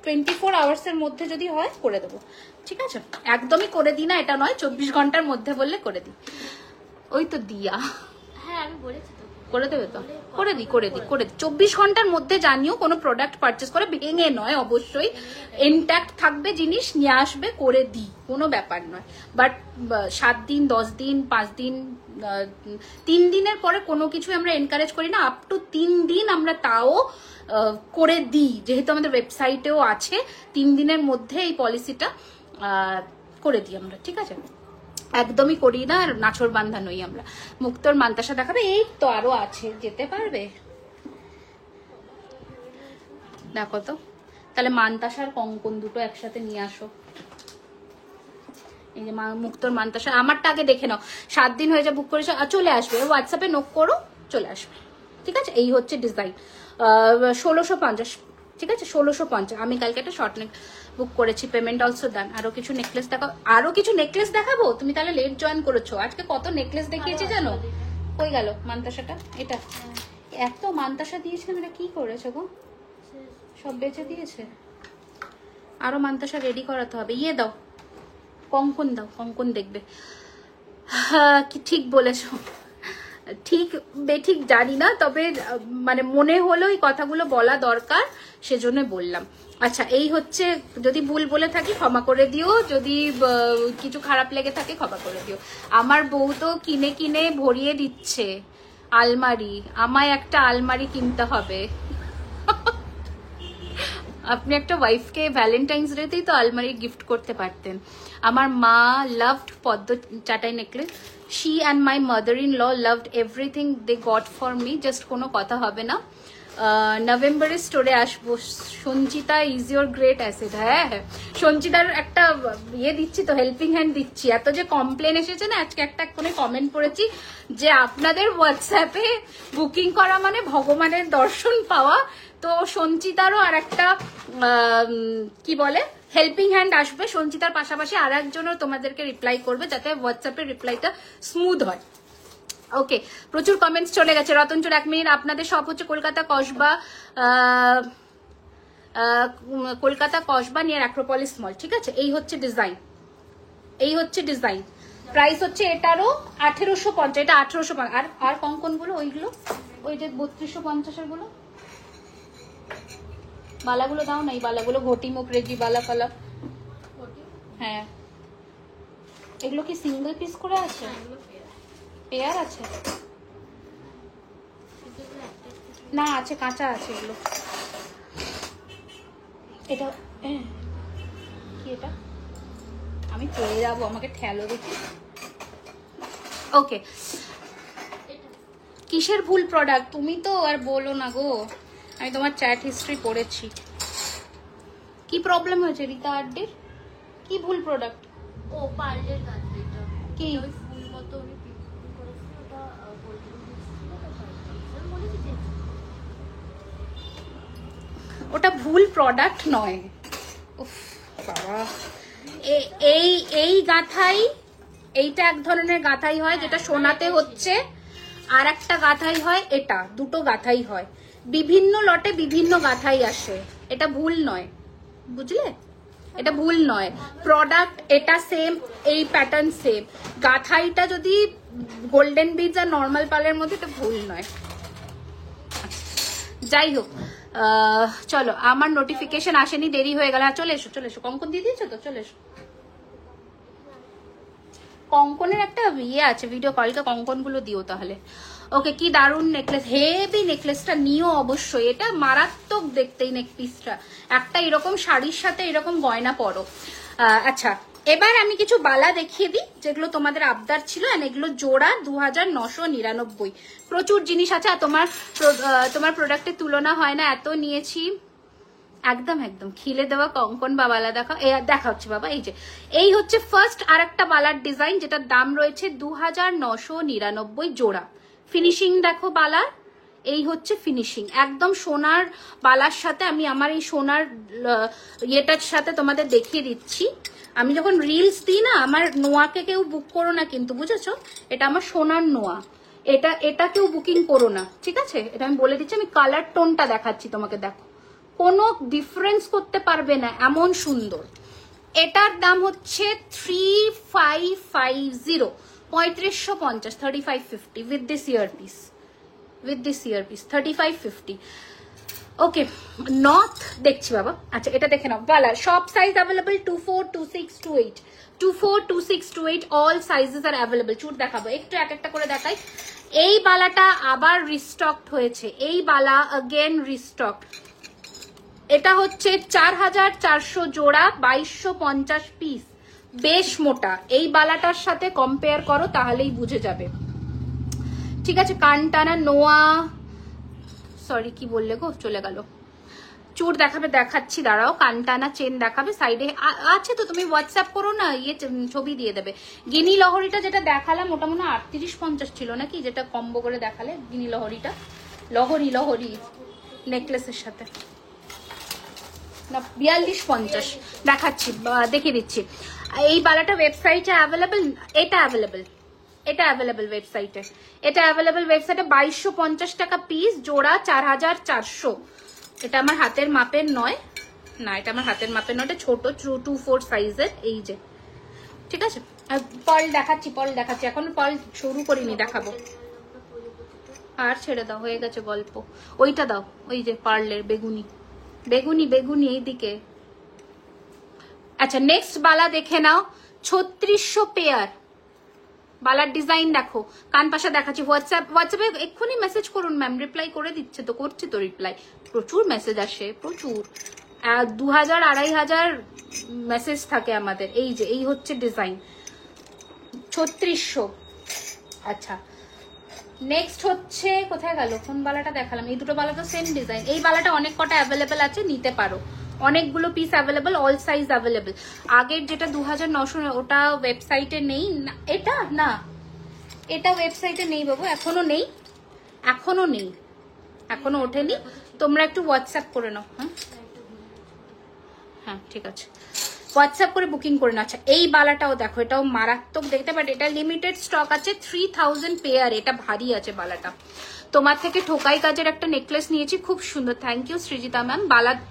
24 আওয়ার্সের মধ্যে যদি হয় করে দেবো, ঠিক আছে? একদমই করে দিই না এটা নয়, 24 ঘন্টার মধ্যে বললে করে দিই। ওই তো দিয়া, হ্যাঁ আমি বলেছি তো। করে দেবে তো? করে দিই 24 ঘন্টার মধ্যে জানিও। কোনো প্রোডাক্ট পারচেস করে ভেঙে নয়, অবশ্যই ইনট্যাক্ট থাকবে জিনিস, নিয়ে আসবে, করে দিই, কোনো ব্যাপার নয়। বাট 7 দিন, 10 দিন, 5 দিন, 3 দিনের পরে কোনো কিছু আমরা এনকারেজ করি না। আপ টু 3 দিন আমরা তাও করে দিই, যেহেতু আমাদের ওয়েবসাইটেও আছে 3 দিনের মধ্যে এই পলিসিটা করে দিই আমরা, ঠিক আছে? একদমই করি না, আর নাছর বান্ধা নই আমরা। মুক্তোর মান্তাসা দেখাবে? এই তো আরো আছে, যেতে পারবে? দেখো তো, তাহলে মান্তাসার কঙ্কন দুটো একসাথে নিয়ে আসো। এই যে মুক্তোর মান্তাসা, আমারটা আগে দেখে নাও। 7 দিন হয়ে যা বুক করেছো, চলে আসবে, হোয়াটসঅ্যাপে নোক করো, চলে আসবে, ঠিক আছে? এই হচ্ছে ডিজাইন, 1650, ঠিক আছে? 1650। আমি কালকে একটা শর্ট নেক বুক করেছি, পেমেন্ট অলসো ডান। আরো কিছু নেকলেস দেখাবো, আরো কিছু নেকলেস দেখাবো। তুমি তাহলে লেট জয়েন করেছো, আজকে কত নেকলেস দেখিয়েছি জানো? কই গেল মান্তাসাটা? এটা এত মান্তাসা দিয়েছিলাম, এটা কি করেছো গো? সব বেঁচে দিয়েছে। আরো মান্তাসা রেডি করাতে হবে। ইয়ে দাও, কঙ্কন দাও, কঙ্কন দেখবে। হ্যাঁ, কি ঠিক বলেছো, ঠিক বেঠিক জানি না, তবে মানে মনে হলো এই কথাগুলো বলা দরকার, সেজন্য বললাম। আচ্ছা, এই হচ্ছে, যদি ভুল বলে থাকি ক্ষমা করে দিও, যদি কিছু খারাপ লেগে থাকে ক্ষমা করে দিও। আমার বউ তো কিনে কিনে ভরিয়ে দিচ্ছে আলমারি, আমায় একটা আলমারি কিনতে হবে। আপনি একটা ওয়াইফকে ভ্যালেন্টাইন্স ডেতেই তো আলমারি গিফট করতে পারতেন। আমার মা লাভড পদ্ম চাটাই necklace, she and my mother in law loved everything they got for me. Just কোনো কথা হবে না, নভেম্বরের স্টোরে আসবো। Sanchita is your great asset. হ্যাঁ, সঞ্চিতার একটা ইয়ে দিচ্ছি তো, হেল্পিং হ্যান্ড দিচ্ছি। এত যে কমপ্লেন এসেছে না, আজকে একটা ফোনে কমেন্ট পড়েছি যে আপনাদের হোয়াটসঅ্যাপে বুকিং করা মানে ভগবানের দর্শন পাওয়া। তো সঞ্চিতারও আর একটা কি বলে হেল্পিং হ্যান্ড আসবে, সঞ্চিতার পাশাপাশি আর একজনও তোমাদেরকে রিপ্লাই করবে, যাতে হোয়াটসঅ্যাপের রিপ্লাইটা স্মুথ হয়। ওকে, প্রচুর কমেন্টস চলে গেছে। রতনচুর 1 মিনিট। আপনাদের সব হচ্ছে Kolkata Kasba, Kolkata Kasba near Acropolis Mall, ঠিক আছে? এই হচ্ছে ডিজাইন, এই হচ্ছে ডিজাইন। প্রাইস হচ্ছে এটারও 1850, এটা 1850। আর আর কঙ্কনগুলো ওইগুলো, ওই যে 3250 গুলো, বালাগুলো দাও না, এই বালাগুলো ঘটি মুখ রেজি বালা ফালা। হ্যাঁ, এগুলো কি সিঙ্গেল পিস করে আছে? পেয়ার আছে না? আছে, কাঁচা আছে এগুলো। এটা কি? এটা আমি পড়ে যাবো, আমাকে ঠেলো দেখি। ওকে, কিসের ভুল প্রোডাক্ট? তুমি তো আর বলো না গো, আমি তোমার চ্যাট হিস্ট্রি পড়েছি। কি প্রবলেম হয়েছে রীতা আড্ডির? কি ভুল প্রোডাক্ট? ও পার্লের গাছটা কি ওই ফুল মতো উনি পিকনিক করেছে, ওটা ওটা ভুল প্রোডাক্ট নয়। উফ বাবা, এই এই গাথাই, এইটা এক ধরনের গাথাই হয় যেটা সোনাতে হচ্ছে, আর একটা গাথাই হয় এটা, দুটো গাথাই হয়, বিভিন্ন লটে বিভিন্ন গাথাই আসে। এটা ভুল নয়, বুঝলে? এটা ভুল নয়, প্রোডাক্ট এটা সেম, এই প্যাটার্ন সেম। গাথাইটা যদি গোল্ডেন বিডস আর নর্মাল পালের মধ্যে, এটা ভুল নয়। যাই হোক, চলো, আমার নোটিফিকেশন আসেনি, দেরি হয়ে গেল। চলে এসো, চলে এসো। কঙ্কন দিয়ে দিয়েছো তো? চলে এসো। কঙ্কনের একটা ইয়ে আছে, ভিডিও কলকে কঙ্কন গুলো দিও তাহলে। ওকে, কি দারুণ নেকলেস, হেভি নেকলেসটা নিও অবশ্যই, এটা মারাত্মক দেখতে এই নেক পিসটা। একটা এরকম শাড়ির সাথে এরকম গয়না পরো। আচ্ছা, এবার আমি কিছু বালা দেখিয়ে দিই যেগুলো তোমাদের আবদার ছিল। এগুলো জোড়া 2999। প্রচুর জিনিস আছে, আর তোমার প্রোডাক্টের তুলনা হয় না, এত নিয়েছি। একদম একদম খিলে দেওয়া কঙ্কন বা বালা দেখা হচ্ছে বাবা। এই হচ্ছে ফার্স্ট আর একটা বালার ডিজাইন, যেটার দাম রয়েছে 2999 জোড়া। ফিনিশিং দেখো বালার, এই হচ্ছে ফিনিশিং, একদম সোনার বালার সাথে। আমি আমার এই সোনার ইয়েটার সাথে তোমাদের দেখিয়ে দিচ্ছি। আমি যখন রিলস দিই না, আমার নোয়াকে কেউ বুক করো না কিন্তু, বুঝেছো? এটা আমার সোনার নোয়া, এটা কেউ বুকিং করো না, ঠিক আছে? এটা আমি বলে দিচ্ছি। আমি কালার টোনটা দেখাচ্ছি তোমাকে, দেখো কোনো ডিফারেন্স করতে পারবে না, এমন সুন্দর। এটার দাম হচ্ছে 3550, 3550, 3550 with this earpiece, with this earpiece 3550। Okay, north দেখছি বাবা। আচ্ছা এটা দেখে নাও, বালা সব সাইজ অ্যাভেলেবল, 24, 26, 28, 24, 26, 28 অল সাইজেস আর অ্যাভেলেবল। চুট দেখাবো, একটু এক একটা করে দেখাই। এই বালাটা আবার রিস্টকড হয়েছে, এই বালা अगेन রিস্টক। এটা হচ্ছে 4400 জোড়া, 2250 পিস, বেশ মোটা। এই বালাটার সাথে কম্পেয়ার করো তাহলেই বুঝে যাবে, ঠিক আছে। কানটানা নোয়া, সরি কি বললে গো, চলে গেল। চুর দেখাবে, দেখাচ্ছি দাঁড়াও। কানটানা চেন দেখাবে, সাইডে আছে তো, তুমি হোয়াটসঅ্যাপ করো না, ইয়ে ছবি দিয়ে দেবে। গিনি লহরিটা যেটা দেখালাম ওটা মনে হয় 3850 ছিল নাকি, যেটা কম্বো করে দেখালে গিনি লহরিটা। লহরি নেকলেসের সাথে না, 4250 দেখাচ্ছি, দেখিয়ে দিচ্ছি। এই বালাটা ওয়েবসাইটে অ্যাভেলেবেল, এটা অ্যাভেলেবেল, এটা অ্যাভেলেবেল ওয়েবসাইটে, এটা অ্যাভেলেবেল ওয়েবসাইটে 2250 টাকা পিস, জোড়া 4400। এটা আমার হাতের মাপের নয়, না এটা আমার হাতের মাপের নয়, এটা ছোট 2-4 সাইজের। এই যে, ঠিক আছে। আর পার্ল দেখাচ্ছি, পার্ল দেখাচ্ছি, এখন পার্ল শুরু করিনি, দেখাবো। আর ছেড়ে দাও, হয়ে গেছে গল্প। ওইটা দাও, ওই যে পার্লের বেগুনি বেগুনি বেগুনি এইদিকে। আচ্ছা নেক্সট বালা দেখে নাও, 3600 পেয়ার। বালার ডিজাইন দেখো, কান পাশা দেখাচ্ছি। হোয়াটসঅ্যাপে এক্ষুনি মেসেজ করুন ম্যাম, রিপ্লাই করে দিচ্ছে তো, করছি তো রিপ্লাই। প্রচুর মেসেজ আসে, প্রচুর, 2000-2500 মেসেজ থাকে আমাদের। এই যে, এই হচ্ছে ডিজাইন 3600। আচ্ছা নেক্সট হচ্ছে, কোথায় গেল, কোন বালাটা দেখালাম? এই দুটো বালা তো সেম ডিজাইন। এই বালাটা অনেক কটা অ্যাভেলেবেল আছে, নিতে পারো, অনেকগুলো piece available, all size available. আগের যেটা 2900 ওটা ওয়েবসাইটে নেই, এটা না, এটা ওয়েবসাইটে নেই বাবু, এখনো নেই, এখনো নেই, এখনো ওঠেনি। তোমরা একটু হোয়াটসঅ্যাপ করে নাও। হ্যাঁ হ্যাঁ ঠিক আছে, হোয়াটসঅ্যাপ করে বুকিং করে নাও। আচ্ছা এই বালাটাও দেখো, এটাও মারাত্মক দেখতে, বাট এটা লিমিটেড স্টক আছে, 3000 পেয়ার। এটা ভারী আছে বালাটা। তোমার থেকে ঠোকাই কাজের একটা নেকলেস নিয়েছি, খুব সুন্দর, থ্যাংক ইউ সৃজিতা ম্যাম।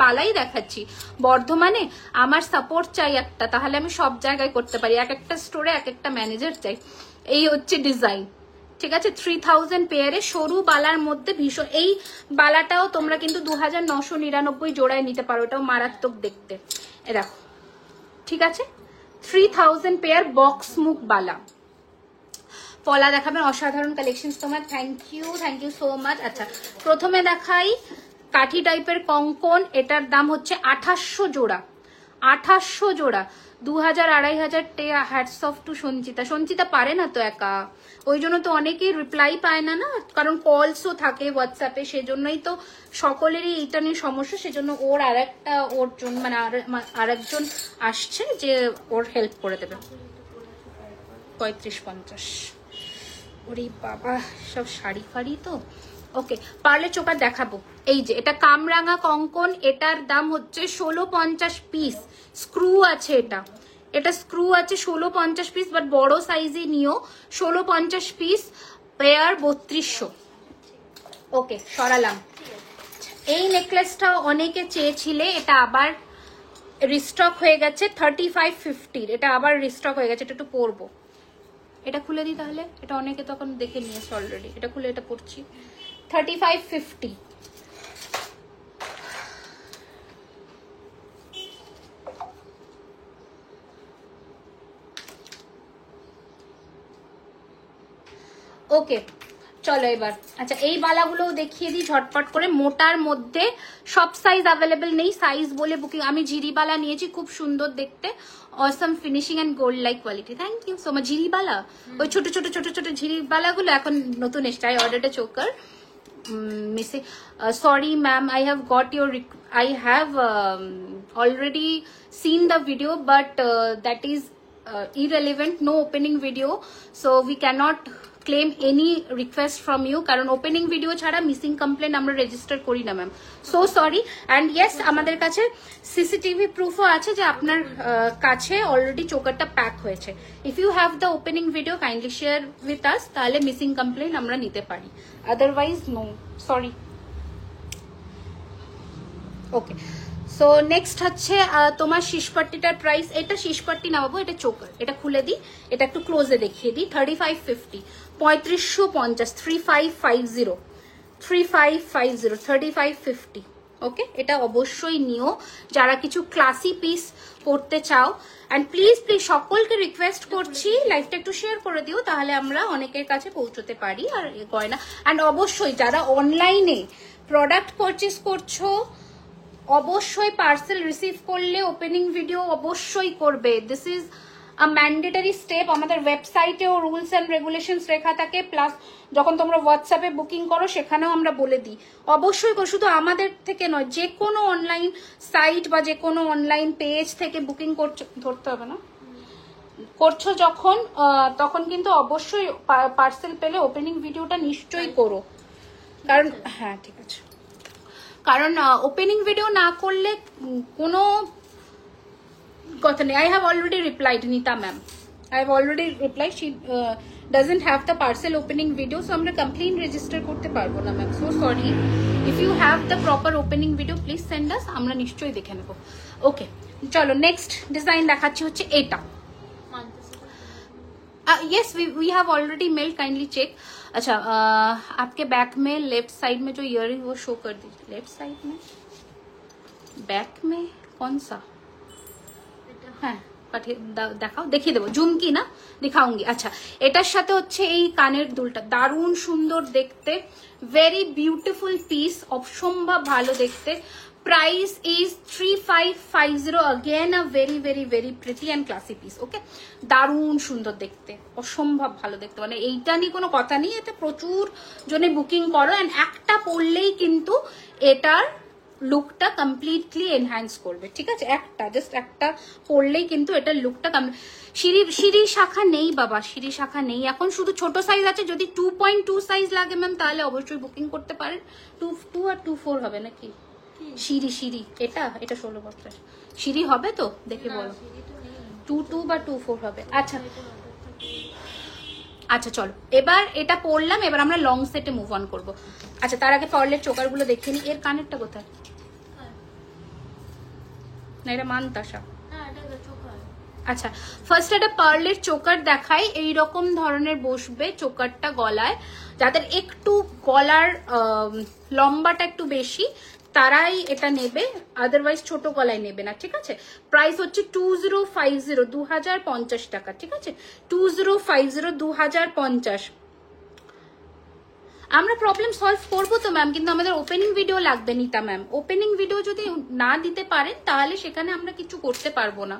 পালাই দেখাচ্ছি। বর্ধমানে আমার সাপোর্ট চাই একটা, তাহলে আমি সব জায়গায় করতে পারি, এক একটা স্টোরে এক একটা ম্যানেজার চাই। এই হচ্ছে ডিজাইন, ঠিক আছে। 3000 পেয়ারে সরু বালার মধ্যে ভীষণ, এই বালাটাও তোমরা কিন্তু 2999 জোড়ায় নিতে পারো, এটাও মারাত্মক দেখতে। এ দেখো, ঠিক আছে, 3000 পেয়ার বক্স মুখ বালা। পলা দেখাবেন, অসাধারণ কালেকশন তোমার, থ্যাংক ইউ সো মাচ। আচ্ছা প্রথমে দেখাই কাঠি টাইপের কঙ্কন, এটার দাম হচ্ছে 2800 জোড়া, 2800 জোড়া, 2000-2500 hats off to Sanchita. Sanchita পারে না তো একা, ওই জন্য তো অনেকেই রিপ্লাই পায় না, না কারণ কলসও থাকে হোয়াটসঅ্যাপে, সেজন্যই তো সকলেরই এইটা নিয়ে সমস্যা। সেজন্য ওর আরেকটা, ওর জন্য মানে আরেকজন আসছে যে ওর হেল্প করে দেবে। 3550। ওরে বাবা, সব শাড়ি ফাড়ি তো। ওকে পার্লে চোকার দেখাবো। এই যে এটা কামরাঙা কঙ্কন, এটার দাম হচ্ছে 1650 পিস, স্ক্রু আছে, এটা স্ক্রু আছে 1650 পিস, বাট বড় সাইজে নিও। 1650 পিস পেয়ার 3200। ওকে সরালাম। এই নেকলেসটা অনেকে চেয়েছিলে, এটা আবার রিস্টক হয়ে গেছে 3550। এটা আবার রিস্টক হয়ে গেছে, এটা একটু পরবো। এটা খুলে দিই তাহলে, এটা অনেকে তখন দেখে নিয়েছে অলরেডি। এটা খুলে এটা পড়ছি, 3550। ওকে চলো এবার। আচ্ছা এই বালাগুলোও দেখিয়ে দিই ঝটপট করে। মোটার মধ্যে সব সাইজ অ্যাভেলেবেল নেই, সাইজ বলে বুকিং। আমি ঝিরি বালা নিয়েছি, খুব সুন্দর দেখতে, অসম finishing and gold like quality. Thank you so much. ঝিরি বালা, ওই ছোট ছোট ছোট ছোট ঝিরি বালাগুলো এখন নতুন এসছে। I ordered a choker, missing. Sorry ma'am, I have got your I have already seen the video, but that is irrelevant, no opening video, so we cannot claim any request from you, কারণ opening video ছাড়া missing complain আমরা register করি না ma'am. So sorry. And yes আমাদের কাছে CCTV প্রুফও আছে যে আপনার কাছে অলরেডি চোকারটা প্যাক হয়েছে। If you have the opening video kindly share with us, তাহলে মিসিং কমপ্লেন আমরা নিতে পারি, otherwise no, sorry. Okay so next হচ্ছে তোমার শিশপাট্টিটার প্রাইস। এটা শিশপাট্টি না বাবু, এটা চোকার। এটা খুলে দিই, এটা একটু ক্লোজে দেখিয়ে দিই। 3550, 3550, 3550, 3550 3550 ওকে, এটা অবশ্যই নিও যারা কিছু ক্লাসি পিস পড়তে চাও। অ্যান্ড প্লিজ প্লিজ সকলকে রিকোয়েস্ট করছি লাইভটা একটু শেয়ার করে দিও, তাহলে আমরা অনেকের কাছে পৌঁছতে পারি আর গয়না। অ্যান্ড অবশ্যই যারা অনলাইনে প্রোডাক্ট পারচেস করছো, অবশ্যই পার্সেল রিসিভ করলে ওপেনিং ভিডিও অবশ্যই করবে। This is a mandatory step. আমাদের ওয়েবসাইটেও রুলস অ্যান্ড রেগুলেশনস লেখা থাকে, প্লাস যখন তোমরা হোয়াটসঅ্যাপে বুকিং করো সেখানেও আমরা বলে দিই অবশ্যই। শুধু আমাদের থেকে নয়, যে কোনো অনলাইন সাইট বা যে কোনো অনলাইন পেজ থেকে বুকিং করছো, ধরতে হবে না, করছো যখন, তখন কিন্তু অবশ্যই পার্সেল পেলে ওপেনিং ভিডিওটা নিশ্চয়ই করো। কারণ হ্যাঁ ঠিক আছে, কারণ ওপেনিং ভিডিও না করলে কোনো কথা নেই। I have already replied, Nita ma'am. I have already replied. She doesn't have the parcel opening video, so আমরা complaint register করতে পারবো না ma'am. So sorry. If you have the proper opening video, please send us. আমরা নিশ্চয়ই দেখে নেব। ওকে, চলো next design দেখাচ্ছি হচ্ছে এটা। Yes, we have already mailed. Kindly check. अच्छा, आपके बैक में लेफ्ट साइड में जो इयरिंग वो शो कर दीजिए। लेफ्ट साइड में बैक में कौन सा? হ্যাঁ পাঠিয়ে দেখাও, দেখিয়ে দেবো। ঝুমকি না, দেখাউঙ্গি। আচ্ছা, এটার সাথে হচ্ছে এই কানের দুলটা দারুণ সুন্দর দেখতে, ভেরি বিউটিফুল পিস, অসম্ভব ভালো দেখতে। Price is 3550। Again a very very very pretty and classy piece. Okay, দারুণ সুন্দর দেখতে, অসম্ভব ভালো দেখতে, মানে এইটা নিয়ে কোনো কথা নেই। এতে প্রচুর জনে বুকিং করো, অ্যান্ড একটা পরলেই কিন্তু এটার লুকটা কমপ্লিটলি এনহ্যান্স করবে। ঠিক আছে, একটা জাস্ট একটা পরলেই কিন্তু এটার লুকটা সিঁড়ি শাখা নেই বাবা, সিঁড়ি শাখা নেই এখন, শুধু ছোট সাইজ আছে। যদি 2.2 সাইজ লাগে ম্যাম তাহলে অবশ্যই বুকিং করতে পারেন। 2 আর 24 হবে নাকি? সিঁড়ি এটা 16 বছর সিঁড়ি হবে তো, দেখে বলো। 22 বা 24 হবে। আচ্ছা আচ্ছা চলো, এবার এটা পরলাম, এবার আমরা লং সেটে মুভ অন করবো। আচ্ছা, তার আগে পার্লের চোকার গুলো দেখে নি। এর কানেরটা কোথায়? না, এটা মানতাসা। আচ্ছা, ফার্স্ট একটা পার্লের চোকার দেখাই। এইরকম ধরনের বসবে চোকারটা গলায়। যাদের একটু গলার লম্বাটা একটু বেশি তারাই এটা নেবে, আদারওয়াইজ ছোট গলায় নেবে না। ঠিক আছে, প্রাইস হচ্ছে 2050, 2050 টাকা। ঠিক আছে, 2050, 2050। আমরা প্রবলেম সলভ করবো তো ম্যাম, কিন্তু আমাদের ওপেনিং ভিডিও লাগবে নিতা ম্যাম। ওপেনিং ভিডিও যদি না দিতে পারেন তাহলে সেখানে আমরা কিছু করতে পারবো না।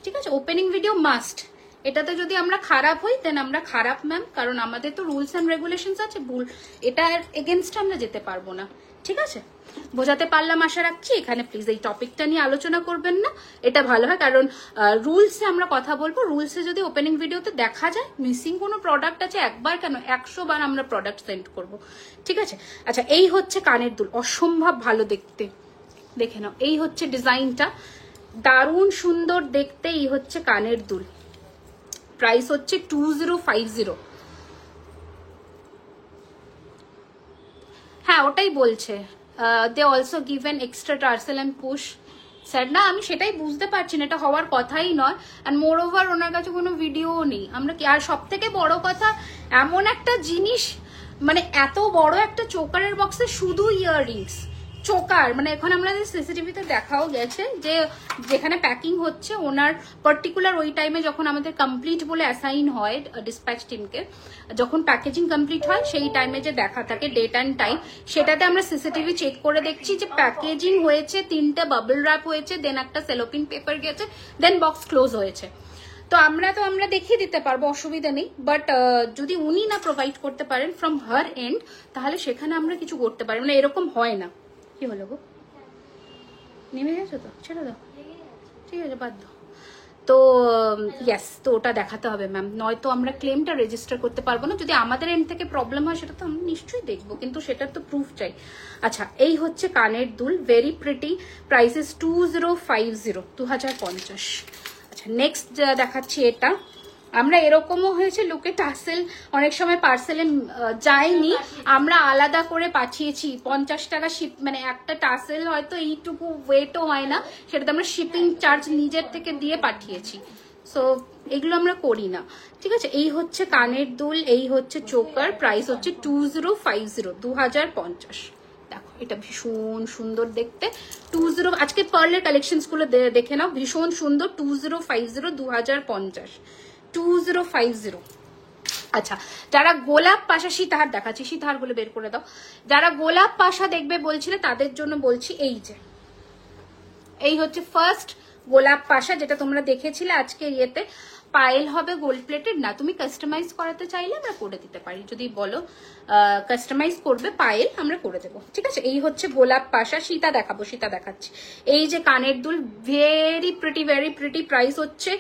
ঠিক আছে, ওপেনিং ভিডিও মাস্ট। এটাতে যদি আমরা খারাপ হই দেন আমরা খারাপ ম্যাম, কারণ আমাদের তো রুলস অ্যান্ড রেগুলেশনস আছে, ভুল এটার এগেনস্টে আমরা যেতে পারবো না। ঠিক আছে, বোঝাতে পারলাম আশা রাখছি। এখানে প্লিজ এই টপিকটা নিয়ে আলোচনা করবেন না, এটা ভালো হয়, কারণ রুলসে আমরা কথা বলবো। রুলসে যদি ওপেনিং ভিডিওতে দেখা যায় মিসিং কোনো প্রোডাক্ট আছে, একবার কেন 100 বার আমরা প্রোডাক্ট সেন্ড করব। ঠিক আছে, আচ্ছা এই হচ্ছে কানের দুল, অসম্ভব ভালো দেখতে, দেখে নাও। এই হচ্ছে ডিজাইনটা, দারুণ সুন্দর দেখতে। এই হচ্ছে কানের দুল, প্রাইস হচ্ছে 2050। হ্যাঁ ওটাই বলছে, they also given extra tassel and push. Sir না, আমি সেটাই বুঝতে পারছি না, এটা হওয়ার কথাই নয়। অ্যান্ড মোর ওভার ওনার কাছে কোনো ভিডিও নেই। আমরা কি, আর সব থেকে বড় কথা, এমন একটা জিনিস, মানে এত বড় একটা চোকারের বক্সে শুধু ইয়াররিংস, চোকার, মানে এখন আমাদের সিসিটিভিতে দেখাও গেছে যে যেখানে প্যাকিং হচ্ছে ওনার পার্টিকুলার ওই টাইমে যখন আমাদের কমপ্লিট বলে অ্যাসাইন হয় ডিসপ্যাচ টিমকে, যখন প্যাকেজিং কমপ্লিট হয় সেই টাইমে যে দেখা থাকে ডেট অ্যান্ড টাইম, সেটাতে আমরা সিসিটিভি চেক করে দেখছি যে প্যাকেজিং হয়েছে, 3টে বাবল র্যাপ হয়েছে, দেন একটা সেলোপিন পেপার গেছে, দেন বক্স ক্লোজ হয়েছে। তো আমরা দেখিয়ে দিতে পারবো, অসুবিধা নেই। বাট যদি উনি না প্রোভাইড করতে পারেন ফ্রম হার এন্ড, তাহলে সেখানে আমরা কিছু করতে পারি না, এরকম হয় না। কি হলো গো, নেমে গেছো তো, ছেড়ে দাও, ঠিক আছে বাদ দাও। তো ইয়েস, তো ওটা দেখাতে হবে ম্যাম, নয়তো আমরা ক্লেমটা রেজিস্টার করতে পারবো না। যদি আমাদের এন্ড থেকে প্রবলেম হয় সেটা তো আমরা নিশ্চয়ই দেখবো, কিন্তু সেটার তো প্রুফ চাই। আচ্ছা, এই হচ্ছে কানের দুল, ভেরি প্রিটি, প্রাইস ইজ 2050, 2050। আচ্ছা, নেক্সট দেখাচ্ছি এটা। আমরা এরকমও হয়েছে লোকে টাসেল অনেক সময় পার্সেলে যায়নি, আমরা আলাদা করে পাঠিয়েছি, 50 টাকা শিপ, মানে একটা টাসেল হয়তো এইটুকু ওয়েটও হয় না, সেটাতে আমরা শিপিং চার্জ নিজের থেকে দিয়ে পাঠিয়েছি। সো এগুলো আমরা করি না, ঠিক আছে। এই হচ্ছে কানের দুল, এই হচ্ছে চোকার, প্রাইস হচ্ছে 2050, 2050। দেখো এটা ভীষণ সুন্দর দেখতে, 20। আজকে পার্লের কালেকশনস গুলো দেখে নাও, ভীষণ সুন্দর, 2050, 2050, 2050। আচ্ছা, যারা গোলাপ পাশা, সীতাহার দেখাচ্ছি, সীতাহার গুলো বের করে দাও। যারা গোলাপ পাশা দেখবে বলছিলে তাদের জন্য বলছি, এই যে এই হচ্ছে ফার্স্ট গোলাপ পাশা, যেটা তোমরা দেখেছিলে আজকে ইয়েতে। পায়েল হবে গোল্ড প্লেটেড না, তুমি কাস্টমাইজ করাতে চাইলে আমরা করে দিতে পারি, যদি বলো কাস্টমাইজ করবে পায়েল আমরা করে দেবো, ঠিক আছে। এই হচ্ছে গোলাপ পাশা, সীতা দেখাবো, সীতা দেখাচ্ছি। এই যে কানের দুল, ভেরি প্রিটি, প্রাইস হচ্ছে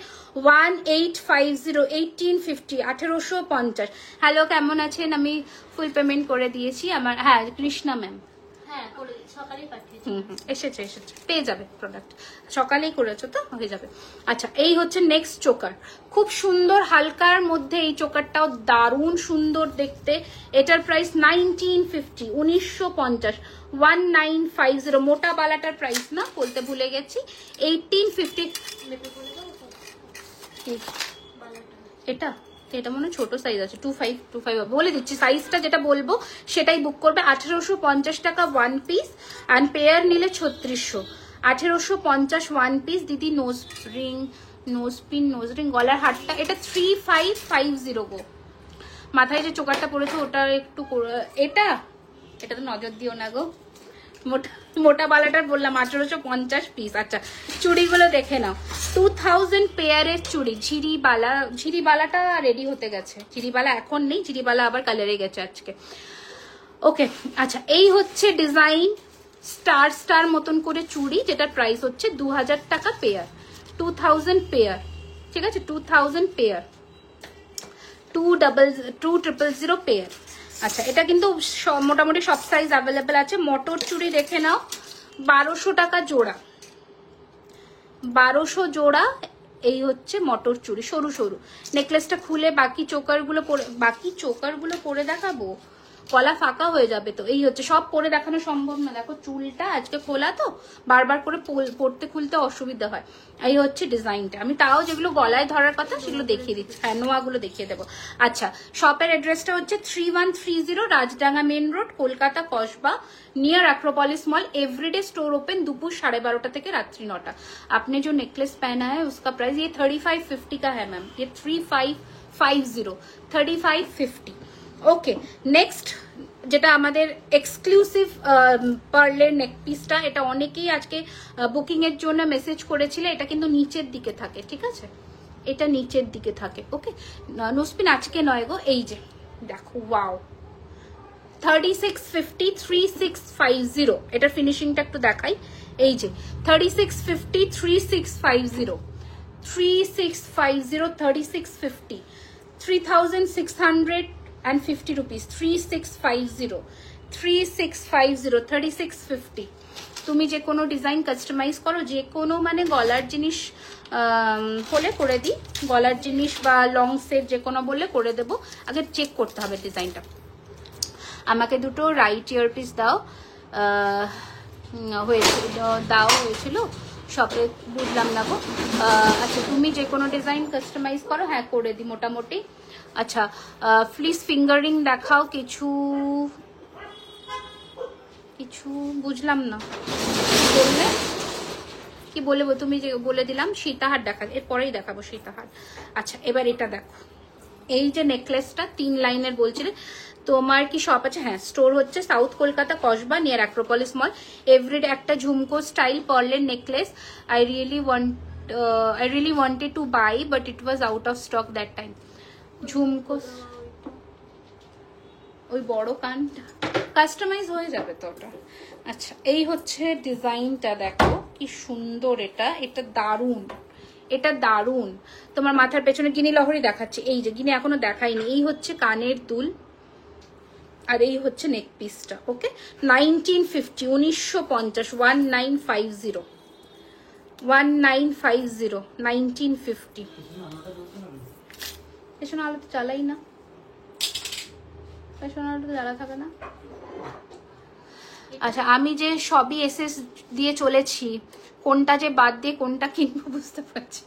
1850, 1850, 1850। হ্যালো, কেমন আছেন? আমি ফুল পেমেন্ট করে দিয়েছি আমার, হ্যাঁ কৃষ্ণা ম্যাম, হ্যাঁ করে সকালেই পাঠিয়েছি। এসেছে পেয়ে যাবে প্রোডাক্ট, সকালেই করেছো তো হয়ে যাবে। আচ্ছা, এই হচ্ছে নেক্সট চোকার, খুব সুন্দর হালকার মধ্যে এই চোকারটাও দারুণ সুন্দর দেখতে। এটার প্রাইস 1950, 1950, 1950। মোটা বালাটার প্রাইস না বলতে ভুলে গেছি, 1850। মেপে বলে দাও তো বালাটা। এটা এটা মনে হয় ছোট সাইজ আছে, 25 বলে দিচ্ছি, সাইজটা যেটা বলবো সেটাই বুক করবে। 1850 টাকা ওয়ান পিস, অ্যান্ড পেয়ার নিলে 3600। 1850 ওয়ান পিস। দিদি নোজ রিং, গলার হারটা, এটা 3550 গো। মাথায় যে চোকারটা পড়েছে ওটা একটু এটা তো নজর দিও না গো, মোটা বালাটার বললাম 1850 পিস। আচ্ছা, চুড়িগুলো দেখে নাও, 2000 পেয়ারের চুড়ি, ঝিরিবালাটা রেডি হতে গেছে, ঝিরিবালা এখন নেই, ঝিরিবালা আবার কালারে গেছে আজকে। ওকে, আচ্ছা, এই হচ্ছে ডিজাইন স্টার মতন করে চুড়ি, যেটার প্রাইস হচ্ছে 2000 টাকা পেয়ার, 2000 পেয়ার, ঠিক আছে, 2000 পেয়ার, 2000 পেয়ার। আচ্ছা, এটা কিন্তু মোটামুটি সব সাইজ অ্যাভেলেবেল আছে। মটর চুড়ি দেখে নাও, 1200 টাকা জোড়া, 1200 জোড়া। এই হচ্ছে মটর চুড়ি, সরু সরু। নেকলেসটা খুলে বাকি চোকারগুলো পরে দেখাবো, গলা ফাঁকা হয়ে যাবে তো। এই হচ্ছে, সব পরে দেখানো সম্ভব না, দেখো চুলটা আজকে খোলা তো, বারবার করে পরতে খুলতে অসুবিধা হয়। এই হচ্ছে ডিজাইনটা, আমি তাও যেগুলো গলায় ধরার কথা সেগুলো দেখিয়ে দিচ্ছি, হ্যাঁ নোয়াগুলো দেখিয়ে দেবো। আচ্ছা, শপের অ্যাড্রেসটা হচ্ছে 3130 Rajdanga main road, Kolkata Kasba, near Acropolis Mall. Everyday store open दोपहर 12:30 থেকে রাত্রি 9টা। आपने जो नेकलेस पहना है उसका प्राइस ये 3550 का है मैम, ये 3550, 3550। ওকে, নেক্সট যেটা আমাদের এক্সক্লুসিভ পার্লের নেক পিসটা, এটা অনেকেই আজকে বুকিং এর জন্য মেসেজ করেছিল। এটা কিন্তু নিচের দিকে থাকে, ঠিক আছে, এটা নিচের দিকে থাকে। ওকে, নোসপিন আজকে নয় গো, এই যে দেখো, ওয়াও, 3650, 3650। এটার ফিনিশিংটা একটু দেখাই, এই যে 3650, 3650, 3650, 3650, 3650 rupees, 3650, 3650, 3650। তুমি যে কোনো ডিজাইন কাস্টমাইজ করো, যে কোনো মানে গলার জিনিস হলে করে দিই, গলার জিনিস বা লং সেট যে কোনো বললে করে দেবো। আগে চেক করতে হবে ডিজাইনটা। আমাকে দুটো রাইট ইয়ারপিস দাও, হয়েছিল শপে, বুঝলাম না গো। আচ্ছা, তুমি যে কোনো ডিজাইন কাস্টমাইজ করো, হ্যাঁ করে দিই মোটামুটি। আচ্ছা, ফ্লিস ফিঙ্গারিং দেখাও, কিছু বুঝলাম না বললে, কি বলবো, তুমি যে বলে দিলাম। সীতাহার দেখা, এরপরেই দেখাবো সীতাহার। আচ্ছা, এবার এটা দেখো, এই যে নেকলেসটা 3 লাইনের বলছিলে, তোমার কি শপ আছে? হ্যাঁ, স্টোর হচ্ছে south Kolkata Kasba, near Acropolis মল। এভরিডে একটা ঝুমকো স্টাইল পার্লের necklace, I really wanted to buy but it was out of stock that time। ঝুমকো, ওই বড় কানটা কাস্টমাইজ হয়ে যাবে তো ওটা। আচ্ছা, এই হচ্ছে ডিজাইনটা, দেখো কি সুন্দর, এটা দারুণ, এটা দারুণ। তোমার মাথার পেছনে গিনি লহরি দেখাচ্ছে, এই যে গিনি এখনো দেখাইনি। এই হচ্ছে কানের দুল, আর এই হচ্ছে নেক পিসটা। ওকে, 1950, 1950, 1950, 1950, 1950। পেছনে আলো তো জ্বালাই না, পেছনে আলো তো জ্বালা থাকে না। আচ্ছা, আমি যে সবই এসএস দিয়ে চলেছি, কোনটা যে বাদ দিয়ে কোনটা কিনবো বুঝতে পারছি।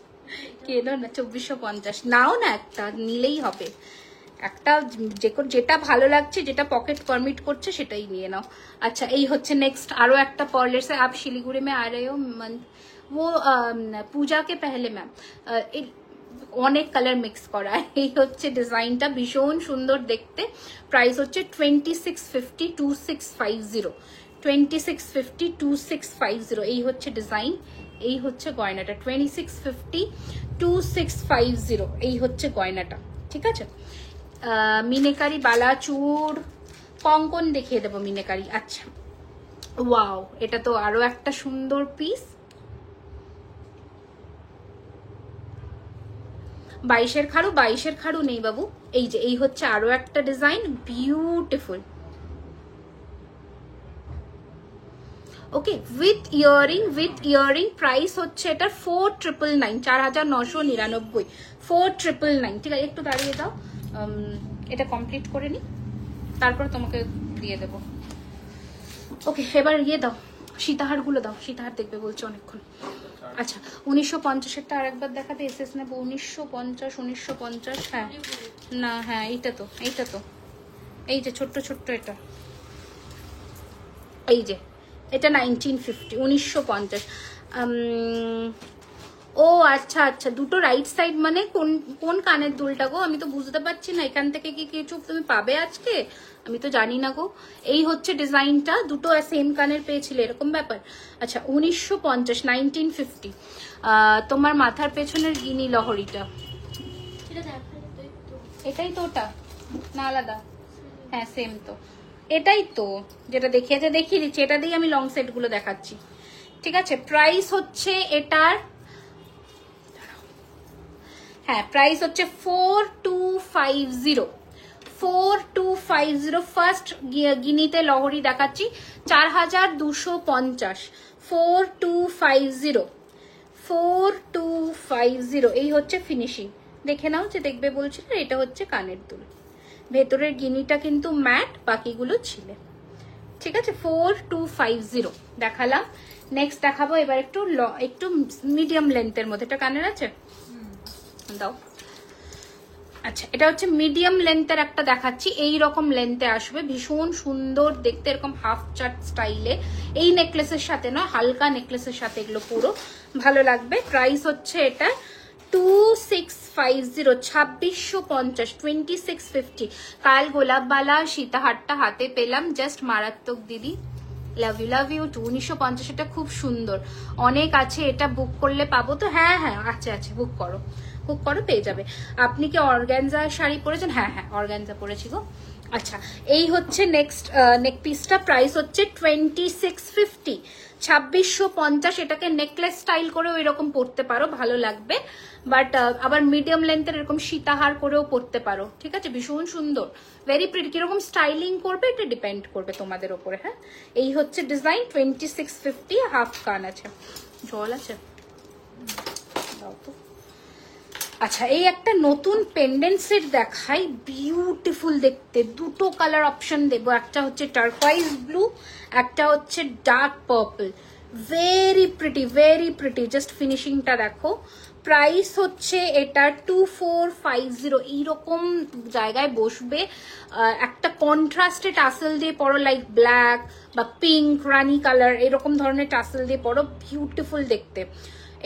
কেনো না, 2450 নাও না, একটা নিলেই হবে। একটা যেটা ভালো লাগছে, যেটা পকেট পারমিট করছে সেটাই নিয়ে নাও। আচ্ছা, এই হচ্ছে নেক্সট আরো একটা পার্লার से आप শিলিগুড়ি में आ रहे हो वो पूजा के पहले मैम অনেক কালার মিক্স করা। এই হচ্ছে ডিজাইনটা, ভীষণ সুন্দর দেখতে। প্রাইস হচ্ছে 2650 2650 2650 2650। এই হচ্ছে ডিজাইন, এই হচ্ছে গয়নাটা 2650 2650। এই হচ্ছে গয়নাটা, ঠিক আছে। মিনেকারি বালা চূড় কঙ্কন দেখিয়ে দেবো মিনেকারি। আচ্ছা, ওয়াও, এটা তো আরো একটা সুন্দর পিস। 22-এর খাড়ু, 22-এর খাড়ু নেই বাবু। এই যে এই হচ্ছে আরো একটা design, beautiful. Okay, with earring price হচ্ছে এটা 4999 4999 4999। ঠিক আছে, একটু দাঁড়িয়ে দাও, এটা কমপ্লিট করে নি, তারপর তোমাকে দিয়ে দেব। ওকে, এবার ইয়ে দাও, সীতাহারগুলো দাও, সীতাহার দেখবে বলছে অনেকক্ষণ। আচ্ছা, 1950-এরটা আরেকবার দেখাতে এসএস নেবো। 1950 হ্যাঁ না, হ্যাঁ এইটা তো এই যে ছোট্ট ছোট্ট এটা, এই যে এটা 1950 1950। ও আচ্ছা আচ্ছা, দুটো রাইট সাইড মানে কোন কোন কানের দুলটা গো? আমি তো বুঝতে পারছি না, এখান থেকে কি কিছু তুমি পাবে আজকে? আমি তো জানি না গো। এই হচ্ছে ডিজাইনটা, দুটো সেম কানের পেয়েছিলে এরকম ব্যাপার। আচ্ছা, 1950 1950। তোমার মাথার পেছনের গিনি লহরিটা এটাই তো, ওটা না আলাদা? হ্যাঁ সেম তো, এটাই তো যেটা দেখিয়েছে, দেখিয়ে দিচ্ছি। এটা দিয়ে আমি লং সেট গুলো দেখাচ্ছি, ঠিক আছে। প্রাইস হচ্ছে এটার, হ্যাঁ প্রাইস হচ্ছে 4250 4250। ফার্স্ট গিনিতে লহরি দেখাচ্ছি 4250 4250 4250। এই হচ্ছে ফিনিশিং, দেখে নাও যে দেখবে বলছিল। এটা হচ্ছে কানের দুল, ভেতরের গিনিটা কিন্তু ম্যাট, বাকিগুলো ছিলে, ঠিক আছে। 4250 দেখালাম। নেক্সট দেখাবো এবার একটু মিডিয়াম লেন্থের মধ্যে। এটা কানের আছে দাও। আচ্ছা, এটা হচ্ছে মিডিয়াম লেন্থের একটা দেখাচ্ছি, এই রকম লেন্থে আসবে, ভীষণ সুন্দর দেখতে, এরকম হাফ চার্ট স্টাইলে। এই নেকলেসের সাথে নয়, হালকা নেকলেসের সাথে এগুলো পুরো ভালো লাগবে। প্রাইস হচ্ছে এটা 2650 2650 2650। কাল গোলাপবালা সীতাহারটা হাতে পেলাম, জাস্ট মারাত্মক দিদি, লাভ ইউ টু। 1950, এটা খুব সুন্দর, অনেক আছে, এটা বুক করলে পাবো তো? হ্যাঁ হ্যাঁ আছে, বুক করো পেয়ে যাবে। আপনি কি অর্গানজা শাড়ি পরেছেন? হ্যাঁ হ্যাঁ অর্গানজা পরেছি গো। আচ্ছা, এই হচ্ছে নেক্সট নেক পিসটা, প্রাইস হচ্ছে 2650 2650। এটাকে নেকলেস স্টাইল করেও এরকম পরতে পারো, ভালো লাগবে। বাট আবার মিডিয়াম লেন্থের এরকম সীতাহার করেও পরতে পারো, ঠিক আছে। ভীষণ সুন্দর, ভেরি প্রিটি। কিরকম স্টাইলিং করবে এটা ডিপেন্ড করবে তোমাদের ওপরে। হ্যাঁ, এই হচ্ছে ডিজাইন 2650। হাফ কান আছে, জল আছে দাও তো। আচ্ছা, এই একটা নতুন পেন্ডেন্ট সেট দেখাই, বিউটিফুল দেখতে। দুটো কালার অপশন দেবো, একটা হচ্ছে টার্কোয়াইজ ব্লু, একটা হচ্ছে dark purple. Very pretty, just ফিনিশিংটা দেখো। প্রাইস হচ্ছে এটা 2450। এইরকম জায়গায় বসবে, একটা কন্ট্রাস্টে টাসেল দিয়ে পরো, লাইক ব্ল্যাক বা পিঙ্ক, রানি কালার, এরকম ধরনের টাসেল দিয়ে পরো, বিউটিফুল দেখতে।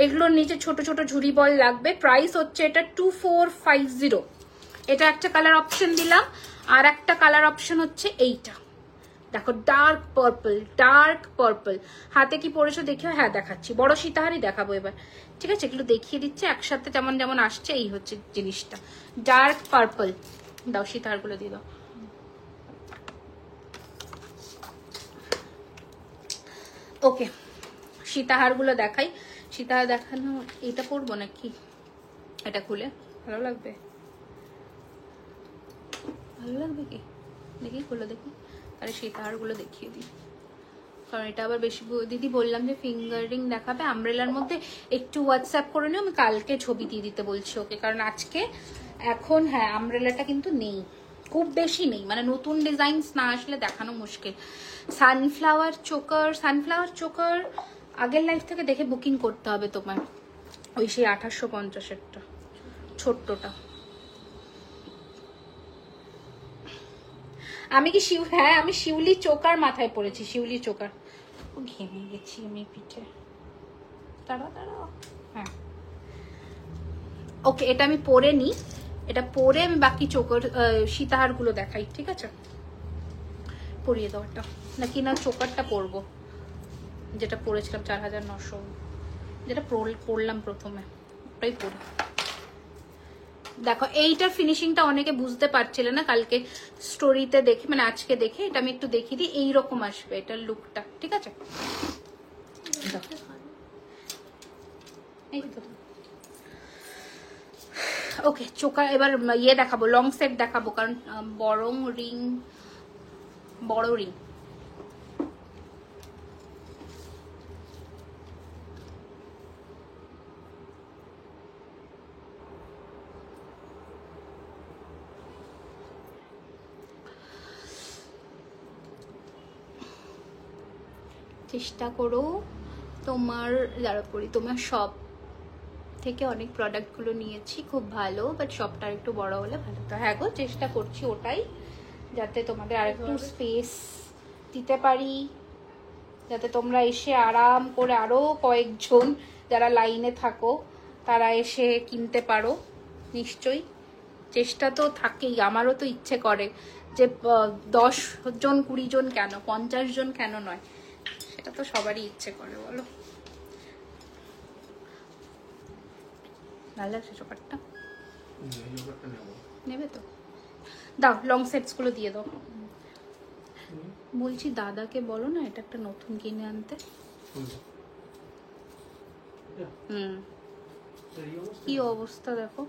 এগুলোর নিচে ছোট ছোট ঝুড়ি বল লাগবে। প্রাইস হচ্ছে এটা 2450। এটা একটা কালার অপশন দিলাম, আর একটা কালার অপশন হচ্ছে এইটা দেখো, ডার্ক পার্পল। হাতে কি পরেছো দেখিও? হ্যাঁ দেখাচ্ছি, বড় সীতাহারই দেখাবো এবার, ঠিক আছে। এগুলো দেখিয়ে দিচ্ছে একসাথে, যেমন যেমন আসছে। এই হচ্ছে জিনিসটা, ডার্ক পার্পল। দাও সীতাহারগুলো দিয়ে দাও। ওকে, সীতাহারগুলো দেখাই। সীতাহার দেখানো, এটা পরবো নাকি? এটা খুলে ভালো লাগবে কি? দেখি খুলে দেখি। আরে সীতাহারগুলো দেখিয়ে দিই, কারণ এটা আবার বেশি। দিদি বললাম যে ফিঙ্গারিং দেখাবে আমব্রেলার মধ্যে, একটু হোয়াটসঅ্যাপ করে নিও, আমি কালকে ছবি দিয়ে দিতে বলছি ওকে। কারণ আজকে এখন হ্যাঁ আমব্রেলাটা কিন্তু নেই, খুব বেশি নেই, মানে নতুন ডিজাইনস না আসলে দেখানো মুশকিল। সানফ্লাওয়ার চোকার আগের লাইফ থেকে দেখে বুকিং করতে হবে তোমার। ওই সেই 2850-এরটা, ছোট্টটা। আমি কি হ্যাঁ আমি শিউলি চোকার মাথায় পরেছি, শিউলি চোকার। ও ঘেমে গেছি আমি পিঠে, দাঁড়া দাঁড়া। হ্যাঁ ওকে, এটা আমি পরে নিই, এটা পরে আমি বাকি চোকার সীতাহার গুলো দেখাই, ঠিক আছে? পরিয়ে দাও এটা, নাকি না চোকারটা পরবো যেটা পরেছিলাম 4900, যেটা পরলাম প্রথমে, ওটাই পরি। দেখো এইটার ফিনিশিংটা অনেকে বুঝতে পারছিল না কালকে স্টোরিতে দেখে, মানে আজকে দেখে, এটা আমি একটু দেখিয়ে দিই। এইরকম আসবে এটার লুকটা, ঠিক আছে? ওকে, চোখা এবার ইয়ে দেখাবো, লং সেট দেখাবো, কারণ বড় রিং। চেষ্টা করো তোমার, যারা করি তোমার সব থেকে অনেক প্রোডাক্টগুলো নিয়েছি, খুব ভালো, বাট শপটা একটু বড় হলে ভালো। তো হ্যাঁ গো, চেষ্টা করছি ওটাই, যাতে তোমাদের আরেকটু স্পেস দিতে পারি, যাতে তোমরা এসে আরাম করে আরো কয়েকজন যারা লাইনে থাকো তারা এসে কিনতে পারো। নিশ্চয়ই চেষ্টা তো থাকেই, আমারও তো ইচ্ছে করে যে 10 জন 20 জন কেন 50 জন কেন নয়, সেটা তো সবারই ইচ্ছে করে, বলো? ভালো লাগছে চোকারটা? নেবে তো? দাও লং সেটস গুলো দিয়ে দাও। বলছি দাদাকে বলো না এটা একটা নতুন কিনে আনতে। কি অবস্থা দেখো।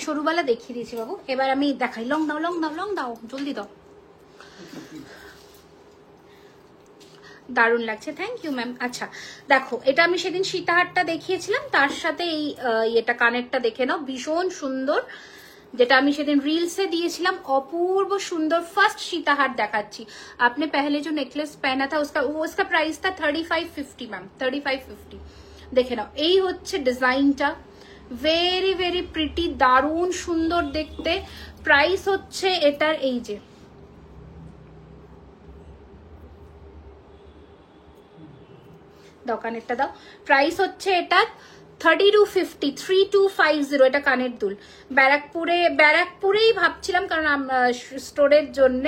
সরুবেলা দেখিয়ে দিয়েছি বাবু, এবার আমি দেখাই। লং দাও, লং দাও, লং দাও, জলদি দাও। দারুণ লাগছে, থ্যাংক ইউ ম্যাম। আচ্ছা দেখো, এটা আমি সেদিন সীতাহারটা দেখিয়েছিলাম, তার সাথে এই এটা কানেরটা দেখে নাও, ভীষণ সুন্দর, যেটা আমি সেদিন রিলসে দিয়েছিলাম, অপূর্ব সুন্দর। ফার্স্ট সীতাহার দেখাচ্ছি, আপনি पहले जो नेकलेस पहना था उसका प्राइस था 3550 ম্যাম, 3550। দেখে নাও, এই হচ্ছে ডিজাইনটা, ভেরি ভেরি প্রিটি, দারুণ সুন্দর দেখতে। প্রাইস হচ্ছে এটার, এই যে দাও কানেরটা দাও, প্রাইস হচ্ছে এটা 3250, 3250। এটা কানের দুল, ব্যারাকপুরেই ভাবছিলাম, কারণ স্টোরের জন্য,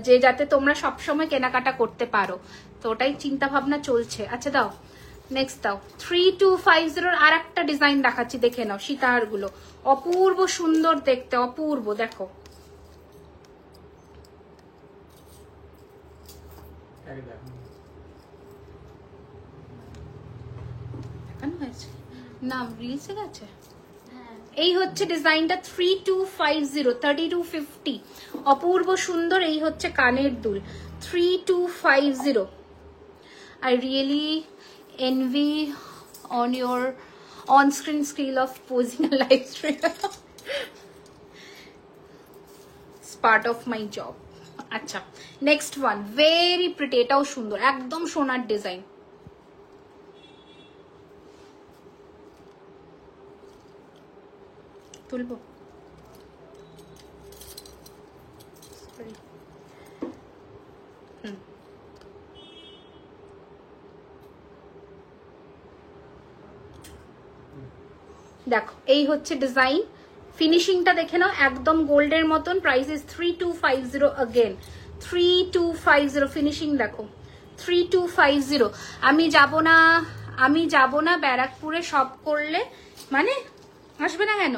যে যাতে তোমরা সবসময় কেনাকাটা করতে পারো, তো ওটাই চিন্তা ভাবনা চলছে। আচ্ছা দাও নেক্সট, দাও 3250। আর একটা ডিজাইন দেখাচ্ছি, দেখে নাও সীতাহার গুলো, অপূর্ব সুন্দর দেখতে, অপূর্ব। দেখো হয়েছে না, রিলসে গেছে। এই হচ্ছে ডিজাইনটা 3250, 3250, অপূর্ব সুন্দর। এই হচ্ছে কানের দুল 3250। I really envy on your on-screen skill of posing a live stream. It's part of my job. আচ্ছা নেক্সট ওয়ান, ভেরি প্রিটি, এটাও সুন্দর, একদম সোনার ডিজাইন। তুলবো? দেখো এই হচ্ছে ডিজাইন, ফিনিশিংটা দেখে নাও, একদম গোল্ডের মতন। প্রাইস ইজ 3250 अगेन, 3250 ফিনিশিং দেখো, 3250। আমি যাব না ব্যারাকপুরে শপ করলে, মানে আসবে না কেন?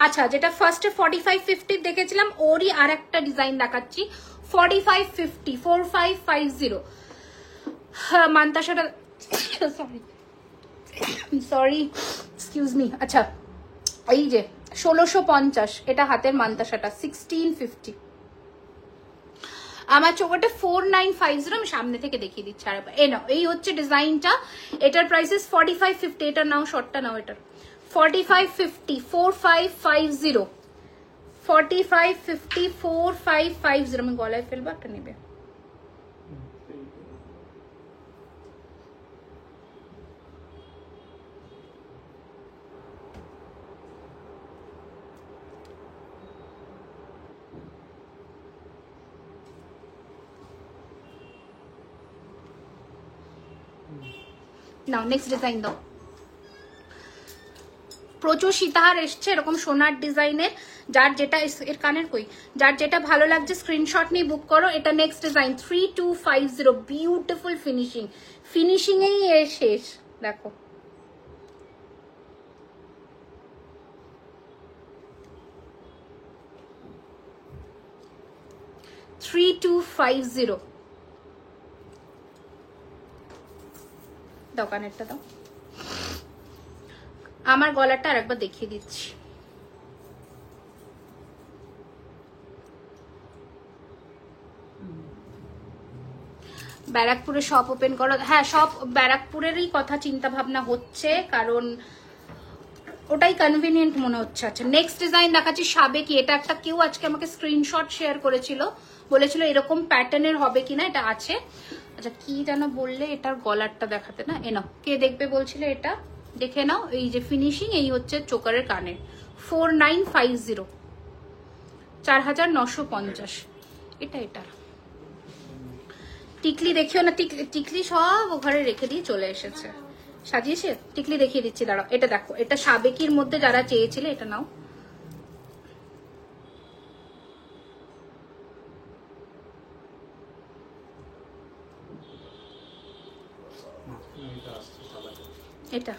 আচ্ছা, যেটা ফার্স্টে 4550 দেখেছিলাম, ওরই আর একটা ডিজাইন দেখাচ্ছি, 4550, 4550। মান্তাসাটা, সরি এক্সকিউজ মি। আচ্ছা এই যে 1650, এটা হাতের মান্তাসাটা 1650। আমার চোকারটা 4950, আমি সামনে থেকে দেখিয়ে দিচ্ছি আর এই নাও, এই হচ্ছে ডিজাইনটা। এটার প্রাইসেস 4550, এটা নাও, শর্টটা নাও, এটার 4550, 4550, 4550, 4550। আমি গলায় ফেলবো, একটা নেবে। নাও নেক্সট ডিজাইন দাও। প্রচুর সীতাহার এসছে এরকম সোনার ডিজাইনের, যার যেটা এর কানের কই, যার যেটা ভালো লাগছে স্ক্রিনশট নিয়ে বুক করো। এটা next design 3250, beautiful finishing, finishing এই শেষ। দেখো দাও, কানেরটা দাও। আমার গলাটা আরেকবার দেখিয়ে দিচ্ছি। ব্যারাকপুরে শপ ওপেন করো, হ্যাঁ সব ব্যারাকপুরেরই কথা চিন্তা ভাবনা হচ্ছে, কারণ ওটাই কনভিনিয়েন্ট মনে হচ্ছে। আচ্ছা নেক্সট ডিজাইন দেখাচ্ছি, সাবেকি। এটা একটা কেউ আজকে আমাকে স্ক্রিনশট শেয়ার করেছিল, বলেছিল এরকম প্যাটার্নের হবে কিনা, এটা আছে। আচ্ছা কি যেন বললে, এটার গলারটা দেখাতে না, এ নাও, কে দেখবে বলছিলে, এটা দেখে নাও। এই যে ফিনিশিং, এই হচ্ছে চোকারের কানের, 4950, 4950। এটা টিকলি দেখিও না, টিকলি সব ঘরে রেখে দিয়ে চলে এসেছে, সাজিয়েছে। টিকলি দেখিয়ে দিচ্ছি, দাঁড়াও। এটা দেখো, এটা সাবেকির মধ্যে যারা চেয়েছিলে, এটা নাও। এটা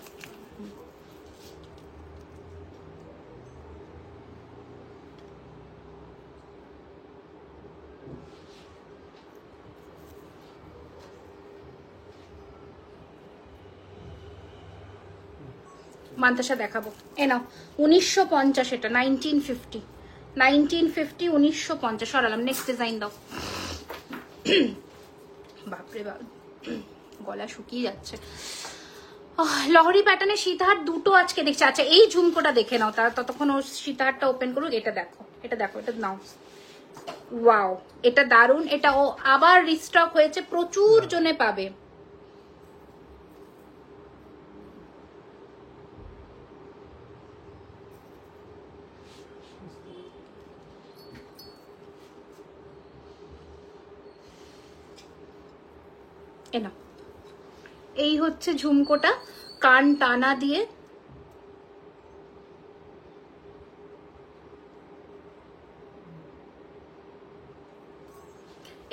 মান্তাসা দেখাবো, এ নাও 1950, এটা 1950, 1950, সরালাম। নেক্সট ডিজাইন দাও। বাপরে বাপ, গলা শুকিয়ে যাচ্ছে। লহরি প্যাটার্নের সীতাহার দুটো আজকে দেখছি। আচ্ছা এই ঝুমকোটা দেখে নাও, তারা ততক্ষণ ও সীতাহারটা ওপেন করুক। এটা দেখো, এটা দেখো, এটা নাও। ওয়াও, এটা দারুন। এটা ও আবার রিস্টক হয়েছে, প্রচুর জনে পাবে। এই হচ্ছে ঝুমকোটা, কান টানা দিয়ে।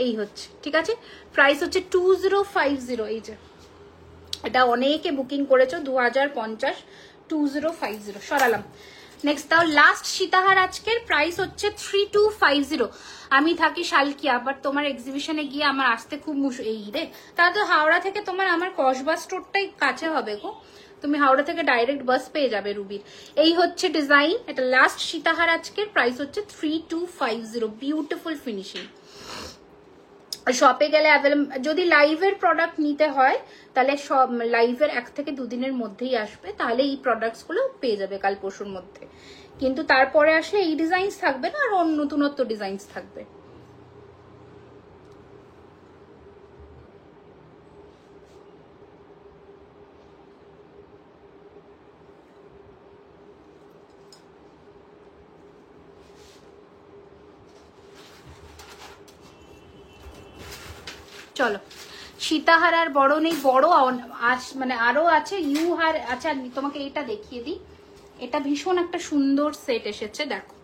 এই হচ্ছে, ঠিক আছে। প্রাইস হচ্ছে 2050। এই যে এটা অনেকে বুকিং করেছো, 2050, 2050, সরালাম। নেক্সট দাও, লাস্ট সীতাহার আজকের। প্রাইস হচ্ছে 3250। আমি থাকি শালকিয়া, বাট তোমার এক্সিবিশনে গিয়ে আমার আসতে খুব এই রে, তা তো হাওড়া থেকে তোমার আমার কসবা স্টোরটাই কাছে হবে গো, তুমি হাওড়া থেকে ডাইরেক্ট বাস পেয়ে যাবে রুবির। এই হচ্ছে ডিজাইন, এটা লাস্ট সীতাহার আজকের। প্রাইস হচ্ছে 3250, বিউটিফুল ফিনিশিং। শপে গেলে অ্যাভেলেবল, যদি লাইভের প্রোডাক্ট নিতে হয় তাহলে সব লাইভের 1 থেকে 2 দিনের মধ্যেই আসবে, তাহলে এই প্রোডাক্টসগুলো পেয়ে যাবে কাল পরশুর মধ্যে। কিন্তু তারপরে আসলে এই ডিজাইনস থাকবে না, আর অন্য নতুনত্ব ডিজাইনস থাকবে। চলো, সীতাহার আর বড় নেই, বড় মানে আরো আছে ইউ হার। আচ্ছা তোমাকে এটা দেখিয়ে দিই, এটা ভীষণ একটা সুন্দর সেট এসেছে, দেখো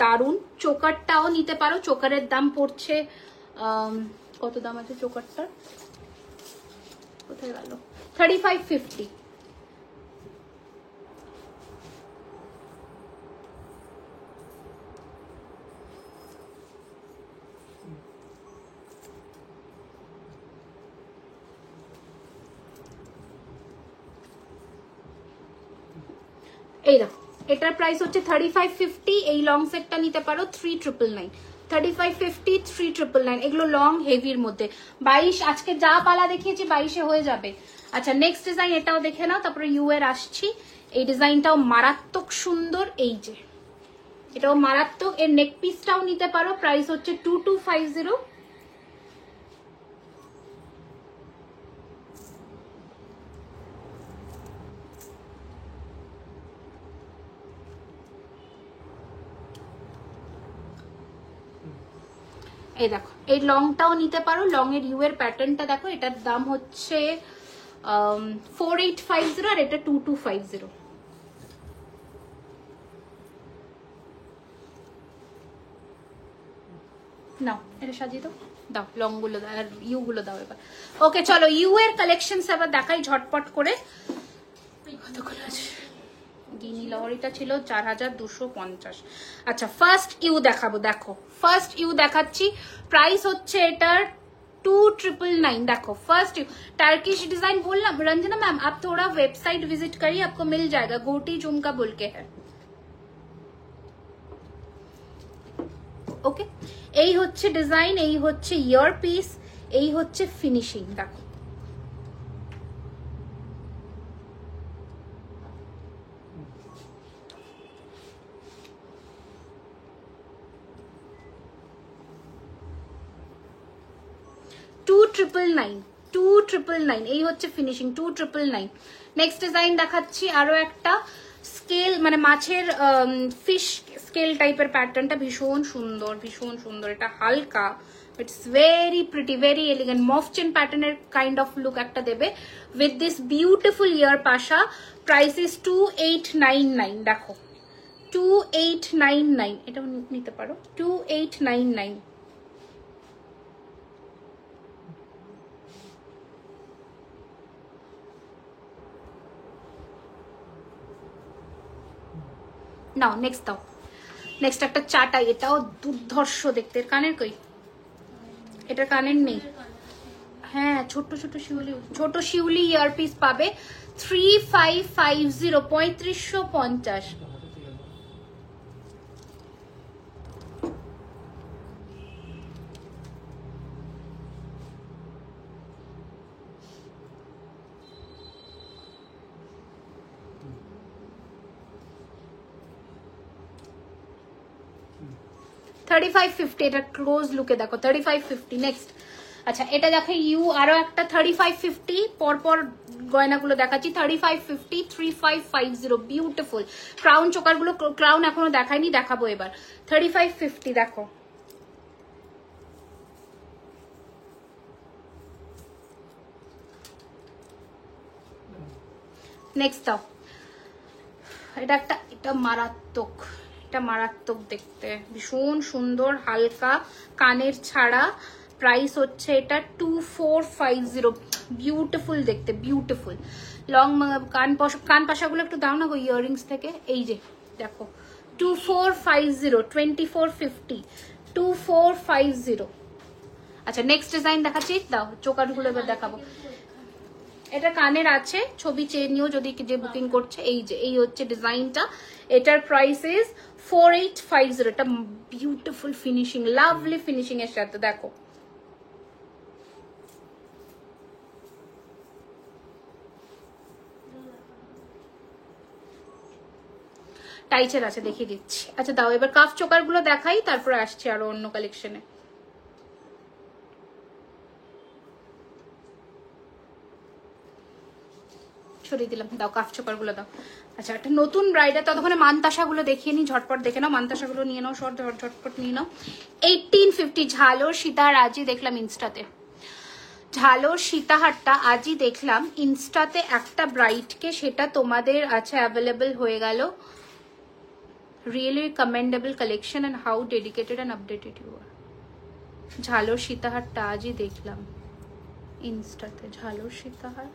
দারুন। চোকারটাও নিতে পারো, চোকারের দাম পড়ছে কত দাম আছে চোকারটার, কোথায় গেল, 3550। এই দেখো, এটার প্রাইস হচ্ছে 3550। এই লং সেটটা নিতে পারো 3999। 3550 3999 এগুলো লং হেভির মধ্যে 22 আজকে যা পালা দেখিয়েছি 22-এ হয়ে যাবে। আচ্ছা নেক্সট ডিজাইন এটাও দেখে নাও, তারপরে ইউ এর আসছি। এই ডিজাইনটাও মারাত্মক সুন্দর, এই যে এটাও মারাত্মক, এর নেক পিসটাও নিতে পারো, প্রাইস হচ্ছে 2250। এই দেখো এই লংটাও নিতে পারো, লং এর ইউ এর প্যাটার্নটা দেখো, এটার দাম হচ্ছে 4850 আর এটা 2250। নাও এটা সাজিয়ে দাও, দাও লং গুলো দাও আর ইউ গুলো দাও এবার। ওকে চলো ইউ এর কালেকশন এবার দেখাই ঝটপট করে। কতগুলো আছে? গিনি লহরিটা ছিল 4250। আচ্ছা ফার্স্ট ইউ দেখাবো, দেখো ফার্স্ট ইউ দেখাচ্ছি, প্রাইস হচ্ছে এটার 2999। देखो फर्स्ट टर्किश डिजाइन बोलना रंजना मैम, आप थोड़ा वेबसाइट विजिट करिए, आपको मिल जाएगा, गोटी झुमका बोल के है। ओके এই হচ্ছে ডিজাইন, এই হচ্ছে ইয়ার পিস, এই হচ্ছে ফিনিশিং। দেখো টু ট্রিপল নাইন এই হচ্ছে ফিনিশিং 2999। নেক্সট ডিজাইন দেখাচ্ছি আরো একটা স্কেল, মানে মাছের ফিশ স্কেল টাইপের প্যাটার্নটা ভীষণ সুন্দর, ভীষণ সুন্দর। এটা হালকা, it's very pretty, very elegant, মফ চেন প্যাটার্নের কাইন্ড অফ লুক একটা দেবে উইথ দিস বিউটিফুল ইয়ার পাশা। Price is 2899। দেখো 2899, এটা নিতে পারো 2899। নাও নেক্সট দাও, নেক্সট একটা চাটাই, এটাও দুর্ধর্ষ দেখতে। কানের কই? এটা কানের নেই। হ্যাঁ ছোট ছোট শিউলি, ছোট শিউলি ইয়ারপিস পাবে 3550 3550। $3550 এটা ক্লোজ লুকে দেখো 3550। নেক্সট আচ্ছা এটা দেখো ইউ আরো একটা 3550, পরপর গয়নাগুলো দেখাচ্ছি 3550 3550 বিউটিফুল ক্রাউন চোকার গুলো, ক্রাউন এখনো দেখাইনি, দেখাবো এবার 3550। দেখো নেক্সট দাও, এটা একটা, এটা মারাত্মক, এটা মারাত্মক দেখতে, ভীষণ সুন্দর, হালকা কানের ছাড়া। প্রাইস হচ্ছে এটা 2450, বিউটিফুল দেখতে, বিউটিফুল লং কান পাশাগুলো একটু দাও না গো ইয়াররিংস থেকে। এই যে দেখো 2450 2450 2450। আচ্ছা নেক্সট ডিজাইন দেখাচ্ছি, দাও চোকারগুলো এবার দেখাবো। এটা কানের আছে, ছবি চেয়ে নিও যদি যে বুকিং করছে। এই যে এই হচ্ছে ডিজাইনটা, এটার প্রাইস ইজ 4850। এটা বিউটিফুল ফিনিশিং, লাভলি ফিনিশিং এর সাথে। দেখো টাইচের আছে, দেখিয়ে দিচ্ছি। আচ্ছা দাও এবার কাফ চোকার গুলো দেখাই, তারপরে আসছে আরো অন্য কালেকশনে। সরিয়ে দিলাম, দাও কাফ চোকার গুলো দাও। আচ্ছা একটা নতুন ব্রাইডার, ততক্ষণে মানতাসা গুলো দেখিয়ে নি, ঝটপট দেখে নাও, মানতাসা গুলো নিয়ে নাও, ঝটপট নিয়ে নাও। 1850 ঝালোর সীতাহার আজই দেখলাম ইনস্টাতে, ঝালোর সীতাহারটা আজই দেখলাম ইনস্টাতে একটা ব্রাইডকে, সেটা তোমাদের আছে অ্যাভেলেবল হয়ে গেল। Really commendable collection and how dedicated and updated you are. ঝালোর সীতাহারটা আজই দেখলাম ইনস্টাতে, ঝালোর সীতাহার।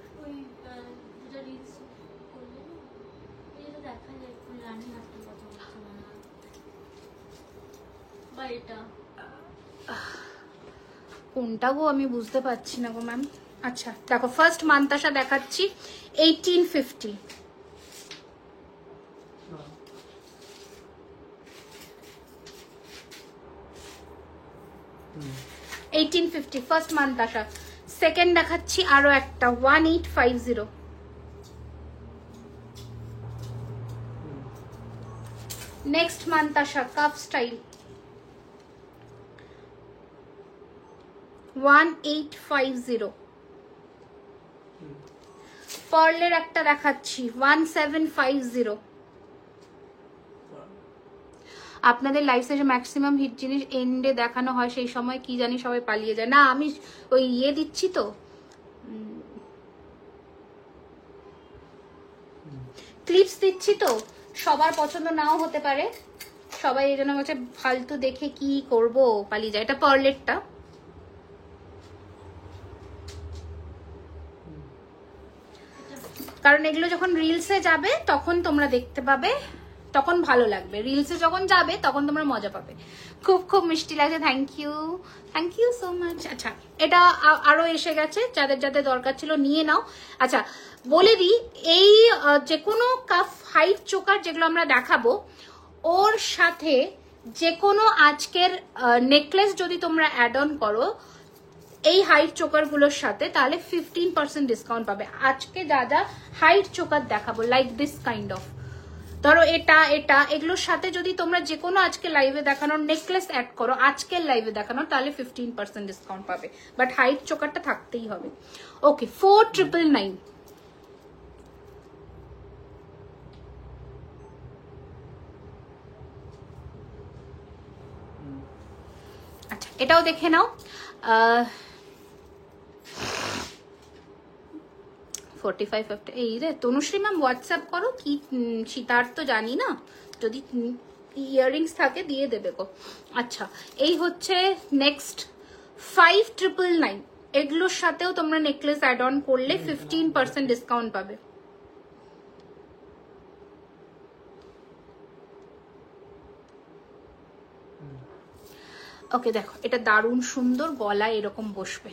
কোনটা গো আমি বুঝতে পারছি না গো ম্যাম। আচ্ছা দেখো ফার্স্ট মানতাসা দেখাচ্ছি 1850। 1850 ফার্স্ট মান্থ আসা। সেকেন্ড দেখাচ্ছি আরো একটা 1850। নেক্সট মান্থ আসা কাফ স্টাইল 1850। পার্লের একটা দেখাচ্ছি 1750। আপনাদের লাইফ স্টেজে ম্যাক্সিমাম হিট জিনিস এন্ডে দেখানো হয়, সেই সময় কি জানি সবাই পালিয়ে যায়। না আমি ওই দিচ্ছি তো, ক্লিপস দিচ্ছি তো, সবার পছন্দ নাও হতে পারে, সবাই এই জন্য বলছে ফালতু দেখে কি করব পালিয়ে যায়। এটা পার্লেরটা, কারণ এগুলো যখন রিলসে যাবে তখন তোমরা দেখতে পাবে, তখন ভালো লাগবে। রিলসে যখন যাবে তখন তোমরা মজা পাবে। খুব খুব মিষ্টি লাগছে, থ্যাংক ইউ সো মাচ। আচ্ছা এটা আরো এসে গেছে, যাদের যাদের দরকার ছিল নিয়ে নাও। আচ্ছা বলে দিই, এই যে কোনো কাফ হাইট চোকার যেগুলো আমরা দেখাবো, ওর সাথে যে কোনো আজকের নেকলেস যদি তোমরা অ্যাড অন করো এই হাইট চোকার গুলোর সাথে, তাহলে 15% ডিসকাউন্ট পাবে। আজকে যা যা হাইট চোকার দেখাবো, লাইক দিস কাইন্ড অফ, ধরো এটা এটা, এগুলোর সাথে যদি তোমরা যে কোনো আজকে লাইভে দেখানোর নেকলেস অ্যাড করো, আজকের লাইভে দেখানোর, তাহলে 15% ডিসকাউন্ট পাবে। বাট হাইট চোকারটা থাকতেই হবে। ওকে 4999। আচ্ছা এটাও দেখে নাও। 4550। এই রে তনুশ্রী ম্যাম হোয়াটসঅ্যাপ করো কি, সীতার তো জানি না, যদি ইয়াররিংস থাকে দিয়ে দেবে গো। আচ্ছা এই হচ্ছে নেক্সট 5999। এগুলোর সাথেও তোমরা নেকলেস অ্যাড অন করলে 15% ডিসকাউন্ট পাবে। ওকে দেখো এটা দারুণ সুন্দর, গলায় এরকম বসবে।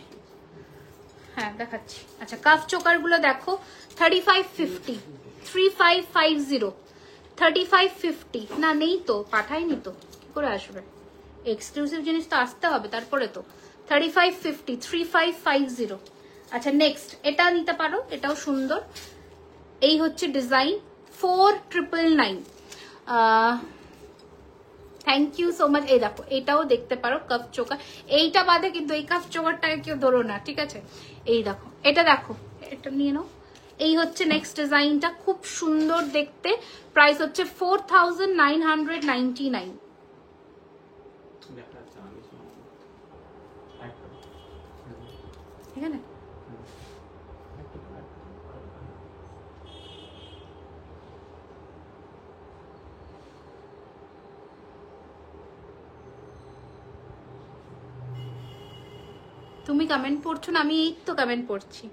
হ্যাঁ দেখাচ্ছি। আচ্ছা কাফ চোকার গুলো দেখো 3550, 3550, 3550। না নেই তো, পাঠাইনি তো, কি করে আসবে? এক্সক্লুসিভ জিনিস তো আসতে হবে তারপরে তো। 3550, 3550। আচ্ছা নেক্সট এটা নিতে পারো, এটাও সুন্দর। এই হচ্ছে design 4999। Thank you so much. এই দেখো এটাও দেখতে পারো কাফ চোকার, এইটা বাদে কিন্তু এই কাফ চোকারটাকে কেউ ধরো না, ঠিক আছে? এই দেখো এটা, দেখো এটা নিয়ে নাও। এই হচ্ছে নেক্সট ডিজাইনটা, খুব সুন্দর দেখতে। প্রাইস হচ্ছে 4999। ঠিক আছে? তুমি কমেন্ট পড়ছো না, আমি এই তো কমেন্ট পড়ছি।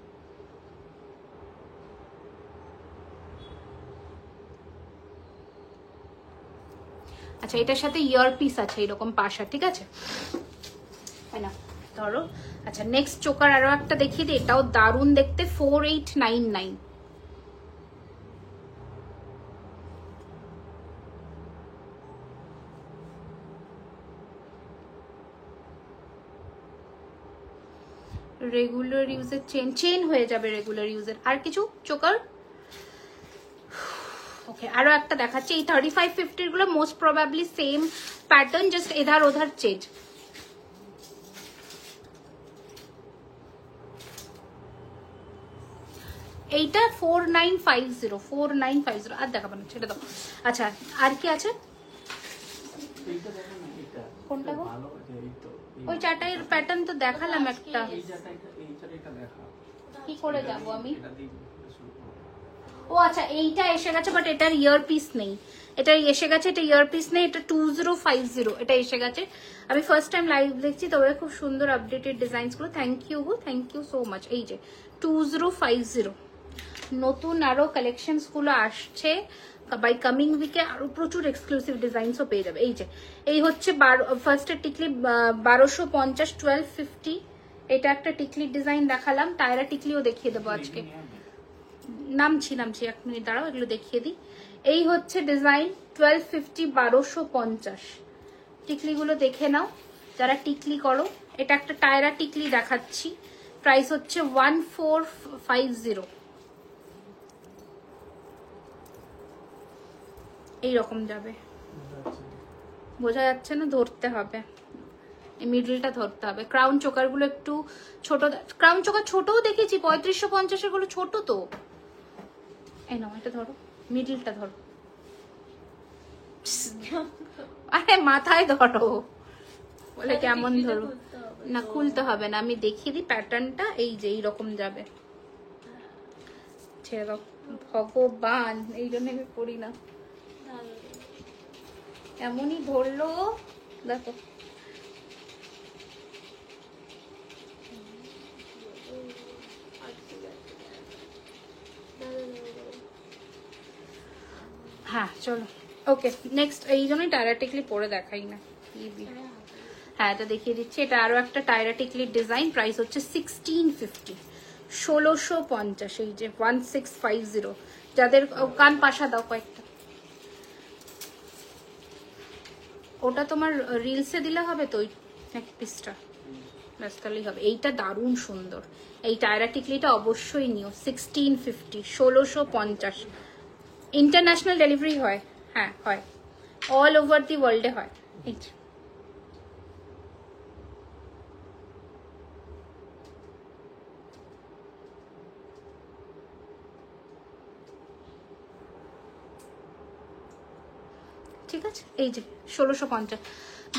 আচ্ছা এটার সাথে ইয়ারপিস আছে এরকম পাশা, ঠিক আছে? তাই না ধরো। আচ্ছা নেক্সট চোকার আরো একটা দেখিয়ে দিই, এটাও দারুণ দেখতে 4899। রেগুলার ইউজের চেন হয়ে যাবে, রেগুলার ইউজের। আর কিছু চোকার? ওকে আরো একটা দেখাচ্ছি। এই 3550 গুলো most probably same pattern, just এধার ওধার চেঞ্জ। এইটা 4950, 4950। আর দেখাবো না, ছেড়ে দাও। আচ্ছা আর কি আছে? কোনটা গো? ওই চারটার প্যাটার্ন তো দেখালাম একটা। কি করে যাব আমি? ও আচ্ছা এইটা এসে গেছে, বাট এটার ইয়ারপিস নেই। এটা এসে গেছে, এটা ইয়ারপিস নেই। এটা 2050 এটা এসে গেছে। আমি ফার্স্ট টাইম লাইভ দেখছি, তবে খুব সুন্দর আপডেটেড ডিজাইনস গুলো। থ্যাংক ইউ গো, থ্যাংক ইউ সো মাচ। এই যে 2050 নতুন আরো কালেকশনস গুলো আসছে। বাই কামিং উইকে আরো প্রচুর এক্সক্লুসিভ ডিজাইনসও পেয়ে যাবে। এই যে এই হচ্ছে ফার্স্টের টিকলি 1250, 1250। এটা একটা টিকলির ডিজাইন দেখালাম, টায়রা টিকলিও দেখিয়ে দেবো আজকে। নামছি 1 মিনিট দাঁড়াও, এগুলো দেখিয়ে দিই। এই হচ্ছে ডিজাইন 1250, 1250। টিকলিগুলো দেখে নাও যারা টিকলি করো। এটা একটা টায়রা টিকলি দেখাচ্ছি, প্রাইস হচ্ছে 1450। এইরকম যাবে, বোঝা যাচ্ছে না? ধরতে হবে, এই মিডলটা ধরতে হবে। ক্রাউন চোকার গুলো একটু ছোট, ক্রাউন চোকার ছোটও দেখেছি, 3550 গুলো ছোট তো। এই নাও, এটা ধরো, মিডলটা ধরো। আরে মাথায় ধরো, বলে কেমন ধরো না, খুলতে হবে না, আমি দেখিয়ে দিই প্যাটার্নটা। এই যে এইরকম যাবে, ছেড়ে দাও। ভগবান, এই জন্য আমি পড়ি না। এমনই ধরলো, দেখো। হ্যাঁ চলো, ওকে নেক্সট। এই জন্যই টায়রা টিকলি পরে দেখাই না। হ্যাঁ, এটা দেখিয়ে দিচ্ছি। এটা আরো একটা টায়রা টিকলির ডিজাইন, প্রাইস হচ্ছে 1650, 1650। এই যে 1650, যাদের কান পাশা দাও কয়েকটা। ওটা তোমার রিলসে দিলে হবে তো, ওই এক পিসটা ব্যাস, তাহলেই হবে। এইটা দারুণ সুন্দর, এই টায়রা টিকলিটা অবশ্যই নিও। 1650, 1650। ইন্টারন্যাশনাল ডেলিভারি হয়, হ্যাঁ হয়, অল ওভার দি ওয়ার্ল্ডে হয়। এই যে ঠিক আছে, এই যে 1650।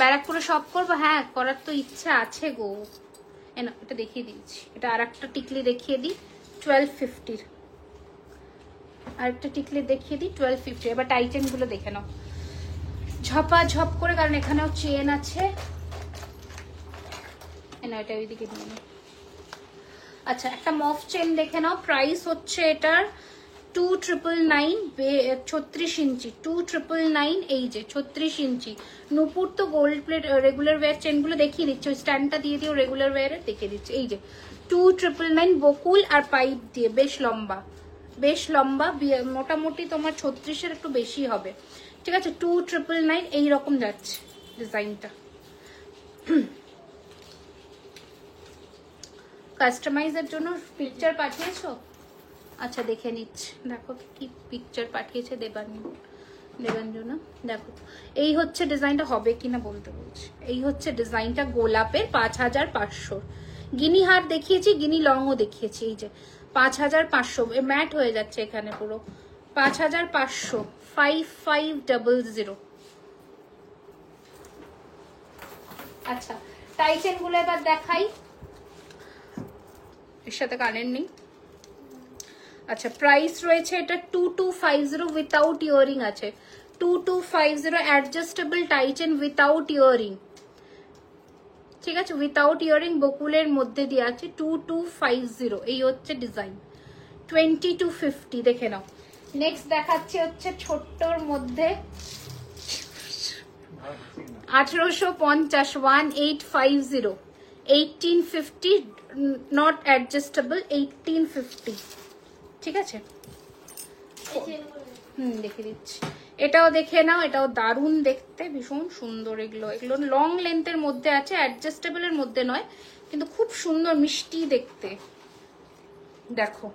ব্যারাকপুরে সব করবো, হ্যাঁ করার তো ইচ্ছা আছে গো। না, এটা দেখিয়ে দিয়েছি। এটা আর একটা টিকলি দেখিয়ে দিই 1250, আরেকটা টিকলি দেখিয়ে দিই 1250। এবার টাইটেন গুলো দেখে নাও ঝপা ঝপ করে, কারণ এখানেও চেন আছে। না, এটা ওইদিকে দিয়ে নাও। আচ্ছা, একটা মফ চেন দেখে নাও, প্রাইস হচ্ছে এটার 2999, 36 ইঞ্চি, 2999। এই যে 36 ইঞ্চি। নুপুর তো গোল্ড প্লেট রেগুলার ওয়্যার চেনগুলো দেখিয়ে দিচ্ছে, ওই স্ট্যান্ডটা দিয়ে দিও, রেগুলার ওয়্যারে দেখিয়ে দিচ্ছে। এই যে 2999 বকুল আর পাইপ দিয়ে, বেশ লম্বা, বেশ লম্বা, মোটামুটি তোমার 36-এর একটু বেশি হবে। ঠিক আছে, 2999 এইরকম যাচ্ছে ডিজাইনটা। কাস্টমাইজের জন্য পিকচার পাঠিয়েছো? আচ্ছা দেখে নিচ্ছি, দেখো কি পিকচার পাঠিয়েছে দেবাঞ্জনা। দেখো, এই হচ্ছে ডিজাইনটা, হবে কিনা বলতে বলছি। এই হচ্ছে ডিজাইনটা গোলাপের, 5500। গিনি হার দেখিয়েছি, গিনি লংও দেখিয়েছি। এই যে 5500, ম্যাট হয়ে যাচ্ছে এখানে পুরো। 5500, 5500। আচ্ছা, টাইটেন গুলো এবার দেখাই, এর সাথে কানের নেই। আচ্ছা, প্রাইস রয়েছে এটা 2250 উইথাউট ইয়ারিং আছে। 2250 অ্যাডজাস্টেবল টাইটেন উইথাউট ইয়ারিং। ঠিক আছে, উইথাউট ইয়ারিং বকুলের মধ্যে দিয়ে আছে 2250। এই হচ্ছে ডিজাইন 2250, দেখে নাও। নেক্সট দেখাচ্ছি হচ্ছে ছোট্টর মধ্যে 1850, 1850, 1850 নট অ্যাডজাস্টেবল, 1850। ঠিক আছে, দেখে দিচ্ছি। এটাও দেখে নাও, এটাও দারুণ দেখতে, ভীষণ সুন্দর। এগুলো লং লেন্থের মধ্যে আছে, অ্যাডজাস্টেবলের মধ্যে নয়, কিন্তু খুব সুন্দর মিষ্টি দেখতে। দেখো,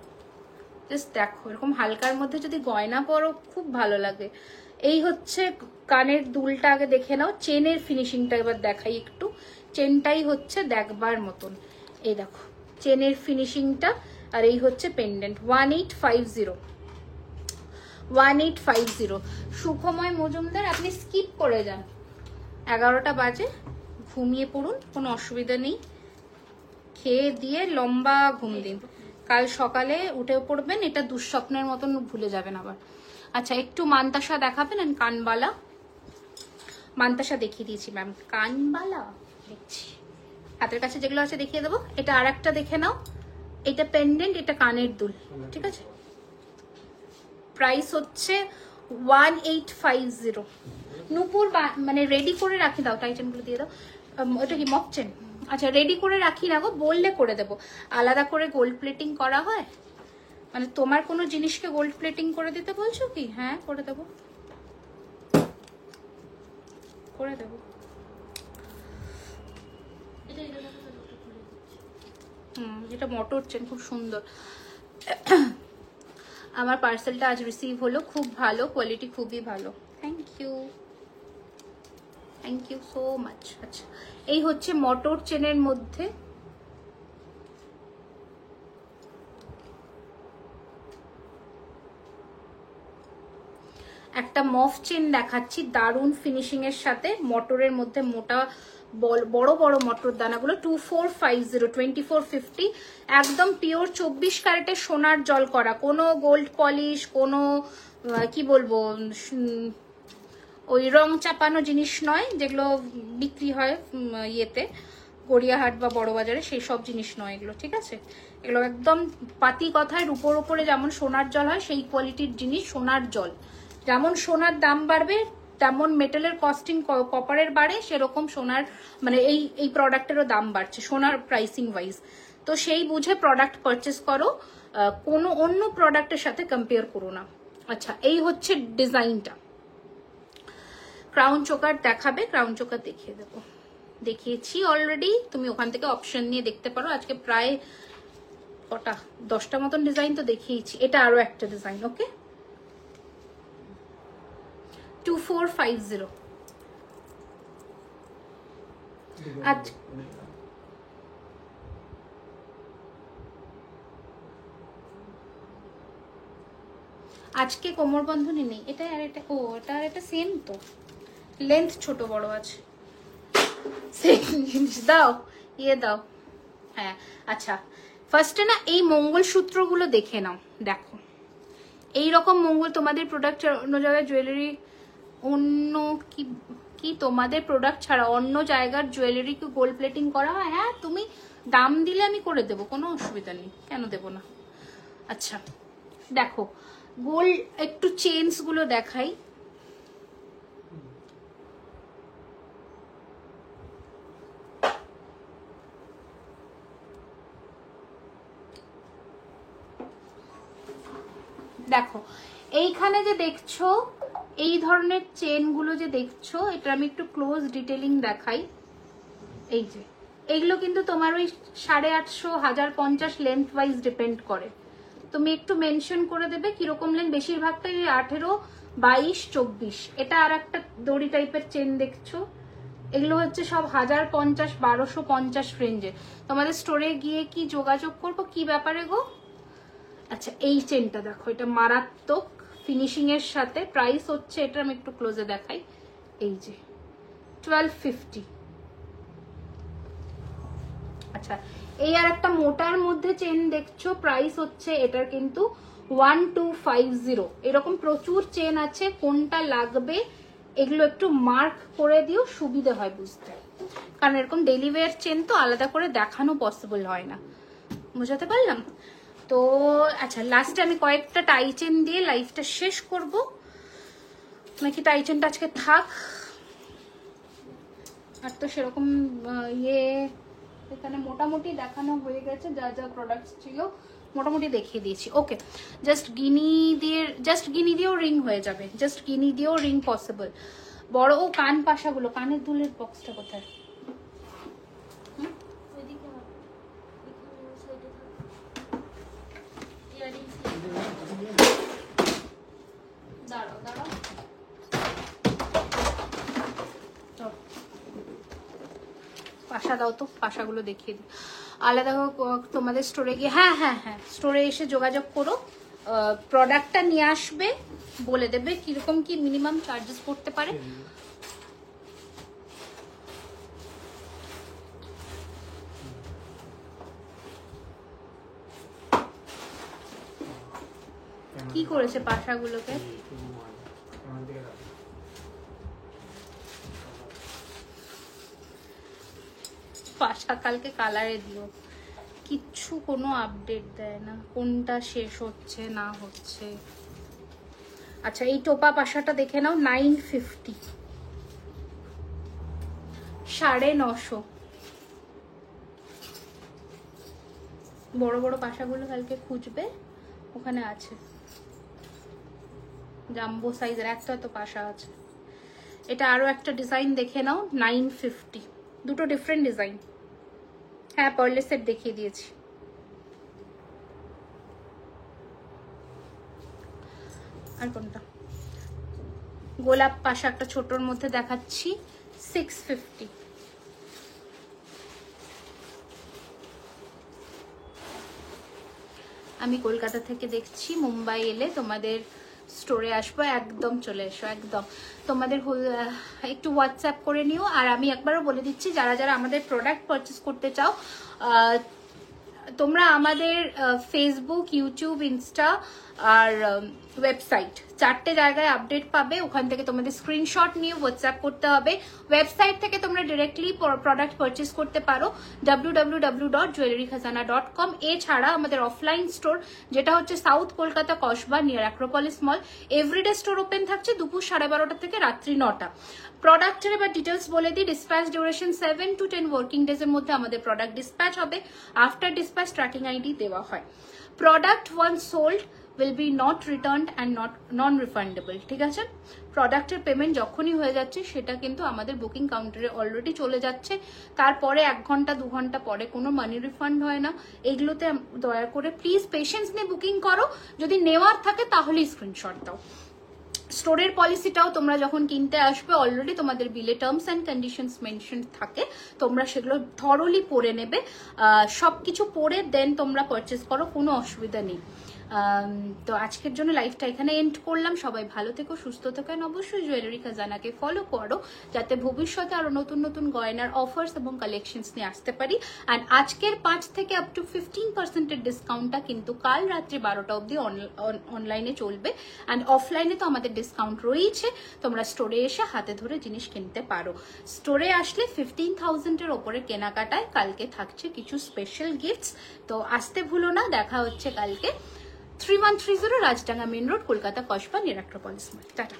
জাস্ট দেখো, এরকম হালকার মধ্যে যদি গয়না পরো খুব ভালো লাগে। এই হচ্ছে কানের দুলটা, আগে দেখে নাও। চেনের ফিনিশিংটা এবার দেখাই একটু। চেনটাই হচ্ছে দেখবার মতন। এই দেখো চেনের ফিনিশিংটা, আর এই হচ্ছে পেন্ডেন্ট। 1850, 1850। সুখময় মজুমদার, আপনি স্কিপ করে যান, 11টা বাজে, ঘুমিয়ে পড়ুন, কোনো অসুবিধা নেই। খেয়ে দিয়ে লম্বা ঘুম দিন, কাল সকালে উঠে পড়বেন, এটা দুঃস্বপ্নের মতন ভুলে যাবেন আবার। আচ্ছা, একটু মান্তাসা দেখাবেন? কানবালা, মান্তাসা দেখিয়ে দিয়েছি ম্যাম, কানবালা দেখছি। হাতের কাছে যেগুলো আছে দেখিয়ে দেবো। এটা আর একটা দেখে নাও, এটা পেন্ডেন্ট, এটা কানের দুল। ঠিক আছে, প্রাইস হচ্ছে 1850। নুপুর মানে রেডি করে রাখি দাও, টাইটেন গুলো দিয়ে দাও। ওটা কি মক চেন? আচ্ছা, রেডি করে রাখি না গো, বললে করে দেবো। আলাদা করে গোল্ড প্লেটিং করা হয়? মানে তোমার কোনো জিনিসকে গোল্ড প্লেটিং করে দিতে বলছো কি? হ্যাঁ, করে দেবো, করে দেবো। এটা মটর চেন, খুব সুন্দর। আমার পার্সেলটা আজ রিসিভ হলো, খুব ভালো কোয়ালিটি, খুবই ভালো। Thank you so much. আচ্ছা, এই হচ্ছে মটর চেনের মধ্যে একটা মফ চেন দেখাচ্ছি, দারুন ফিনিশিং এর সাথে, মটরের মধ্যে মোটা বড় বড় মটর দানাগুলো, 2450 2450, একদম পিওর 24 ক্যারেটের সোনার জল করা, কোনো গোল্ড পলিশ, কোনো কি বলবো ওই রং চাপানো জিনিস নয়, যেগুলো বিক্রি হয় ইয়েতে গড়িয়াহাট বা বড় বাজারে, সেই সব জিনিস নয় এগুলো, ঠিক আছে? এগুলো একদম পাতি কথায় রূপোর ওপরে যেমন সোনার জল হয় সেই কোয়ালিটির জিনিস, সোনার জল। যেমন সোনার দাম বাড়বে তেমন মেটালের কস্টিং, কপারের বাড়ে, সেরকম সোনার মানে এই প্রোডাক্টেরও দাম বাড়ছে সোনার প্রাইসিং ওয়াইজ। তো সেই বুঝে প্রোডাক্ট পারচেস করো, কোনো অন্য প্রোডাক্টের সাথে কম্পেয়ার করো না। আচ্ছা, এই হচ্ছে ডিজাইনটা। ক্রাউন চোকার দেখাবে? ক্রাউন চোকার দেখিয়ে দেবো, দেখিয়েছি অলরেডি, তুমি ওখান থেকে অপশন নিয়ে দেখতে পারো। আজকে প্রায় কটা 10টা মতন ডিজাইন তো দেখিয়েছি, এটা আরো একটা ডিজাইন। ওকে, 2450। আজকে কোমর বন্ধনী নেই, এটা আর এটা, ও এটা আর এটা সেম তো, লেন্থ ছোট বড় আছে, সেম জিনিস। দাও, ইয়ে দাও। হ্যাঁ, আচ্ছা, ফার্স্টে না এই মঙ্গলসূত্রগুলো দেখে নাও। দেখো এইরকম মঙ্গল, তোমাদের প্রোডাক্ট অন্য জায়গায় জুয়েলারি, অন্য কি তোমাদের প্রোডাক্ট ছাড়া অন্য জায়গার জুয়েলারি কি গোল্ড প্লেটিং করা হয়? হ্যাঁ, তুমি দাম দিলে আমি করে দেবো, কোনো অসুবিধা নেই, কেন দেবো না। আচ্ছা দেখো, গোল্ড একটু চেইনস গুলো দেখাই। দেখো এইখানে যে দেখছো এই ধরনের চেন গুলো যে দেখছো, এটা আমি একটু ক্লোজ ডিটেলিং দেখাই। এই যে এইগুলো কিন্তু তোমার ওই 850, 1050 লেন্থ ওয়াইজ ডিপেন্ড করে। তুমি একটু মেনশন করে দেবে কিরকম লেন্থ, বেশিরভাগটাই 18, 22, 24। এটা আর একটা দড়ি টাইপের চেন দেখছো, এগুলো হচ্ছে সব 1050, 1250 রেঞ্জে। তোমাদের স্টোরে গিয়ে কি যোগাযোগ করবো, কি ব্যাপারে গো? আচ্ছা, এই চেনটা দেখো, এটা মারাত্মক ফিনিশিং এর সাথে, প্রাইস হচ্ছে, এটা আমি একটু ক্লোজে দেখাই, এই যে 1250। আচ্ছা, এই আর একটা মোটার মধ্যে চেন দেখছো, প্রাইস হচ্ছে এটার কিন্তু 1250। এরকম প্রচুর চেন আছে, কোনটা লাগবে এগুলো একটু মার্ক করে দিও, সুবিধে হয় বুঝতে, কারণ এরকম ডেইলি ওয়্যার চেন তো আলাদা করে দেখানো পসিবল হয় না, বুঝাতে পারলাম তো? আচ্ছা, লাস্টে আমি কয়েকটা টাই চেন দিয়ে লাইফটা শেষ করব, নাকি টাই চেনটা আজকে থাক? আর তো সেরকম ইয়ে এখানে মোটামুটি দেখানো হয়ে গেছে, যা যা প্রোডাক্টস ছিল মোটামুটি দেখিয়ে দিয়েছি। ওকে, জাস্ট গিনি দিয়েও রিং হয়ে যাবে, জাস্ট গিনি দিয়েও রিং পসিবল। বড় ও কান পাশাগুলো, কানের দুলের বক্সটা কোথায়? দাঁড়াও দাঁড়াও, পাশা দাও তো, পাশাগুলো দেখিয়ে দিই আলাদা তোমাদের স্টোরে গিয়ে। হ্যাঁ হ্যাঁ হ্যাঁ, স্টোরে এসে যোগাযোগ করো, প্রোডাক্টটা নিয়ে আসবে, বলে দেবে কিরকম কি মিনিমাম চার্জেস পড়তে পারে। কি করেছে পাশাগুলোকে? পাশা কালকে কালারে দিও, কিচ্ছু কোনো আপডেট দেয় না, কোনটা শেষ হচ্ছে না হচ্ছে। আচ্ছা, এই টোপা পাশাটা দেখে নাও, 950, 950। বড় বড় পাশাগুলো কালকে খুঁজবে, ওখানে আছে জাম্বো সাইজের, একটা তো পাশা আছে। এটা আরো একটা ডিজাইন দেখে নাও, 950, দুটো ডিফারেন্ট ডিজাইন। হ্যাঁ, পার্লের সেট দেখিয়ে দিয়েছি। আর কোনটা গোলাপ পাশা একটা ছোটর মধ্যে দেখাচ্ছি 650। আমি কলকাতা থেকে দেখছি, মুম্বাই এলে তোমাদের স্টোরে আসবো, একদম চলে এসো, একদম তোমাদের একটু হোয়াটসঅ্যাপ করে নিও। আর আমি একবারও বলে দিচ্ছি, যারা যারা আমাদের প্রোডাক্ট পারচেস করতে চাও, তোমরা আমাদের ফেসবুক, ইউটিউব, ইনস্টা আর ওয়েবসাইট 4টে জায়গায় আপডেট পাবে। ওখান থেকে তোমাদের স্ক্রিনশট নিয়ে হোয়াটসঅ্যাপ করতে হবে। ওয়েবসাইট থেকে তোমরা ডিরেক্টলি প্রোডাক্ট পারচেস করতে পারো www.jewellerykhazana.com। এছাড়া আমাদের অফলাইন স্টোর যেটা হচ্ছে south Kolkata Kasba near Acropolis মল, এভরিডে স্টোর ওপেন থাকছে দুপুর 12:30 থেকে রাত্রি 9টা। প্রোডাক্টের এবার ডিটেলস বলে দিই। ডিসপ্যাচ ডিউরেশন 7 to 10 ওয়ার্কিং ডেজের মধ্যে আমাদের প্রোডাক্ট ডিসপ্যাচ হবে। আফটার ডিসপ্যাচ ট্র্যাকিং আইডি দেওয়া হয়। Product once sold will be not returned and not non-refundable, ঠিক আছে? প্রোডাক্টের পেমেন্ট যখনই হয়ে যাচ্ছে সেটা কিন্তু আমাদের বুকিং কাউন্টারে অলরেডি চলে যাচ্ছে। তারপরে 1 ঘন্টা 2 ঘন্টা পরে কোনো মানি রিফান্ড হয় না। এগুলোতে দয়া করে প্লিজ পেশেন্স নিয়ে বুকিং করো। যদি নেওয়ার থাকে তাহলেই স্ক্রিনশট দাও। স্টোরের পলিসিটাও তোমরা যখন কিনতে আসবে অলরেডি তোমাদের বিলে টার্মস অ্যান্ড কন্ডিশনস মেনশন থাকে, তোমরা সেগুলো থরলি পড়ে নেবে। সবকিছু পড়ে দেন তোমরা পারচেস করো, কোনো অসুবিধা নেই। তো আজকের জন্য লাইভটা এখানে এন্ড করলাম। সবাই ভালো থেকো, সুস্থ থেকো, অবশ্যই জুয়েলারি খাজানাকে ফলো করো যাতে ভবিষ্যতে আরো নতুন নতুন গয়নার অফার্স এবং কালেকশনস নিয়ে আসতে পারি। অ্যান্ড আজকের 5 থেকে আপ টু 15% ডিসকাউন্টটা কিন্তু কাল রাত্রি 12টা অবধি অনলাইনে চলবে। অ্যান্ড অফলাইনে তো আমাদের ডিসকাউন্ট রয়েছে, তোমরা স্টোরে এসে হাতে ধরে জিনিস কিনতে পারো। স্টোরে আসলে 15,000-এর ওপরে কেনাকাটায় কালকে থাকছে কিছু স্পেশাল গিফটস। তো আসতে ভুলো না। দেখা হচ্ছে কালকে 3130 Rajdanga main road, Kolkata Kasba near Acropolis Mall. Tata.